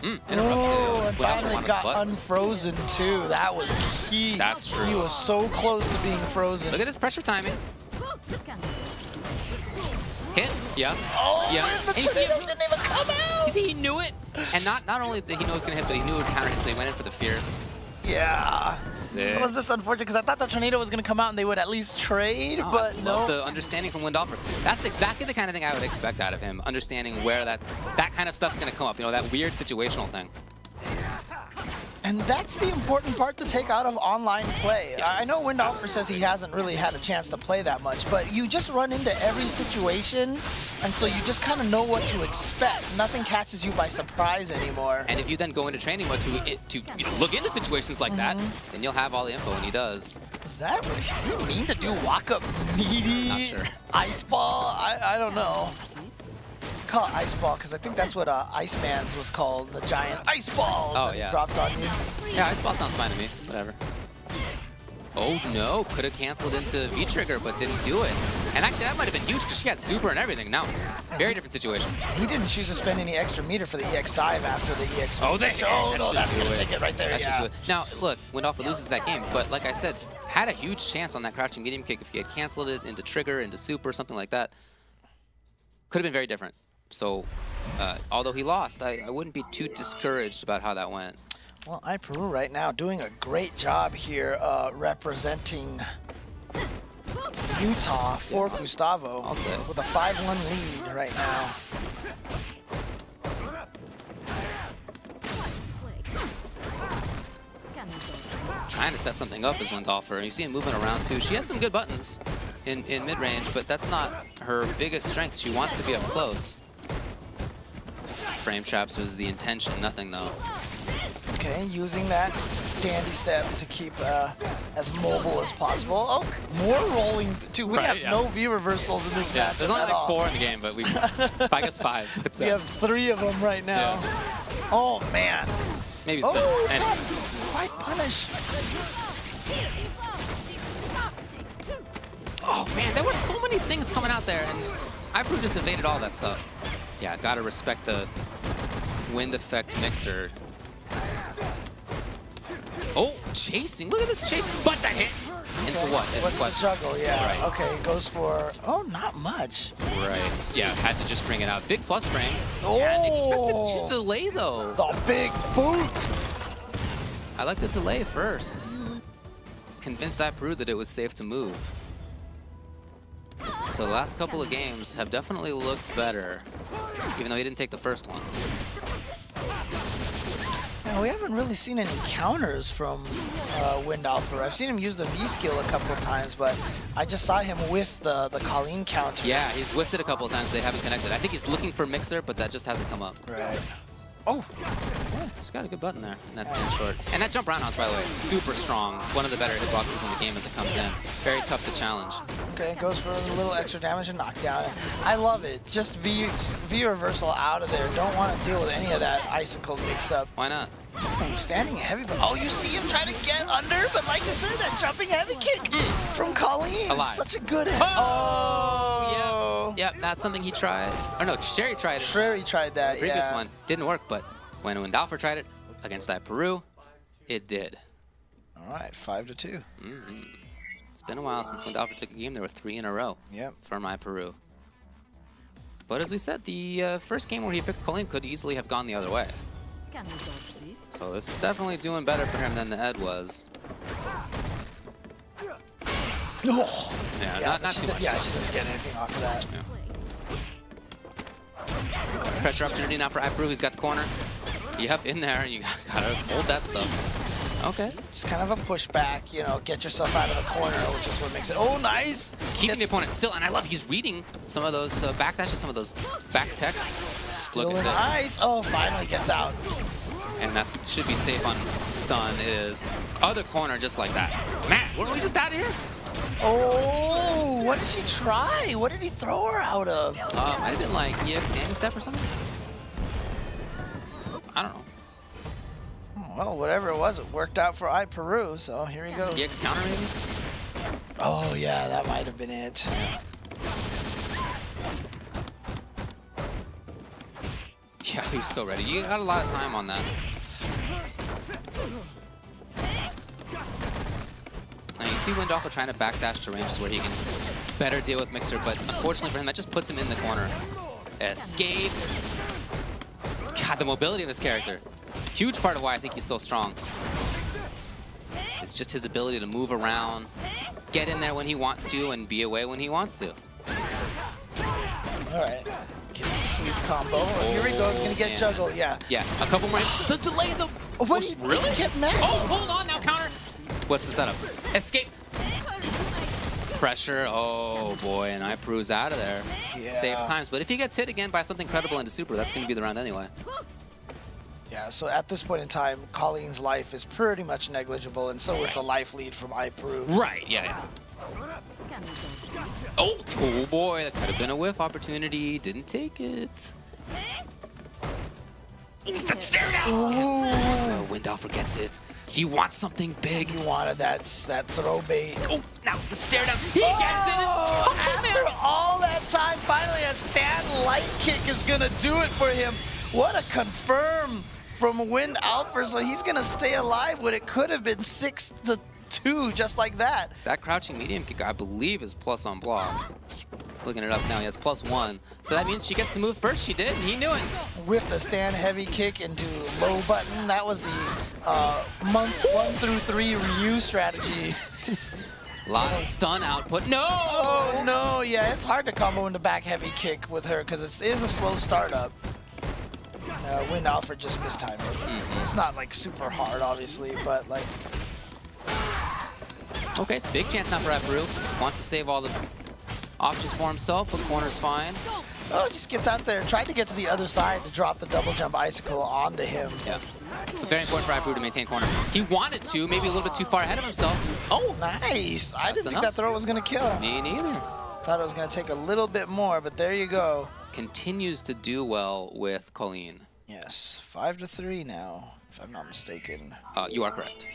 Oh, and Windalfr finally wanted got the butt. unfrozen, too. That was key. That's true. He was so close to being frozen. Look at this pressure timing. Hit. Yes. Oh, yeah. and the And you see, tornado didn't even come out! you see, he knew it. And not only did he know it was going to hit, but he knew it would counter hit, so he went in for the fierce. Yeah. Sick. It was just unfortunate because I thought the tornado was going to come out and they would at least trade, Oh, but I no. love the understanding from Windalfr. That's exactly the kind of thing I would expect out of him, understanding where that kind of stuff's going to come up, you know, that weird situational thing. And that's the important part to take out of online play. Yes. I know Windalfr says he hasn't really had a chance to play that much, but you just run into every situation, and so you just kind of know what to expect. Nothing catches you by surprise anymore. And if you then go into training mode to you know, look into situations like that, then you'll have all the info, and he does. Is that, did he mean to do walk-up meaty Not sure. ice ball? I don't know. Call it ice ball because I think that's what Iceman's was called, the giant ice ball that he dropped on you. Yeah, ice ball sounds fine to me. Whatever. Oh no, could have canceled into V-trigger, but didn't do it. And actually, that might have been huge because she had super and everything. Now, very different situation. He didn't choose to spend any extra meter for the EX dive after the EX. Oh, no, that's going to take it right there, That should yeah. do it. Now, look, Windalfr loses that game, but like I said, had a huge chance on that crouching medium kick if he had canceled it into trigger, into super, something like that. Could have been very different. So Although he lost, I wouldn't be too discouraged about how that went. Well, iPeru right now doing a great job here representing Utah for Gustavo I'll say. with a 5-1 lead right now. Trying to set something up is Windalfr. You see him moving around too. She has some good buttons in mid-range, but that's not her biggest strength. She wants to be up close. Frame traps was the intention, nothing though. Okay, using that dandy step to keep as mobile as possible. Oh, more rolling too. We have no V reversals in this match. There's only like 4 in the game, but I guess 5. But, we have 3 of them right now. Yeah. Oh man. Maybe Oh, 7. Anyway. quite punish. Oh man, there were so many things coming out there, and iPeru just evaded all that stuff. Yeah, gotta respect the wind effect mixer. Oh, chasing! Look at this chase, but that hit into what? Is What's the the question. juggle? Yeah. Right. Okay, goes for not much. Right. Yeah, had to just bring it out. Big plus frames. Oh. And expected to delay though. The big boot. I like the delay first. Convinced iPeru that it was safe to move. So the last couple of games have definitely looked better, even though he didn't take the first one. Now, we haven't really seen any counters from Windalfr. I've seen him use the V skill a couple of times, but I just saw him with the Colleen counter. Yeah, he's whiffed it a couple of times. They haven't connected. I think he's looking for Mixer, but that just hasn't come up. Right. Oh. Yeah, he's got a good button there, and that's in short. And that jump roundhouse, by the way, super strong. One of the better hitboxes in the game as it comes in. Very tough to challenge. Okay, goes for a little extra damage and knockdown. I love it. Just V reversal out of there. Don't want to deal with any of that icicle mix-up. Why not? Oh, standing heavy. Oh, you see him trying to get under, but like you said, that jumping heavy kick from Colleen is such a good hit. Oh! Yep, that's something he tried. Or no, Sherry tried it. Sherry tried that, Previous one didn't work, but when Windalfr tried it against iPeru, it did. All right, 5-2. It's been a while since Windalfr took a game. There were 3 in a row from iPeru. But as we said, the first game where he picked Colleen could easily have gone the other way. So this is definitely doing better for him than the Ed was. Oh. Yeah, not too much. Yeah, she doesn't get anything off of that. Yeah. Pressure opportunity now for iPeru. He's got the corner. Yep, in there. You gotta hold that stuff. Okay. Just kind of a pushback, you know, get yourself out of the corner, which is what makes it. Oh, nice! Keeping the opponent still, and I love he's reading some of those backdashes, some of those back techs. Still Look at this. nice. Oh, finally gets out. And that should be safe on stun. It is. Other corner just like that. Matt, weren't we just out of here? Oh, what did she try? What did he throw her out of? Might have been like EX standing step or something. I don't know. Well, whatever it was, it worked out for iPeru, so here he goes. EX counter maybe? Oh, yeah, that might have been it. Yeah, he was so ready. You had a lot of time on that. Now you see Windalfr trying to backdash to ranges where he can better deal with Mixer, but unfortunately for him, that just puts him in the corner. Escape. God, the mobility of this character. Huge part of why I think he's so strong. It's just his ability to move around, get in there when he wants to, and be away when he wants to. All right. Gets the sweep combo. Oh, here he goes. Gonna get juggled. Yeah. Yeah, a couple more. The delay, the... What? He really? Get mad. Oh, hold on now, counter. What's the setup? Escape. Pressure. Oh, boy, and iPeru's out of there. Yeah. Save times. But if he gets hit again by something credible into super, that's going to be the round anyway. Yeah, so at this point in time, Colleen's life is pretty much negligible, and so is the life lead from iPeru. Right, yeah. Oh, oh boy, that could have been a whiff opportunity. Didn't take it. That stare down! Yeah. Windalfr gets it. He wants something big. He wanted that throw bait. Oh, now the stare down. He gets it. After all that time, finally a stand light kick is going to do it for him. What a confirm from Windalfr, so he's going to stay alive when it could have been 6-2, just like that. That crouching medium kick, I believe, is plus on block. Looking it up now, he has +1. So that means she gets to move first. She did, and he knew it. With the stand heavy kick into low button, that was the month 1 through 3 Ryu strategy. A lot of stun output. No! Oh, no. Yeah, it's hard to combo into back heavy kick with her because it is a slow startup. Windalfr just mistimed it. It's not like super hard, obviously, but like. Okay, big chance now for iPeru. Wants to save all the options for himself, but corner's fine. Oh, just gets out there. Tried to get to the other side to drop the double jump icicle onto him. Yeah. But very important for iPeru to maintain corner. He wanted to, maybe a little bit too far ahead of himself. Oh! Nice! I didn't think that throw was going to kill him. Me neither. Thought it was going to take a little bit more, but there you go. Continues to do well with Colleen. Yes, 5-3 now, if I'm not mistaken. You are correct.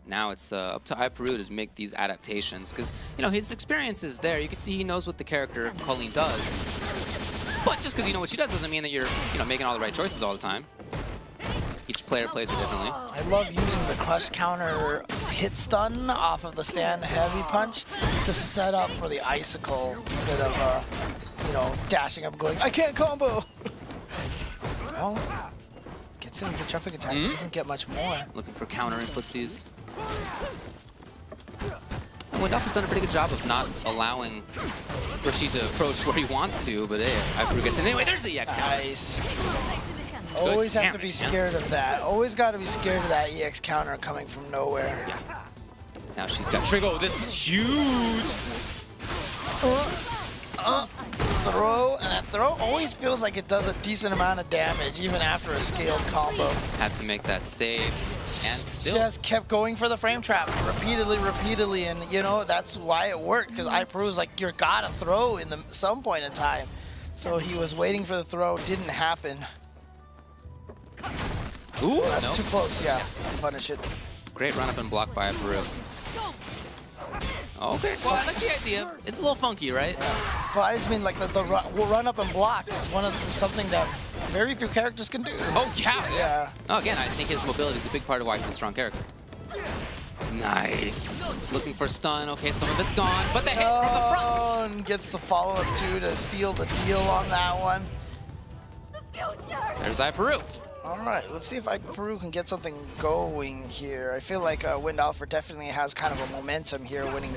Now it's up to iPeru to make these adaptations, because you know his experience is there. You can see he knows what the character Colleen does. But just because you know what she does doesn't mean that you're making all the right choices all the time. Each player plays her differently. I love using the crush counter hit stun off of the stand heavy punch to set up for the icicle instead of dashing up and going, I can't combo. Well, gets him the jumping attack. He doesn't get much more. Looking for counter in footsies. Windalfr's done a pretty good job of not allowing Rashid to approach where he wants to, but hey, iPeru gets in anyway. There's the EX counter. Nice. Always have to be scared of that. Always got to be scared of that EX counter coming from nowhere. Yeah. Now she's got Trigger. Oh, this is huge. Throw, and that throw always feels like it does a decent amount of damage, even after a scaled combo. Had to make that save, and still just kept going for the frame trap repeatedly, and that's why it worked, because iPeru was like, you gotta throw in some point in time. So he was waiting for the throw, didn't happen. Ooh, that's too close. Yeah, yes. Punish it. Great run up and block by iPeru. Okay, well, I like the idea. It's a little funky, right? Yeah. Well, I just mean like the run up and block is something that very few characters can do. Oh, yeah. Yeah. Oh, again, I think his mobility is a big part of why he's a strong character. Nice. Looking for stun. Okay, some of it's gone, but the hit from the front. And gets the follow-up too to steal the deal on that one. There's iPeru. All right, let's see if iPeru can get something going here. I feel like Windalfr definitely has kind of a momentum here, winning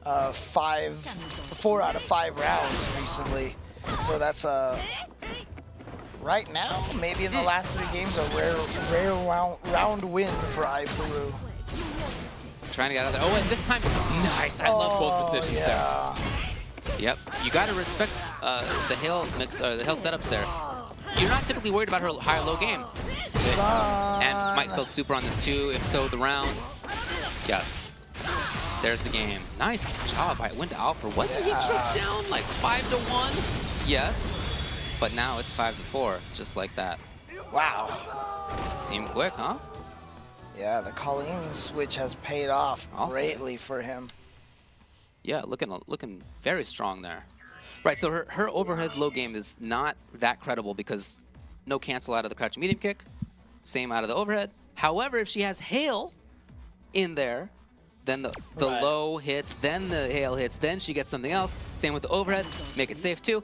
4 out of 5 rounds recently. So that's right now, maybe in the last 3 games, a rare round win for iPeru. Trying to get out of there. Oh, and this time, nice. I love both positions there. Yep, you got to respect the hail mix, the hail setups there. You're not typically worried about her high or low game. And might build super on this too, if so, the round. Yes. There's the game. Nice job by Windalfr. Wasn't he just down like 5-1? Yes. But now it's 5-4, just like that. Wow. Seemed quick, huh? Yeah, the Colleen switch has paid off greatly for him. Yeah, looking very strong there. Right, so her overhead low game is not that credible because no cancel out of the crouch medium kick, same out of the overhead. However, if she has hail in there, then the low hits, then the hail hits, then she gets something else. Same with the overhead, make it safe too.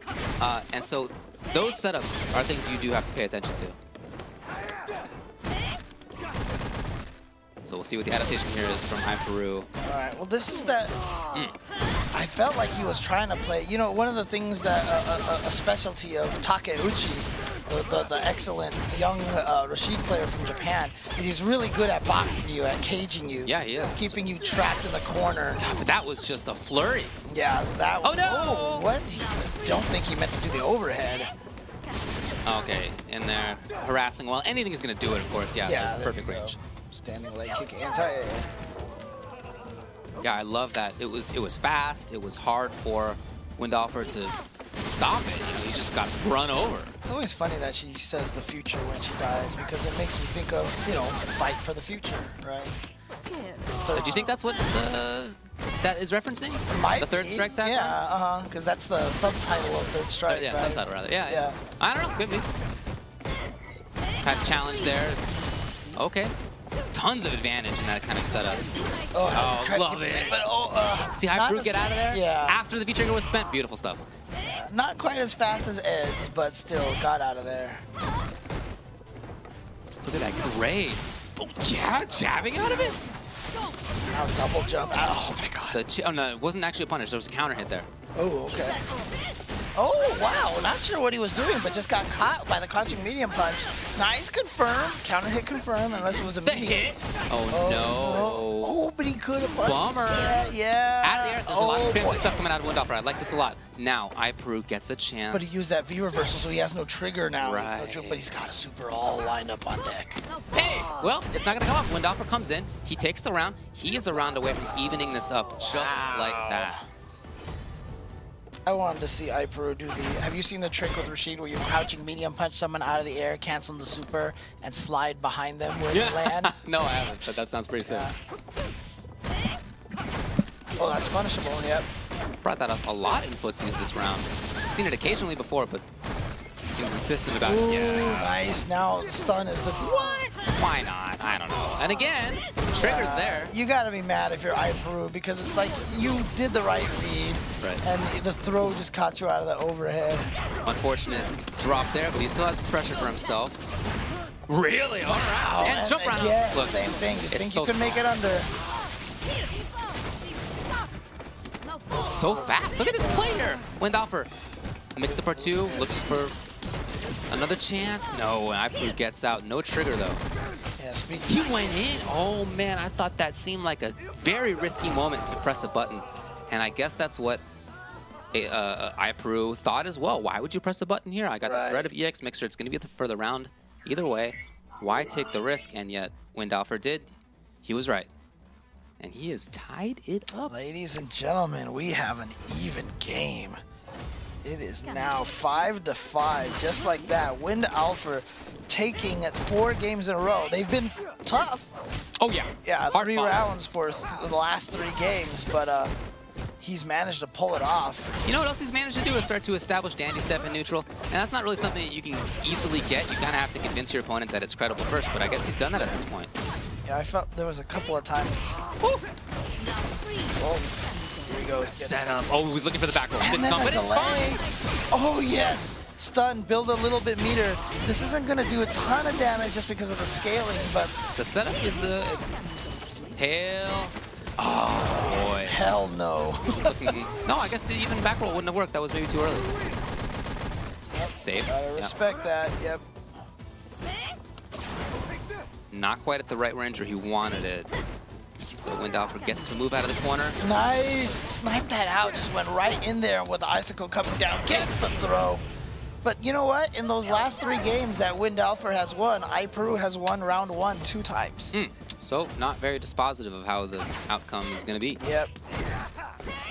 And so those setups are things you do have to pay attention to. So we'll see what the adaptation here is from iPeru. All right, well this is that... I felt like he was trying to play, one of the things that a specialty of Takeuchi, the excellent young Rashid player from Japan, is he's really good at boxing you, at caging you. Yeah, he is. Keeping you trapped in the corner. Yeah, but that was just a flurry. Yeah, that was... Oh, no! Oh, what? I don't think he meant to do the overhead. Okay, in there, harassing. Well, anything is going to do it, of course. Yeah, that's perfect range. Standing leg kick anti-air. Yeah, I love that. It was fast. It was hard for Windalfr to stop it. He just got run over. It's always funny that she says the future when she dies because it makes me think of, fight for the future, right? Do you think that's what that is referencing? The third strike tag? Yeah, because that's the subtitle of Third Strike. Yeah, right? subtitle rather. Yeah. I don't know. Could be. Kind of challenge there. Okay. tons of advantage in that kind of setup. Oh, love it. But, See iPeru get out of there? Yeah. After the V-trigger was spent? Beautiful stuff. Not quite as fast as Ed's, but still got out of there. Look at that grade. Oh, jabbing out of it? Now double jump. Oh my god. Oh no, it wasn't actually a punish. There was a counter hit there. Oh, okay. Oh, wow. Not sure what he was doing, but just got caught by the crouching medium punch. Nice confirm. Counter hit confirm, unless it was a medium. Hit. Oh, no. Oh, but he could have punched. Bummer. Yeah. Out of the air, there's a lot of fancy stuff coming out of Windalfr. I like this a lot. Now, iPeru gets a chance. But he used that V reversal, so he has no trigger now. Right. But he's got a super all lined up on deck. Hey, well, it's not going to come up. Windalfr comes in. He takes the round. He is a round away from evening this up just like that. I wanted to see iPeru do the... Have you seen the trick with Rashid where you crouching medium punch someone out of the air, cancel the super, and slide behind them where they land? No, I haven't, but that sounds pretty sick. Yeah. Oh, that's punishable, yep. Brought that up a lot in footsies this round. I've seen it occasionally before, but seems insistent about it. Yeah. Nice. Now the stun is the... What? Why not? I don't know. And again, trigger's there. You gotta be mad if you're iPeru because it's like you did the right read, and the throw just caught you out of the overhead. Unfortunate drop there, but he still has pressure for himself. Really? All right. And jump round. Yeah, Look, same thing. You think so you can make it under? So fast. Look at this play here. Windalfr. Mix up R2, looks for another chance. No, iPeru gets out. No trigger, though. Yeah, he went in. Oh, man, I thought that seemed like a very risky moment to press a button. And I guess that's what iPeru thought as well. Why would you press a button here? I got the threat of EX Mixer. It's going to be for the round. Either way, why take the risk? And yet, Windalfr did. He was right. And he has tied it up. Ladies and gentlemen, we have an even game. It is now 5-5, just like that. Windalfr taking 4 games in a row. They've been tough. Oh, yeah. Yeah, Hard 3 fought. rounds for the last 3 games, but he's managed to pull it off. You know what else he's managed to do is start to establish Dandy Step in neutral. And that's not really something that you can easily get. You kind of have to convince your opponent that it's credible first, but I guess he's done that at this point. Yeah, I felt there was a couple of times. Woo. Oh, here he goes. Set up. Oh, he was looking for the back roll. And Didn't then come, a but it's delay. fine. Oh, yes. Stun, build a little bit meter. This isn't going to do a ton of damage just because of the scaling, but... The setup is Hail. Oh, boy. Hell no. No, I guess even back roll wouldn't have worked. That was maybe too early. Save. Gotta respect that, yep. Not quite at the right range where he wanted it. So Windalfr gets to move out of the corner. Nice. Sniped that out. Just went right in there with the icicle coming down. Gets the throw. But you know what? In those last 3 games that Windalfr has won, iPeru has won round 1 2 times. So not very dispositive of how the outcome is going to be. Yep.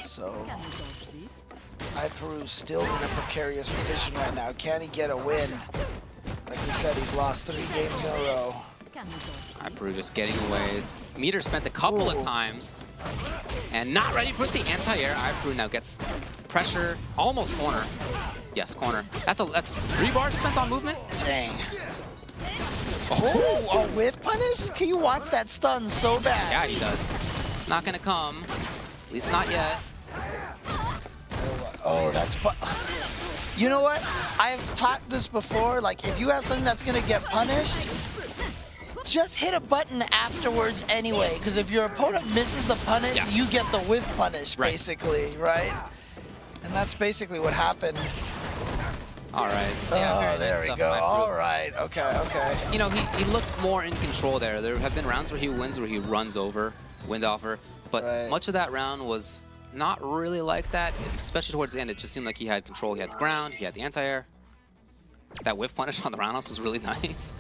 So iPeru's still in a precarious position right now. Can he get a win? Like we said, he's lost 3 games in a row. iPeru just getting away. Meter spent a couple of times and not ready for the anti-air. iPeru now gets pressure, almost corner. Yes, corner. That's 3 bars spent on movement. Dang. Oh, a whiff punish? He wants that stun so bad. Yeah, he does. Not gonna come. At least not yet. Oh, that's fun. You know what? I've taught this before. Like, if you have something that's gonna get punished, just hit a button afterwards anyway. Because if your opponent misses the punish, you get the whiff punish, basically, right? And that's basically what happened. All right. Oh, there we go. All right. Okay, okay. You know, he looked more in control there. There have been rounds where he wins, where he runs over Windalfr, but much of that round was not really like that, especially towards the end. It just seemed like he had control. He had the ground, he had the anti-air. That whiff punish on the roundhouse was really nice.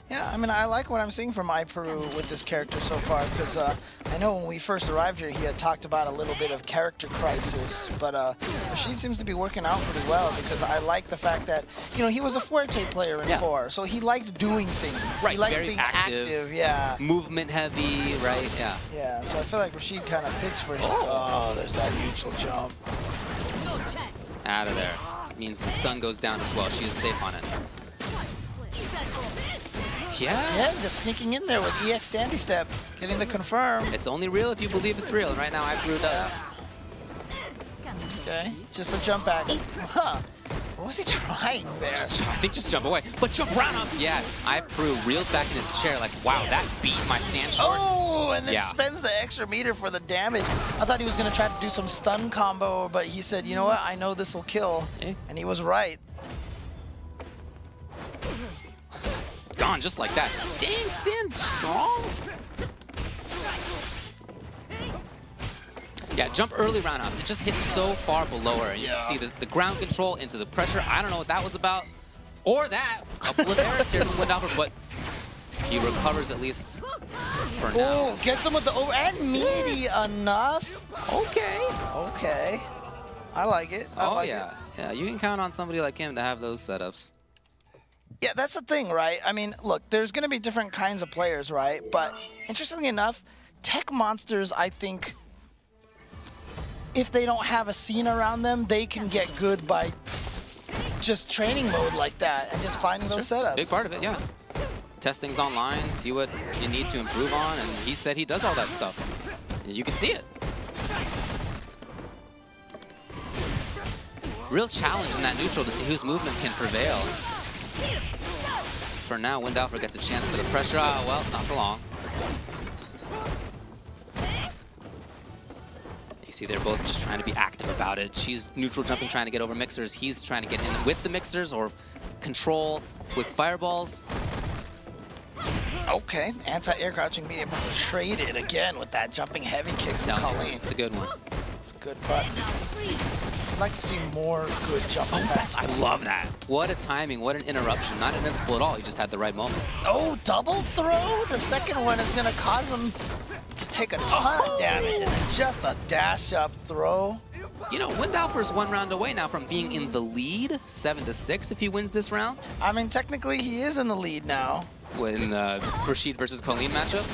Yeah, I mean, I like what I'm seeing from iPeru with this character so far, because I know when we first arrived here, he had talked about a little bit of character crisis, but she seems to be working out pretty well, because I like the fact that, you know, he was a Fuerte player in core, so he liked doing things. Right, he liked very being active, yeah. Movement heavy, right, yeah. Yeah, so I feel like Rashid kind of fits for him. Oh, there's that neutral jump. Out of there. Means the stun goes down as well. She is safe on it. Yeah. Yeah, just sneaking in there with EX Dandy Step, getting the confirm. It's only real if you believe it's real, and right now iPeru does. Okay, just a jump back. Huh. What was he trying there? I think just jump away. But jump roundhouse, yeah. iPeru reels back in his chair like, wow, that beat my stand short. Oh, and then spends the extra meter for the damage. I thought he was going to try to do some stun combo, but he said, you know what, I know this will kill. And he was right. Gone just like that. Dang, stand strong. Yeah, jump early roundhouse. It just hits so far below her. You can see the ground control into the pressure. I don't know what that was about. Or that. Couple of errors here from Windalfr, but he recovers at least for now. Oh, gets him with the over and meaty enough. Okay. Okay. I like it. I like it. Yeah, you can count on somebody like him to have those setups. Yeah, that's the thing, right? I mean, look, there's going to be different kinds of players, right? But interestingly enough, tech monsters, I think, if they don't have a scene around them, they can get good by just training mode like that and just finding those setups. Big part of it, yeah. Test things online, see what you need to improve on, and he said he does all that stuff. And you can see it. Real challenge in that neutral to see whose movement can prevail. For now, Windalfr gets a chance for the pressure. Well, not for long. You see they're both just trying to be active about it. She's neutral jumping, trying to get over mixers. He's trying to get in with the mixers or control with fireballs. Okay, anti-air crouching medium traded again with that jumping heavy kick to Colleen. It's a good one. It's a good button. I'd like to see more good jumping backs. I love that. What a timing, what an interruption. Not invincible at all, he just had the right moment. Oh, double throw? The second one is gonna cause him to take a ton of damage and then just a dash up throw. You know, Windalfr's 1 round away now from being in the lead, 7-6 if he wins this round. I mean, technically he is in the lead now. When Rashid versus Colleen matchup?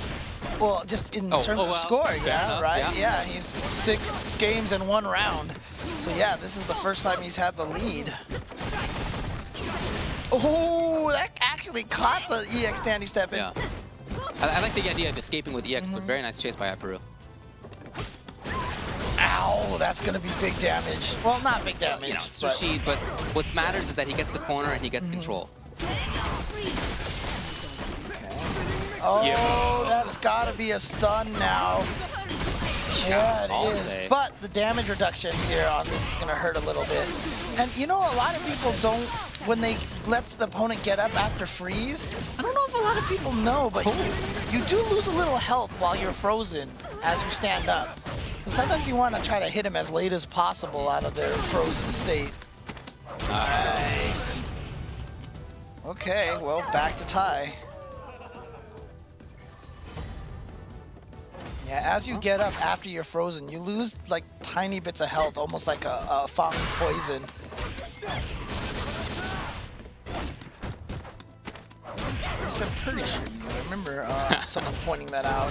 Well, just in terms of scoring, right? Yeah, he's 6 games in 1 round. So yeah, this is the first time he's had the lead. Oh, that actually caught the EX Dandy Step in. Yeah. I like the idea of escaping with EX, but very nice chase by iPeru. Ow, that's gonna be big damage. Well, not big damage. You know, it's Rashid, but what matters is that he gets the corner and he gets control. Oh, that's gotta be a stun now. Yeah, it is. But the damage reduction here on this is gonna hurt a little bit. And you know, a lot of people don't, when they let the opponent get up after freeze, I don't know if a lot of people know, but you do lose a little health while you're frozen as you stand up. So sometimes you want to try to hit them as late as possible out of their frozen state. Nice. Okay, well, back to tie. Yeah, as you get up after you're frozen, you lose like tiny bits of health, almost like a Fang poison. I'm pretty sure I remember someone pointing that out.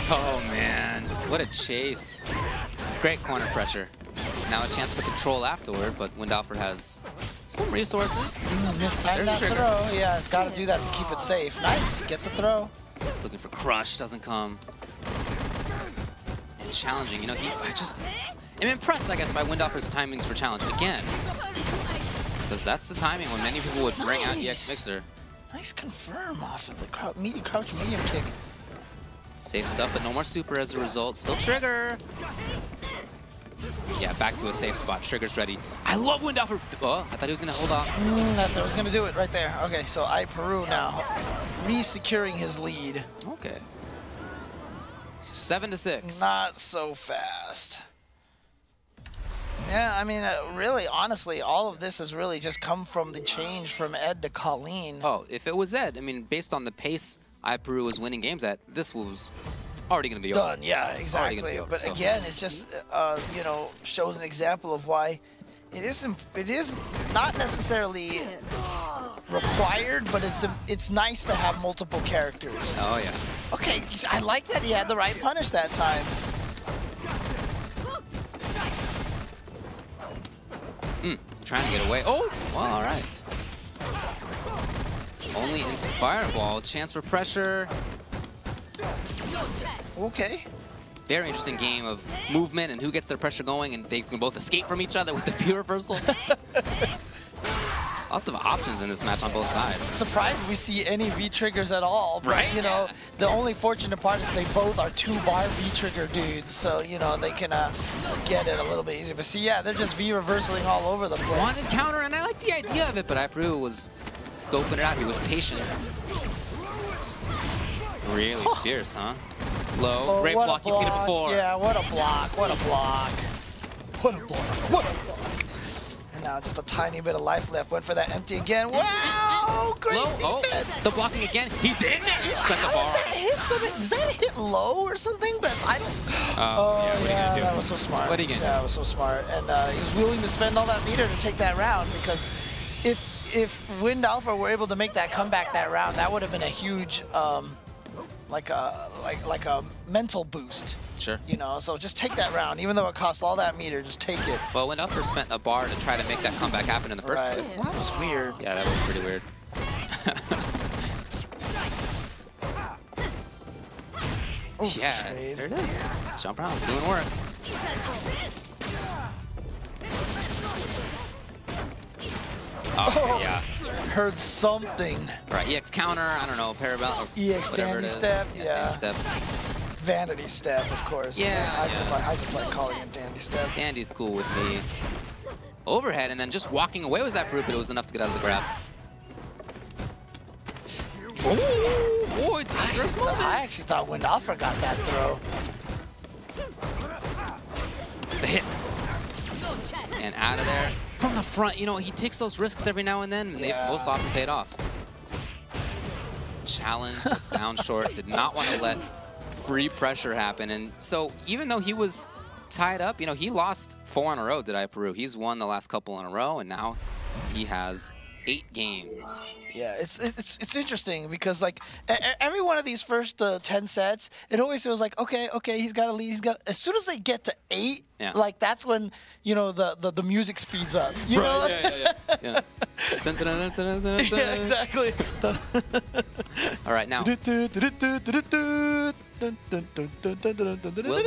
Oh man, what a chase. Great corner pressure. Now a chance for control afterward, but Windalfr has some resources. Mistimed that throw. Yeah, it's got to do that to keep it safe. Nice, gets a throw. Looking for crush, doesn't come. And challenging, you know, I'm impressed, I guess, by Windalfr's timings for challenge again. Because that's the timing when many people would bring out EX Mixer. Nice confirm off of the crouch medium kick. Safe stuff, but no more super as a result. Still trigger. Yeah, back to a safe spot. Trigger's ready. I love Windalfr. Oh, I thought he was going to hold off. I thought he was going to do it right there. Okay, so iPeru now re-securing his lead. Okay. 7-6. Not so fast. Yeah, I mean, really, honestly, all of this has really just come from the change from Ed to Colleen. Oh, if it was Ed, I mean, based on the pace iPeru was winning games at, this was already going to be done. Over. Yeah, exactly. Over, but again, it's just, you know, shows an example of why it is not necessarily required, but it's nice to have multiple characters. Oh, yeah. Okay, I like that he had the right punish that time. Trying to get away. Oh, well, all right. Only into Fireball. Chance for pressure. Okay. Very interesting game of movement and who gets their pressure going, and they can both escape from each other with the view reversal. Lots of options in this match on both sides. Surprised we see any V-triggers at all. But, Right, you know, yeah. the only fortunate part is they both are 2-bar V-trigger dudes. So, you know, they can get it a little bit easier. But see, yeah, they're just V-reversing all over the place. Wanted counter, and I like the idea of it, but iPeru was scoping it out. He was patient. Really fierce, huh? Low, Oh, great what a block. You've seen it before. Yeah, what a block, what a block. What a block, what a block. And now just a tiny bit of life left. Went for that empty again. Wow, great Low, defense. oh, the blocking again. He's in there. Spent the How bar. does that hit something? Does that hit low or something? But I don't. what are you gonna do? That was so smart. What are you gonna do? Yeah, that was so smart. And he was willing to spend all that meter to take that round because if Windalfr were able to make that comeback that round, that would have been a huge like a mental boost. Sure. You know, so just take that round, even though it cost all that meter. Just take it. Well, Windalfr spent a bar to try to make that comeback happen in the first place. Well, that was weird. Yeah, that was pretty weird. Ooh, Yeah, trade. there it is. Jump Brown's doing work. Oh, yeah. Heard something. Right, EX counter, I don't know, Parabellum, or EX whatever it dandy is. step, Dandy yeah. step. Vanity step, of course. Yeah, I just like calling it dandy step. Dandy's cool with me. Overhead, and then just walking away was that brute, but it was enough to get out of the grab. Oh, boy, dangerous moment. I actually thought Windalfr got that throw. The hit. And out of there. From the front, you know, he takes those risks every now and then, and they've most often paid off. Challenge, down short, did not want to let free pressure happen. And so even though he was tied up, you know, he lost 4 in a row, did iPeru. He's won the last couple in a row, and now he has 8 games. Yeah, it's interesting because like every one of these first 10 sets, it always feels like okay, he's got a lead. He's got. As soon as they get to 8, Yeah. like that's when you know the music speeds up. You know? Yeah. Dun, dun, dun, dun, dun, dun, dun. Yeah, exactly. All right, now, will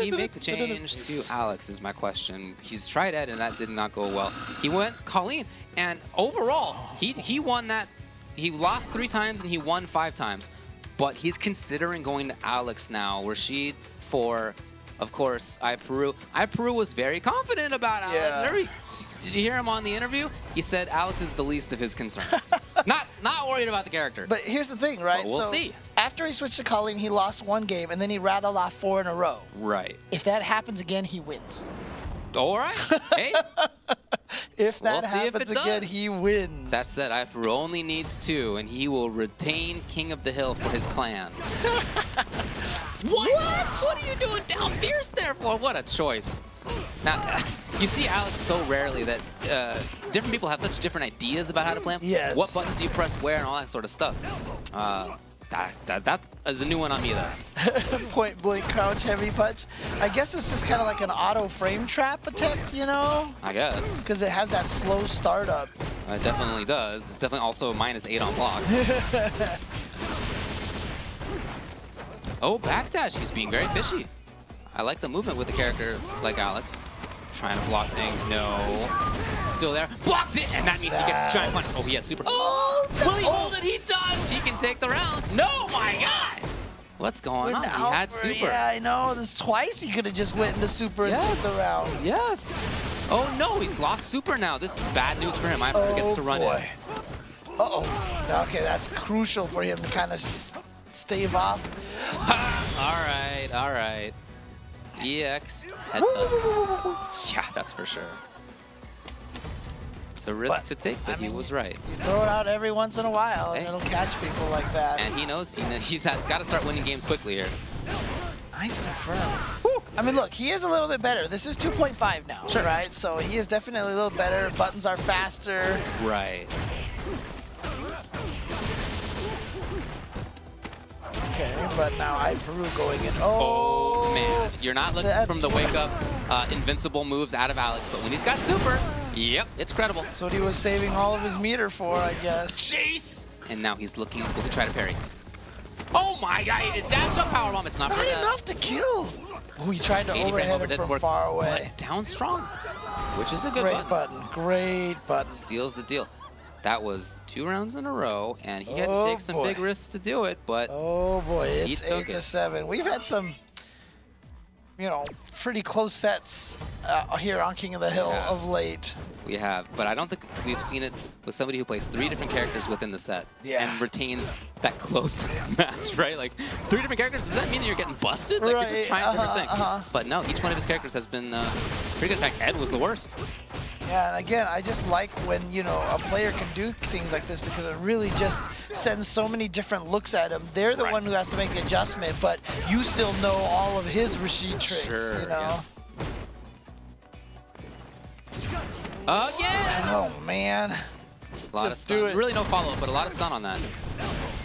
he make the change to Alex is my question. He's tried Ed, and that did not go well. He went Colleen, and overall, he won that. He lost 3 times, and he won 5 times. But he's considering going to Alex now. Rashid for, of course, iPeru. iPeru was very confident about Alex. Yeah. Did you hear him on the interview? He said Alex is the least of his concerns. not worried about the character. But here's the thing, right? Well, we'll see. After he switched to Colleen, he lost 1 game, and then he rattled off 4 in a row. Right. If that happens again, he wins. All right. Hey. If that We'll see if happens it again, does. he wins. That said, iPeru only needs 2, and he will retain King of the Hill for his clan. What? What are you doing down fierce there for? What a choice. Now, you see Alex so rarely that different people have such different ideas about how to play him. Yes. What buttons do you press where and all that sort of stuff. That is a new one on me, though. Point blank crouch heavy punch. I guess it's just kind of like an auto frame trap attempt, you know? I guess. Because it has that slow startup. It definitely does. It's definitely also -8 on block. Oh, backdash. He's being very fishy. I like the movement with a character like Alex. Trying to block things. No. Still there. Blocked it! And that means he gets a giant punch. Oh, he has super. Oh, no. Will he hold it? He does! He can take the round. No, my God! What's going on? He had Windalfr, super. Yeah, I know. This twice he could have just went into super and took the round. Yes. Oh, no. He's lost super now. This is bad news for him. iPeru gets to run in. Uh-oh. Okay, that's crucial for him to kind of stave off. All right. EX headbutt. Yeah, that's for sure. It's a risk to take, but he was right. You throw it out every once in a while, and Hey. it'll catch people like that. And he knows he's got to start winning games quickly here. Nice confirm. I mean, look, he is a little bit better. This is 2.5 now, right? So he is definitely a little better. Buttons are faster. Right. Okay, but now iPeru going in. Oh, man. You're not looking That's from the wake-up invincible moves out of Alex, but when he's got super, yep, it's credible. That's what he was saving all of his meter for, I guess. Chase! and now he's looking to try to parry. Oh my god, dash up power bomb. It's not enough to kill. Oh, he tried to overhead it from far away. But down strong, which is a good button. Great button. Seals the deal. That was 2 rounds in a row, and he had to take some big risks to do it, but oh boy, it's he took 8-7. We've had some, you know, pretty close sets here on King of the Hill of late. We have, but I don't think we've seen it with somebody who plays 3 different characters within the set and retains that close match, right? Like 3 different characters, does that mean that you're getting busted? Like you're just trying different things. But no, each one of his characters has been pretty good. In fact, Ed was the worst. Yeah, and again, I just like when, you know, a player can do things like this because it really just sends so many different looks at him. They're the one who has to make the adjustment, but you still know all of his Rashid tricks, you know? Again! Oh, man. A lot of stun. Really no follow-up, but a lot of stun on that.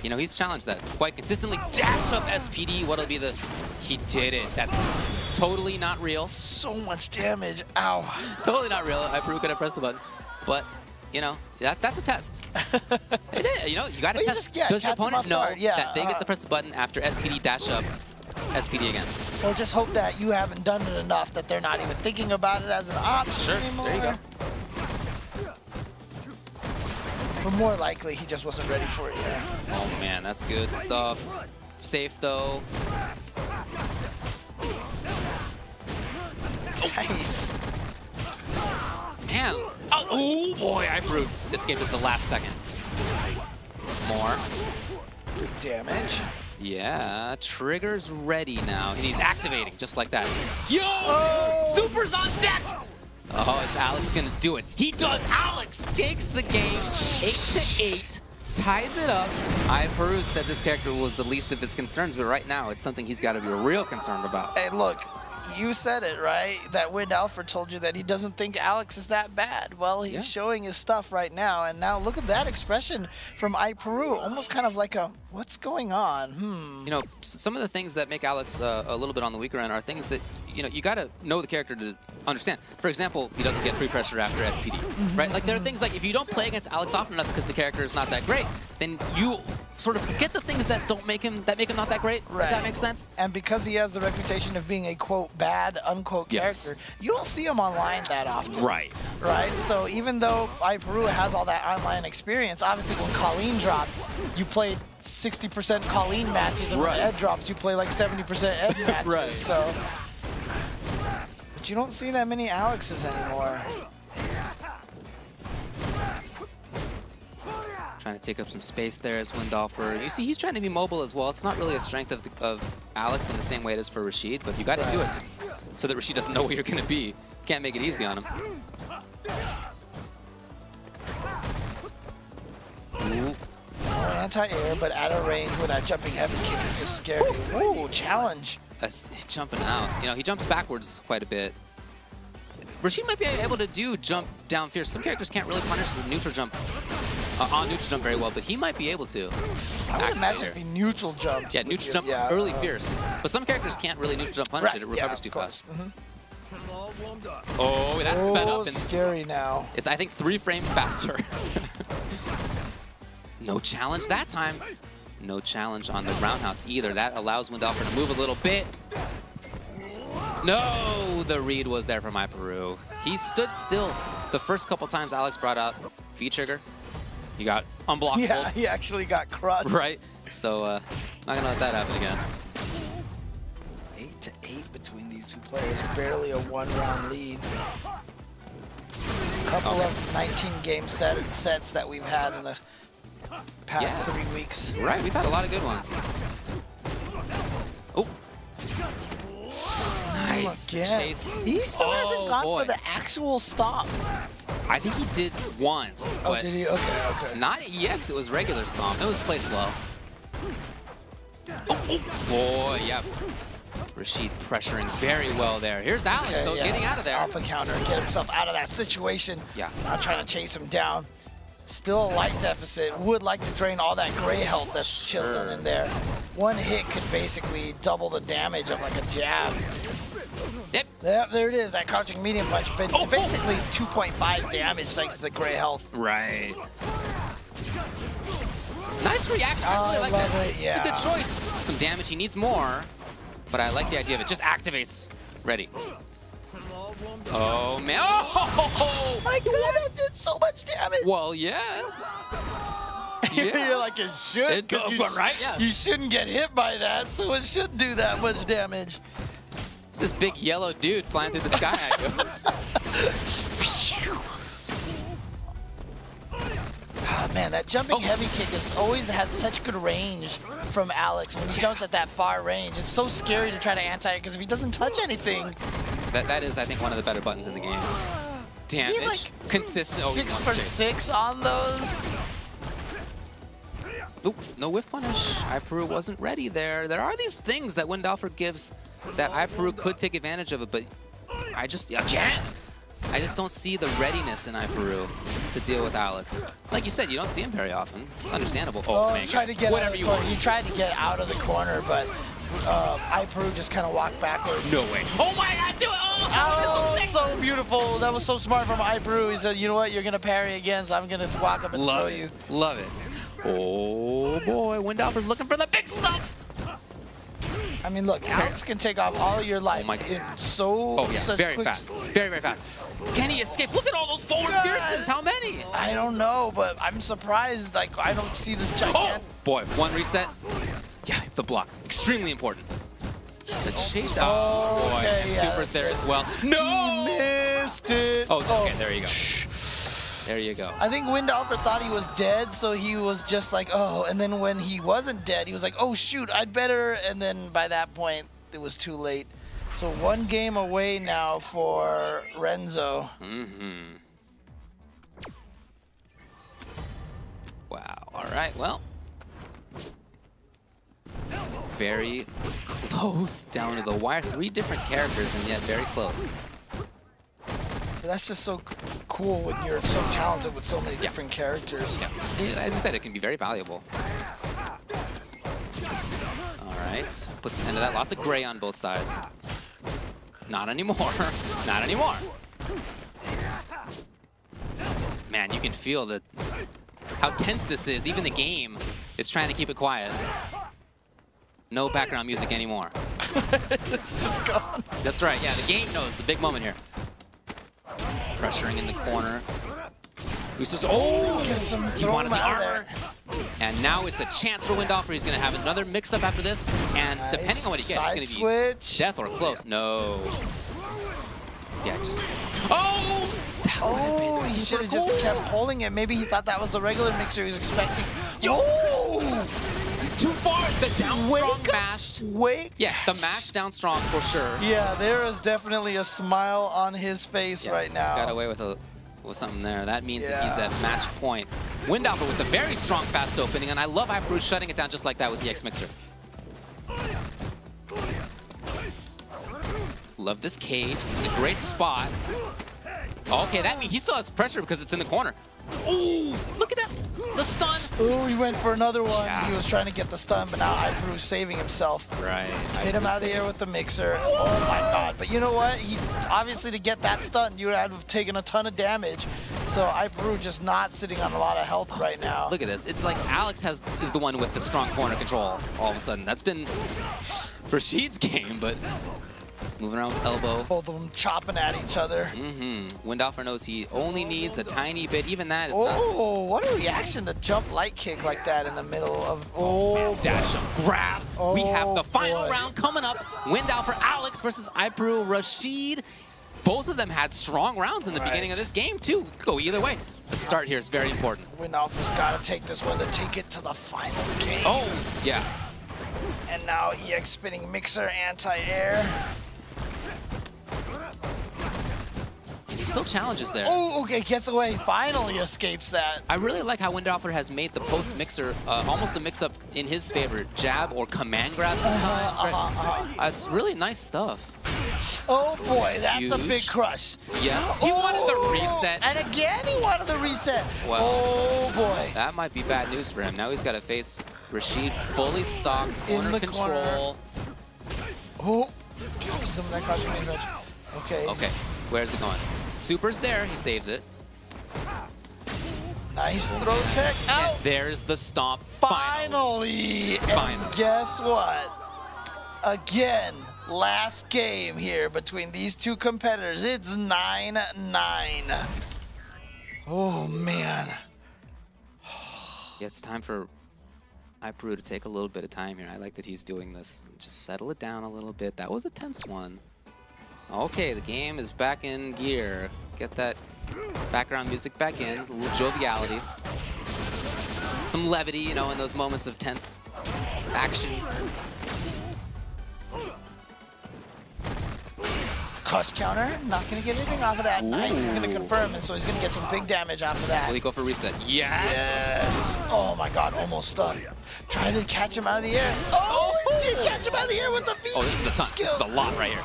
You know, he's challenged that quite consistently. Dash up SPD. What'll be the... He did it. That's totally not real. So much damage. Ow. Totally not real. iPeru could have pressed the button. But, you know, that's a test. It is. You know, you got to test. Does your opponent know that they get to press the button after SPD dash up SPD again? Or just hope that you haven't done it enough that they're not even thinking about it as an option anymore. There you go. But more likely, he just wasn't ready for it yet. Oh, man, that's good stuff. Safe, though. Nice. Man. Oh, boy, iPeru escaped at the last second. More. Good damage. Yeah, trigger's ready now, and he's activating just like that. Yo! Super's on deck! Oh, is Alex gonna do it? He does! Alex takes the game 8-8, ties it up. iPeru said this character was the least of his concerns, but right now it's something he's got to be real concerned about. Hey, look, you said it, right? That Windalfr told you that he doesn't think Alex is that bad. Well, he's showing his stuff right now, and now look at that expression from iPeru, almost kind of like a, what's going on? You know, some of the things that make Alex a little bit on the weaker end are things that, you know, you got to know the character to understand. For example, he doesn't get free pressure after SPD, right? Like, there are things like, if you don't play against Alex often enough because the character is not that great, then you sort of get the things that make him not that great, if that makes sense. And because he has the reputation of being a, quote, bad, unquote, character, you don't see him online that often. Right. Right? So even though iPeru has all that online experience, obviously when Colleen dropped, you played 60% Colleen matches, and when Ed drops, you play like 70% Ed matches. So, but you don't see that many Alexes anymore. Trying to take up some space there as Windalfr. You see, he's trying to be mobile as well. It's not really a strength of Alex in the same way it is for Rashid, but you got to do it so that Rashid doesn't know where you're going to be. Can't make it easy on him. Ooh. Anti-air, but at a range where that jumping heavy kick is just scary. Ooh, challenge. He's jumping out. You know, he jumps backwards quite a bit. Rashid might be able to do jump down fierce. Some characters can't really punish the neutral jump on neutral jump very well, but he might be able to. I would imagine it'd be neutral jump. Yeah, neutral jump early fierce. But some characters can't really neutral jump punish it. It recovers too fast. Oh, that's sped up. And scary now. It's, I think, 3 frames faster. No challenge that time. No challenge on the roundhouse either. That allows Windalfr to move a little bit. No, the read was there from iPeru. He stood still the first couple times Alex brought out V-trigger. He got unblockable. Yeah, he actually got crushed. Right. So, not gonna let that happen again. 8-8 between these two players. Barely a 1-round lead. A couple of 19-game sets that we've had in the past 3 weeks. Right, we've had a lot of good ones. Oh. Nice chase. He still hasn't gone for the actual stop. I think he did once. But did he? Okay. Not EX, it was regular stomp. It was play slow. Oh, boy, yeah. Rashid pressuring very well there. Here's Alex, though, getting out of there. Alpha counter and get himself out of that situation. Yeah. Not trying to chase him down. Still a light deficit. Would like to drain all that gray health that's chilling in there. One hit could basically double the damage of like a jab. Yep, there it is, that crouching medium punch. But basically 2.5 damage thanks to the gray health. Right. Nice reaction. I really like love that. it, yeah. It's a good choice. Some damage. He needs more, but I like the idea of it. Just activates. Ready. Oh, man. Oh! My God, that did so much damage. Well, yeah. You're like, it should. It does, right? Yeah. You shouldn't get hit by that, so it shouldn't do that much damage. It's this big yellow dude flying through the sky at you. Oh, man, that jumping heavy kick always has such good range from Alex when he jumps at that far range. It's so scary to try to anti it because if he doesn't touch anything. That is, I think, one of the better buttons in the game. Damage, like consistent. Oh, 6 for 6 on those. Oop, no whiff punish. iPeru wasn't ready there. There are these things that Windalfr gives that iPeru could take advantage of it, but I just don't see the readiness in iPeru to deal with Alex. Like you said, you don't see him very often. It's understandable. Oh, man, tried to get whatever you want. He tried to get out of the corner, but iPeru just kind of walked backwards. No way. Oh my God, do it! Oh, so beautiful. That was so smart from iPeru. He said, you know what, you're going to parry again, so I'm going to walk up and throw you. Love it. Oh boy, Windalfr's looking for the big stuff. I mean, look, Alex can take off all your life. Oh my God. Very fast. Very, very fast. Can he escape? Look at all those forward pierces. How many? I don't know, but I'm surprised. Like, I don't see this gigantic. Oh, boy, one reset. Yeah, the block. Extremely important. The chase down. Oh, boy, okay, and yeah, Super's there as well. No! He missed it. Oh, okay, there you go. There you go. I think Windalfr thought he was dead, so he was just like, oh. And then when he wasn't dead, he was like, oh, shoot, I'd better. And then by that point, it was too late. So 1 game away now for Renzo. Mm-hmm. Wow. All right, well. Very close down to the wire. 3 different characters, and yet very close. That's just so cool when you're so talented with so many different characters. Yeah. As you said, it can be very valuable. All right. Puts an end to that. Lots of gray on both sides. Not anymore. Not anymore. Man, you can feel how tense this is. Even the game is trying to keep it quiet. No background music anymore. It's just gone. That's right. Yeah, the game knows the big moment here. Pressuring in the corner. Oh! He wanted the armor. And now it's a chance for Windalfr. He's going to have another mix-up after this. And depending on what he gets, it's going to be death or close. No. Yeah, just... Oh! Oh, he should have just kept holding it. Maybe he thought that was the regular mixer he was expecting. Oh! Too far. The down strong mashed. Yeah, the mashed down strong for sure. Yeah, there is definitely a smile on his face right now. Got away with something there. That means that he's at match point. Windalfr with a very strong fast opening, and I love iPeru shutting it down just like that with the X Mixer. Love this cage. This is a great spot. Okay, that means he still has pressure because it's in the corner. Oh, look at that. The stun. Oh, he went for another one. Yeah. He was trying to get the stun, but now iPeru's saving himself. Right. Hit him out of the air with the mixer. Oh my God. But you know what? He obviously to get that stun, you would have taken a ton of damage. So iPeru just not sitting on a lot of health right now. Look at this. It's like Alex is the one with the strong corner control all of a sudden. That's been Rashid's game, but moving around with elbow. Both of them chopping at each other. Windalfr knows he only needs a tiny bit. Even that is not... what a reaction to jump light kick like that in the middle of... Oh, dash him, grab. We have the final round coming up. Windalfr, Alex versus iPeru, Rashid. Both of them had strong rounds in the beginning of this game, too. Go either way. The start here is very important. Windalfr's got to take this one to take it to the final game. Oh, yeah. And now EX spinning mixer, anti-air. He still challenges there. Oh, okay, gets away. Finally escapes that. I really like how Windalfr has made the post-mixer almost a mix-up in his favor. Jab or command grab sometimes. It's really nice stuff. Oh boy, that's a big crush. Yes, he wanted the reset. And again, he wanted the reset. Well, oh boy. That might be bad news for him. Now he's got to face Rashid fully stocked, corner control. Oh, catches some of that crouching main edge. Okay. Okay, where's it going? Super's there, he saves it. Nice. Nice throw tech out. And there's the stomp. Finally. And guess what? Again, last game here between these two competitors. It's 9-9. Oh, man. Yeah, it's time for iPeru to take a little bit of time here. I like that he's doing this. Just settle it down a little bit. That was a tense one. Okay, the game is back in gear. Get that background music back in, a little joviality. Some levity, you know, in those moments of tense action. Cross counter, not going to get anything off of that. Ooh. Nice, he's going to confirm, and so he's going to get some big damage after that. Will he go for reset? Yes! Yes! Oh my god, almost stunned. Trying to catch him out of the air. Oh, he did catch him out of the air with the V. Oh, this is a ton. skill. This is a lot right here.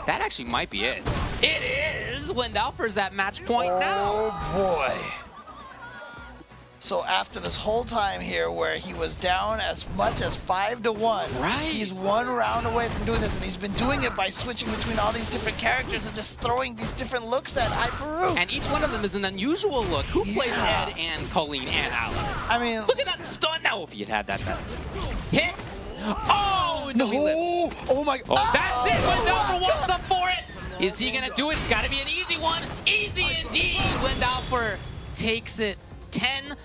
That actually might be it. It is! Windalfr's at match point now. Oh boy. So after this whole time here where he was down as much as 5-1, right. He's one round away from doing this, and he's been doing it by switching between all these different characters and just throwing these different looks at iPeru. And each one of them is an unusual look. Who plays Ed and Colleen and Alex? I mean, look at that stun now. If he had that hit. Oh, no, he lives. Oh my god. Oh, that's it. Windalfr walks up for it. Is he going to do it? It's got to be an easy one. Easy indeed. Windalfr takes it 10-9.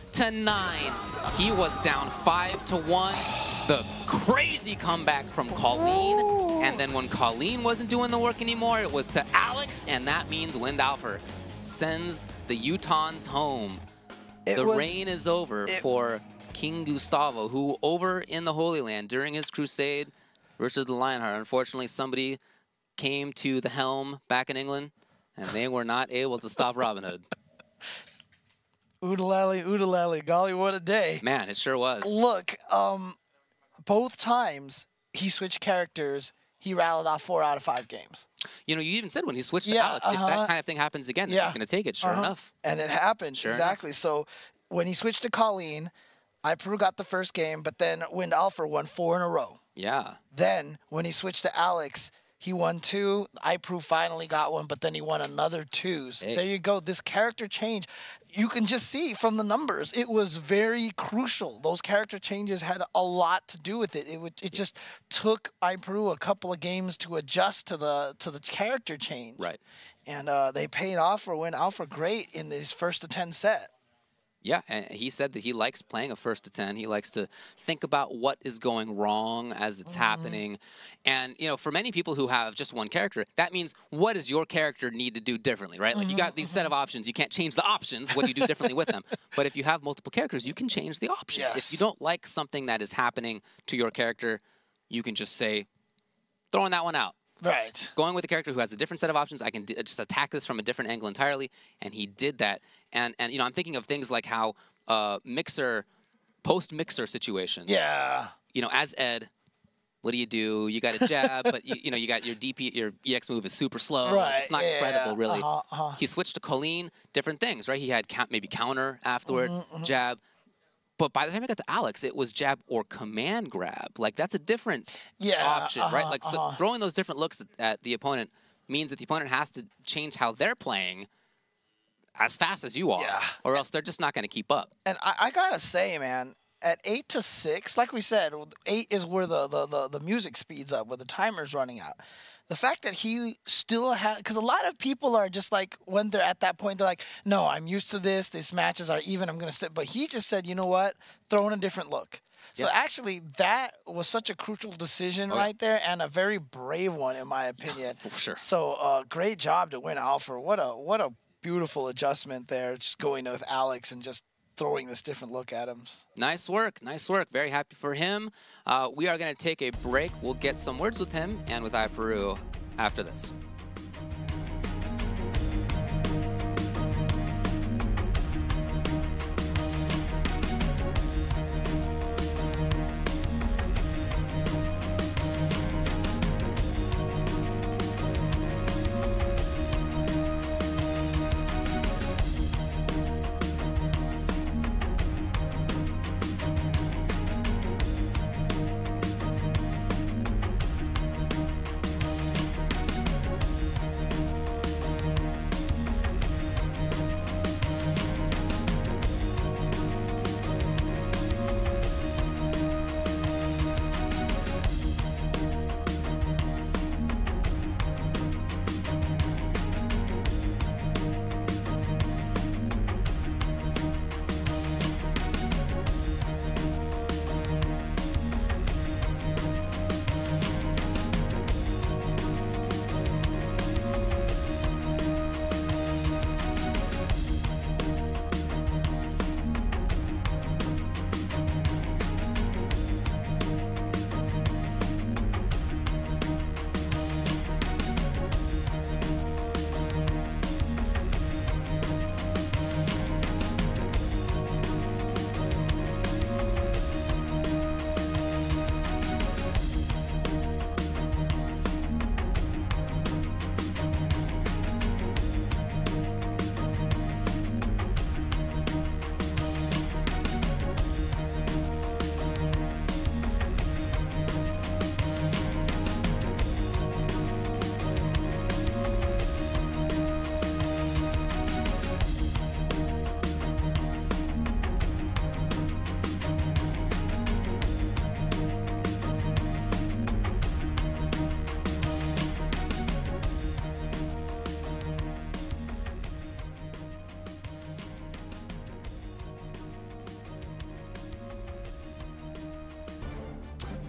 He was down 5-1. The crazy comeback from Colleen. And then when Colleen wasn't doing the work anymore, it was to Alex. And that means Windalfr sends the Utahns home. The reign is over for King Gustavo, who over in the Holy Land during his crusade, Richard the Lionheart, unfortunately somebody came to the helm back in England, and they were not able to stop Robin Hood. Oodalally, golly, what a day. Man, it sure was. Look, both times he switched characters, he rattled off 4 out of 5 games. You know, you even said when he switched to Alex, if that kind of thing happens again, then he's going to take it, sure enough. And it happened, exactly. Enough. So when he switched to Colleen, iPeru got the first game, but then Windalfr won 4 in a row. Yeah. Then when he switched to Alex, he won 2. iPeru finally got 1, but then he won another 2. So there you go. This character change, you can just see from the numbers, it was very crucial. Those character changes had a lot to do with it. It just took iPeru a couple of games to adjust to the character change. Right. And they paid off for Windalfr great in this 1st to 10 set. Yeah, and he said that he likes playing a 1st to 10. He likes to think about what is going wrong as it's happening. And, you know, for many people who have just one character, that means what does your character need to do differently, right? Like you got these set of options. You can't change the options. What do you do differently with them? But if you have multiple characters, you can change the options. If you don't like something that is happening to your character, you can just say, throwing that one out. Right. Going with a character who has a different set of options, I can just attack this from a different angle entirely, and he did that. And you know, I'm thinking of things like how post-mixer situations. Yeah. You know, as Ed, what do? You got a jab, but you know, you got your DP, your EX move is super slow. Right. It's not credible, really. He switched to Colleen, different things, right? He had maybe counter afterward, jab. But by the time I got to Alex, it was jab or command grab. Like, that's a different option, right? Like, so throwing those different looks at the opponent means that the opponent has to change how they're playing as fast as you are, or else they're just not going to keep up. And I got to say, man, at 8-6, like we said, 8 is where the music speeds up, where the timer's running out. The fact that he still has, because a lot of people are just like, when they're at that point, they're like, no, I'm used to this. These matches are even. I'm going to sit. But he just said, you know what? Throw in a different look. So actually, that was such a crucial decision right there, and a very brave one, in my opinion. For sure. So great job to Windalfr. What a beautiful adjustment there, just going with Alex and just throwing this different look at him. Nice work. Nice work. Very happy for him. We are going to take a break. We'll get some words with him and with iPeru after this.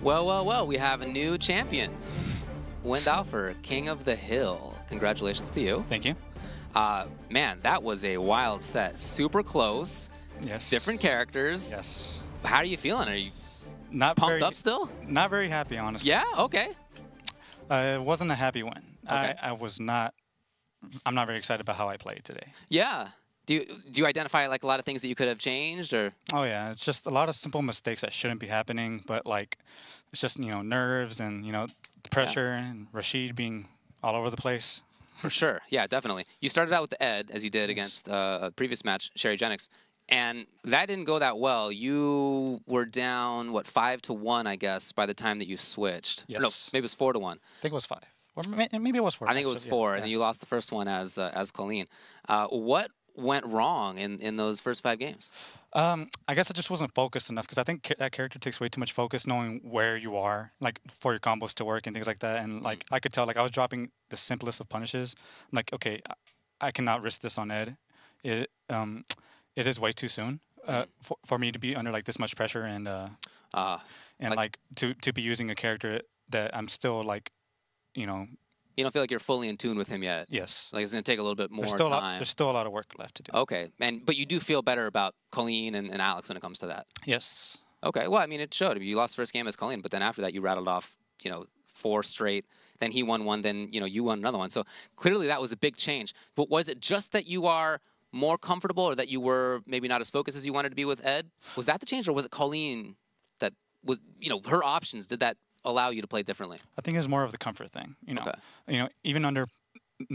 Well, well, well, we have a new champion. Windalfr, King of the Hill. Congratulations to you. Thank you. Man, that was a wild set. Super close. Yes. Different characters. Yes. How are you feeling? Are you Not pumped up still? Not very happy, honestly. Yeah? Okay. It wasn't a happy win. Okay. I was not. I'm not very excited about how I played today. Yeah. Do you identify like a lot of things that you could have changed, or? Oh yeah, it's just a lot of simple mistakes that shouldn't be happening, but like it's just nerves and the pressure and Rashid being all over the place. For sure. Yeah, definitely. You started out with the Ed, as you did against a previous match, Sherryjenix, and that didn't go that well. You were down, what, 5-1, I guess, by the time that you switched. Yes. Or no, maybe it was 4-1. I think it was 5. Or maybe it was 4. I think it was 4, yeah. and then you lost the first one as Colleen. What went wrong in those first 5 games? I guess I just wasn't focused enough because I think that character takes way too much focus knowing where you are, like for your combos to work and things like that. And like I could tell, like I was dropping the simplest of punishes. I'm like, okay, I cannot risk this on Ed. It is way too soon for me to be under like this much pressure and like to be using a character that I'm still like, You don't feel like you're fully in tune with him yet? Yes. Like it's going to take a little bit more time. There's still a lot of work left to do. Okay. But you do feel better about Colleen and Alex when it comes to that? Yes. Okay. Well, I mean, it showed. You lost first game as Colleen, but then after that you rattled off, 4 straight. Then he won one, then, you won another one. So clearly that was a big change. But was it just that you are more comfortable or that you were maybe not as focused as you wanted to be with Ed? Was that the change, or was it Colleen that was, her options? Did that allow you to play differently? I think it's more of the comfort thing. Okay. Even under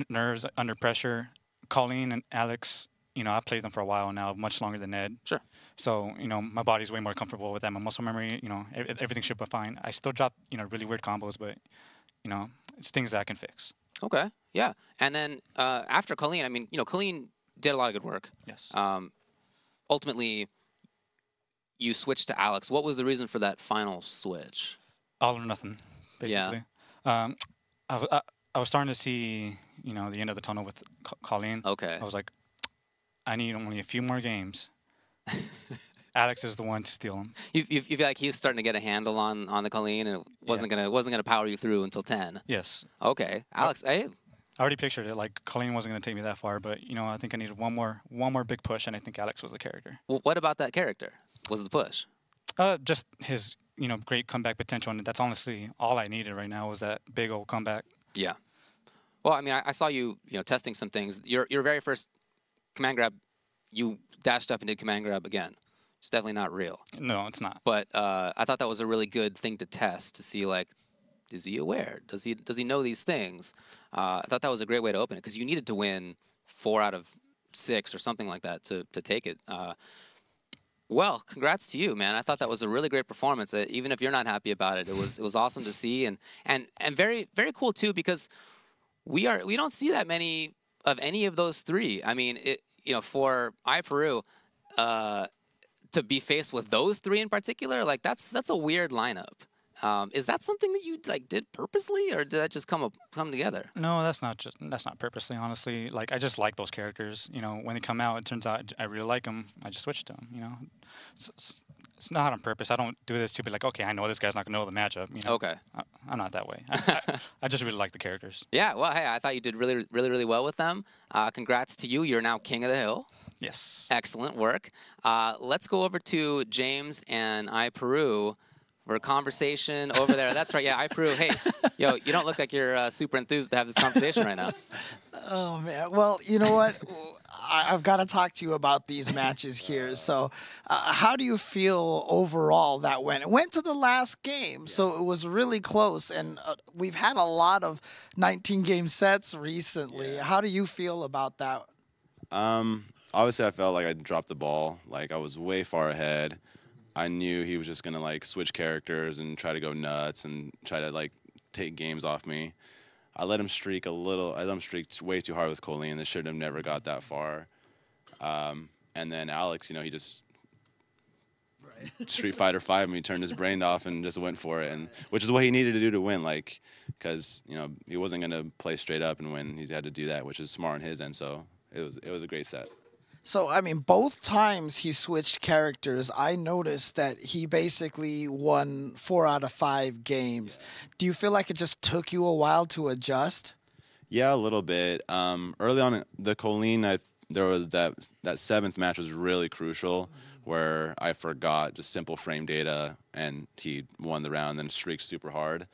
nerves, under pressure, Colleen and Alex, I played them for a while now, much longer than Ed. Sure. So, my body's way more comfortable with them. My muscle memory, everything should be fine. I still drop, really weird combos, but, it's things that I can fix. Okay. Yeah. And then after Colleen, I mean, Colleen did a lot of good work. Yes. Ultimately, you switched to Alex. What was the reason for that final switch? All or nothing, basically. Yeah. I was starting to see, the end of the tunnel with Colleen. Okay. I was like, I need only a few more games. Alex is the one to steal him. You feel like he's starting to get a handle on the Colleen, and it wasn't gonna power you through until 10. Yes. Okay. Alex, hey. I already pictured it. Like Colleen wasn't gonna take me that far, but I think I needed one more big push, and I think Alex was the character. Well, what about that character? Was the push? Just his great comeback potential, and that's honestly all I needed right now was that big old comeback. Yeah. Well, I mean, I saw you testing some things. Your very first command grab, you dashed up and did command grab again. It's definitely not real. No, it's not. But I thought that was a really good thing to test to see, like, is he aware? Does he know these things? I thought that was a great way to open it because you needed to win 4 out of 6 or something like that to take it. Well, congrats to you, man. I thought that was a really great performance. Even if you're not happy about it, it was awesome to see and very, very cool too, because we don't see that many of any of those 3. I mean, for iPeru, to be faced with those 3 in particular, like that's a weird lineup. Is that something that you did purposely, or did that just come together? No, that's not purposely. Honestly, like I just like those characters. When they come out, it turns out I really like them. I just switched to them. It's not on purpose. I don't do this to be like, okay, I know this guy's not gonna know the matchup. Okay. I'm not that way. I just really like the characters. Yeah. Well, hey, I thought you did really, really, really well with them. Congrats to you. You're now King of the Hill. Yes. Excellent work. Let's go over to James and iPeru for a conversation over there. That's right. Yeah, iPeru. Hey, yo, you don't look like you're super enthused to have this conversation right now. Oh, man. Well, you know what? I've got to talk to you about these matches here. So how do you feel overall that went? It went to the last game, so it was really close. And we've had a lot of 19-game sets recently. Yeah. How do you feel about that? Obviously, I felt like I dropped the ball. Like, I was way far ahead. I knew he was just going to, switch characters and try to go nuts and try to, take games off me. I let him streak a little. I let him streak way too hard with Colleen. This should have never got that far. And then Alex, he just Street Fighter 5 and he turned his brain off and just went for it, and which is what he needed to do to win, because he wasn't going to play straight up and win. He had to do that, which is smart on his end. So it was a great set. So, I mean, both times he switched characters, I noticed that he basically won 4 out of 5 games. Do you feel like it just took you a while to adjust? Yeah, a little bit. Early on, the Colleen, there was that 7th match was really crucial, where I forgot just simple frame data, and he won the round, then streaked super hard.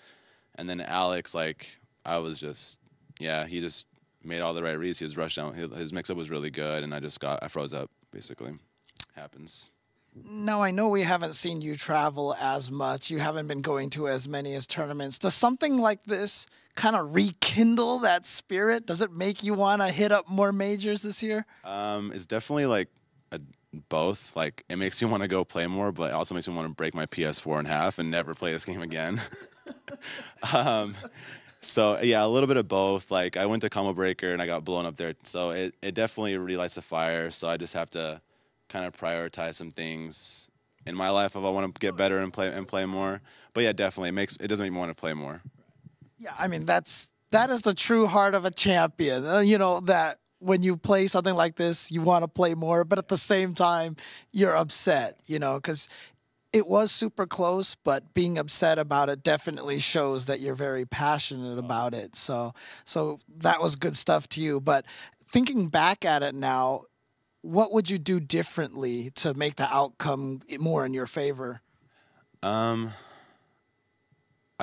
And then Alex, like, I was just, yeah, he just made all the right reads. He was rushed down. His mix-up was really good, and I froze up, basically. Happens. Now, I know we haven't seen you travel as much. You haven't been going to as many as tournaments. Does something like this kind of rekindle that spirit? Does it make you want to hit up more majors this year? It's definitely like both. Like, it makes you want to go play more, but it also makes me want to break my PS4 in half and never play this game again. So, yeah, a little bit of both. Like, I went to Combo Breaker and I got blown up there. So it definitely relights the fire. So I just have to kind of prioritize some things in my life if I want to get better and play more. But, yeah, definitely. It does make me want to play more. Yeah, I mean, that is the true heart of a champion. You know, that when you play something like this, you want to play more. But at the same time, you're upset, you know, because it was super close, but being upset about it definitely shows that you're very passionate about it. So that was good stuff to you. But thinking back at it now, what would you do differently to make the outcome more in your favor? I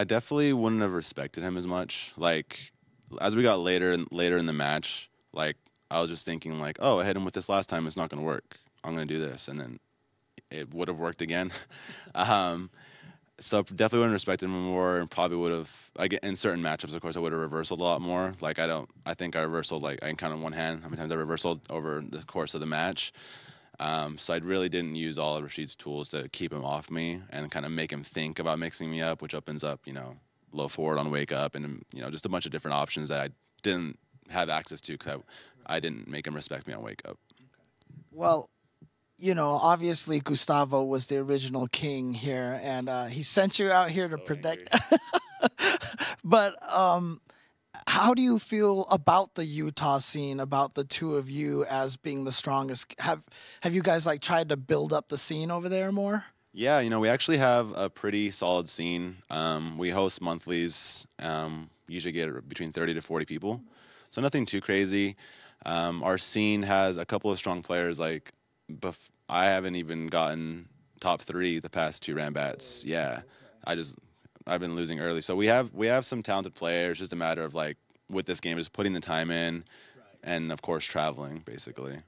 definitely wouldn't have respected him as much. Like, as we got later in the match, like, I was just thinking, like, oh, I hit him with this last time. It's not going to work. I'm going to do this. And then it would have worked again. So definitely would have respected him more, and probably would have, like, in certain matchups, of course, I would have reversaled a lot more. Like, I think I reversaled, like, I can count on one hand how many times I reversaled over the course of the match. So I really didn't use all of Rashid's tools to keep him off me and kind of make him think about mixing me up, which opens up, you know, low forward on wake up and, you know, just a bunch of different options that I didn't have access to because I didn't make him respect me on wake up. Well, you know, obviously Gustavo was the original king here, and he sent you out here to protect. But how do you feel about the Utah scene, about the two of you as being the strongest? Have you guys, like, tried to build up the scene over there more? Yeah, you know, we actually have a pretty solid scene. We host monthlies, usually get between 30 to 40 people, so nothing too crazy. Our scene has a couple of strong players. Like, I haven't even gotten top 3 the past 2 Rambats. Yeah, I've been losing early. So we have some talented players. Just a matter of, like, with this game, just putting the time in, and of course traveling, basically.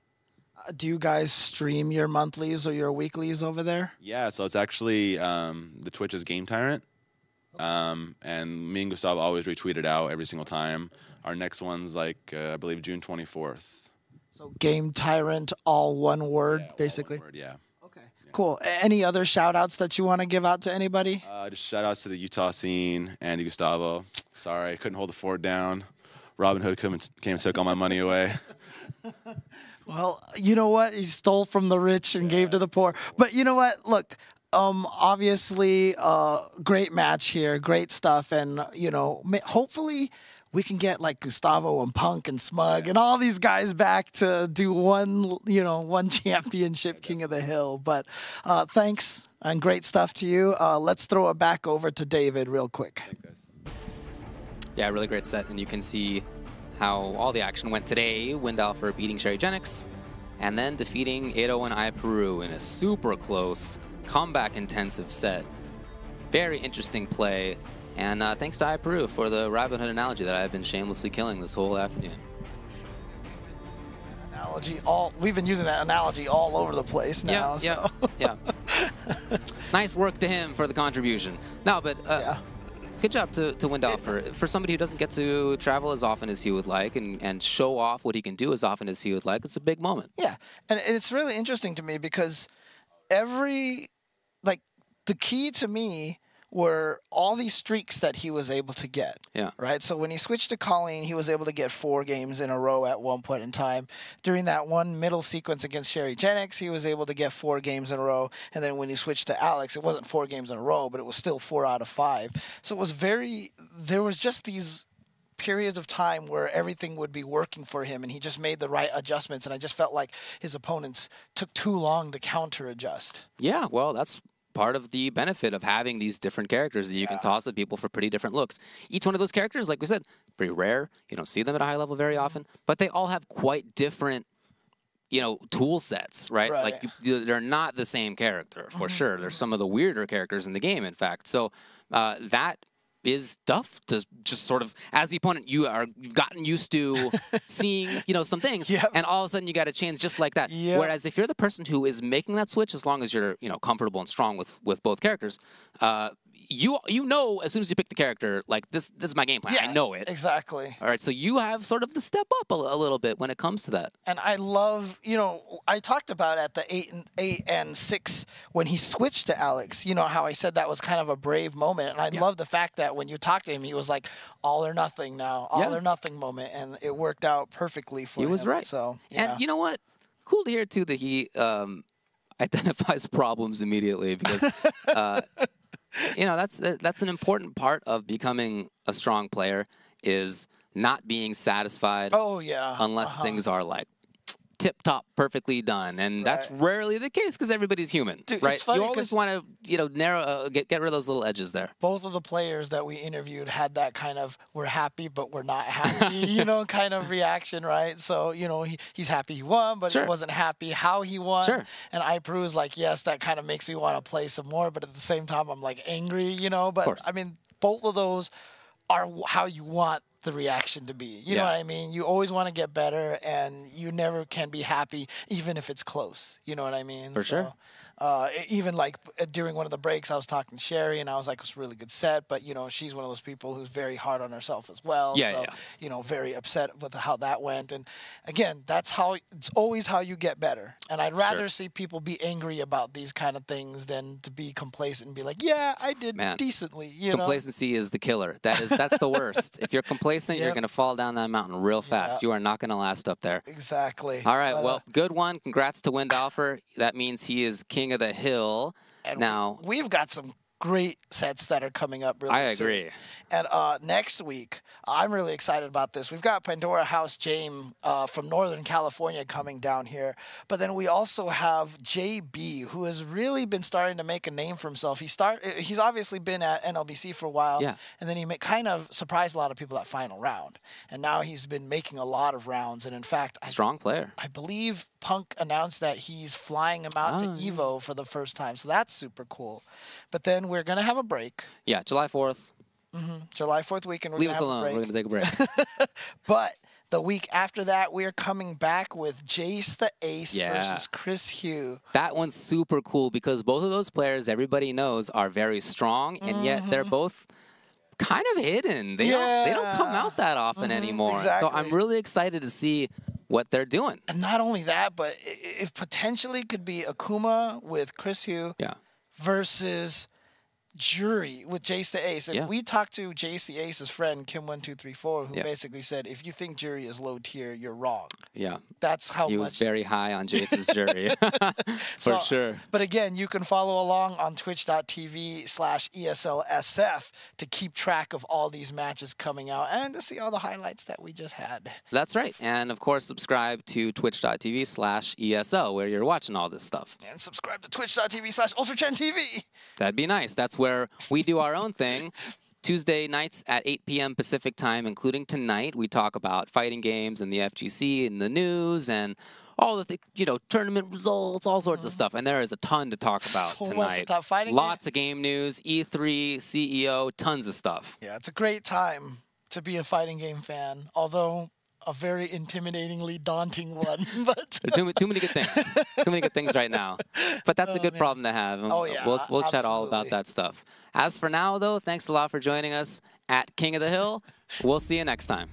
Do you guys stream your monthlies or your weeklies over there? Yeah, so it's actually the Twitch is Game Tyrant, and me and Gustavo always retweet it out every single time. Our next one's, like, I believe June 24th. So Game Tyrant, all one word, basically? All one word, yeah. Okay, cool. Any other shout-outs that you want to give out to anybody? Just shout-outs to the Utah scene, Andy Gustavo. Sorry, I couldn't hold the fort down. Robin Hood came and took all my money away. Well, you know what? He stole from the rich and gave to the poor. But you know what? Look, obviously, great match here, great stuff, and, you know, hopefully we can get, like, Gustavo and Punk and Smug and all these guys back to do one championship King of the Hill. But thanks and great stuff to you. Let's throw it back over to David real quick. Thanks, guys. Yeah, really great set, and you can see how all the action went today. Windalfr beating Sherryjenix, and then defeating 8-0 and iPeru in a super close, comeback-intensive set. Very interesting play. And thanks to iPeru for the Robin Hood analogy that I've been shamelessly killing this whole afternoon. We've been using that analogy all over the place now. Yeah. Nice work to him for the contribution. No, but good job to Windalfr. For somebody who doesn't get to travel as often as he would like and show off what he can do as often as he would like, it's a big moment. Yeah, and it's really interesting to me because the key to me were all these streaks that he was able to get. Yeah. Right? So when he switched to Colleen, he was able to get 4 games in a row at one point in time. During that one middle sequence against Sherryjenix, he was able to get 4 games in a row. And then when he switched to Alex, it wasn't 4 games in a row, but it was still 4 out of 5. So it was there was just these periods of time where everything would be working for him, and he just made the right adjustments. And I just felt like his opponents took too long to counter adjust. Yeah, well, that's part of the benefit of having these different characters that you can toss at people for pretty different looks. Each one of those characters, like we said, pretty rare. You don't see them at a high level very often, but they all have quite different, you know, tool sets, right? Like they're not the same character for sure. There's some of the weirder characters in the game, in fact. So that is tough to just sort of, as the opponent, you've gotten used to seeing, you know, some things, and all of a sudden you got to change just like that. Whereas if you're the person who is making that switch, as long as you're, you know, comfortable and strong with both characters, you know as soon as you pick the character, like this is my game plan. I know it. Exactly. All right, so you have sort of the step up a little bit when it comes to that. And I love, you know, I talked about at the 8 and 6 when he switched to Alex, you know, how I said that was kind of a brave moment. And I love the fact that when you talk to him, he was like, all or nothing now, all or nothing moment. And it worked out perfectly for him. He was right. So, And you know what? Cool to hear, too, that he identifies problems immediately because... you know, that's an important part of becoming a strong player, is not being satisfied unless things are like tip-top perfectly done, and that's rarely the case because everybody's human. Dude, right? It's funny you always want to, you know, narrow get rid of those little edges there. Both of the players that we interviewed had that kind of "we're happy but we're not happy," you know, kind of reaction, right? So, you know, he's happy he won, but he wasn't happy how he won. And iPeru is like, yes, that kind of makes me want to play some more, but at the same time, I'm like angry, you know. But I mean, both of those are how you want the reaction to be. You know what I mean? You always want to get better, and you never can be happy, even if it's close. You know what I mean? For sure. Even like during one of the breaks, I was talking to Sherry, and I was like, it's a really good set, but, you know, she's one of those people who's very hard on herself as well. You know, very upset with how that went. And again, it's always how you get better. And I'd rather see people be angry about these kind of things than to be complacent and be like, yeah, I did decently. You Complacency is the killer. That's the worst. If you're complacent, you're going to fall down that mountain real fast. You are not going to last up there. Exactly. All right, well, good one. Congrats to Windalfr. That means he is king of the hill. And now we've got some great sets that are coming up really soon. I agree. And next week, I'm really excited about this. We've got Pandora House James from Northern California coming down here. But then we also have JB, who has really been starting to make a name for himself. He's obviously been at NLBC for a while. And then he kind of surprised a lot of people that final round. And now he's been making a lot of rounds. And in fact, strong player. I believe Punk announced that he's flying him out to EVO for the first time. So that's super cool. But then we're going to have a break. Yeah, July 4th. July 4th weekend. Leave us alone. We're going to take a break. But the week after that, we're coming back with Jace the Ace versus Chris Hugh. That one's super cool because both of those players, everybody knows, are very strong, and yet they're both kind of hidden. They don't come out that often anymore. Exactly. So I'm really excited to see what they're doing. And not only that, but it potentially could be Akuma with Chris Hugh versus Jury with Jace the Ace. And we talked to Jace the Ace's friend, Kim1234, who basically said, if you think Jury is low tier, you're wrong. Yeah. That's how he was very high on Jace's Jury. For sure. But again, you can follow along on twitch.tv/ESLSF to keep track of all these matches coming out and to see all the highlights that we just had. That's right. And of course, subscribe to twitch.tv/ESL where you're watching all this stuff. And subscribe to twitch.tv/UltraChenTV. That'd be nice. That's where we do our own thing. Tuesday nights at 8 p.m. Pacific time, including tonight, we talk about fighting games and the FGC and the news and all the tournament results, all sorts of stuff. And there is a ton to talk about tonight. Lots of game news, E3, CEO, tons of stuff. Yeah, it's a great time to be a fighting game fan, although a very intimidatingly daunting one. But too many good things. Too many good things right now. But that's a good problem to have. We'll chat all about that stuff. As for now, though, thanks a lot for joining us at King of the Hill. We'll see you next time.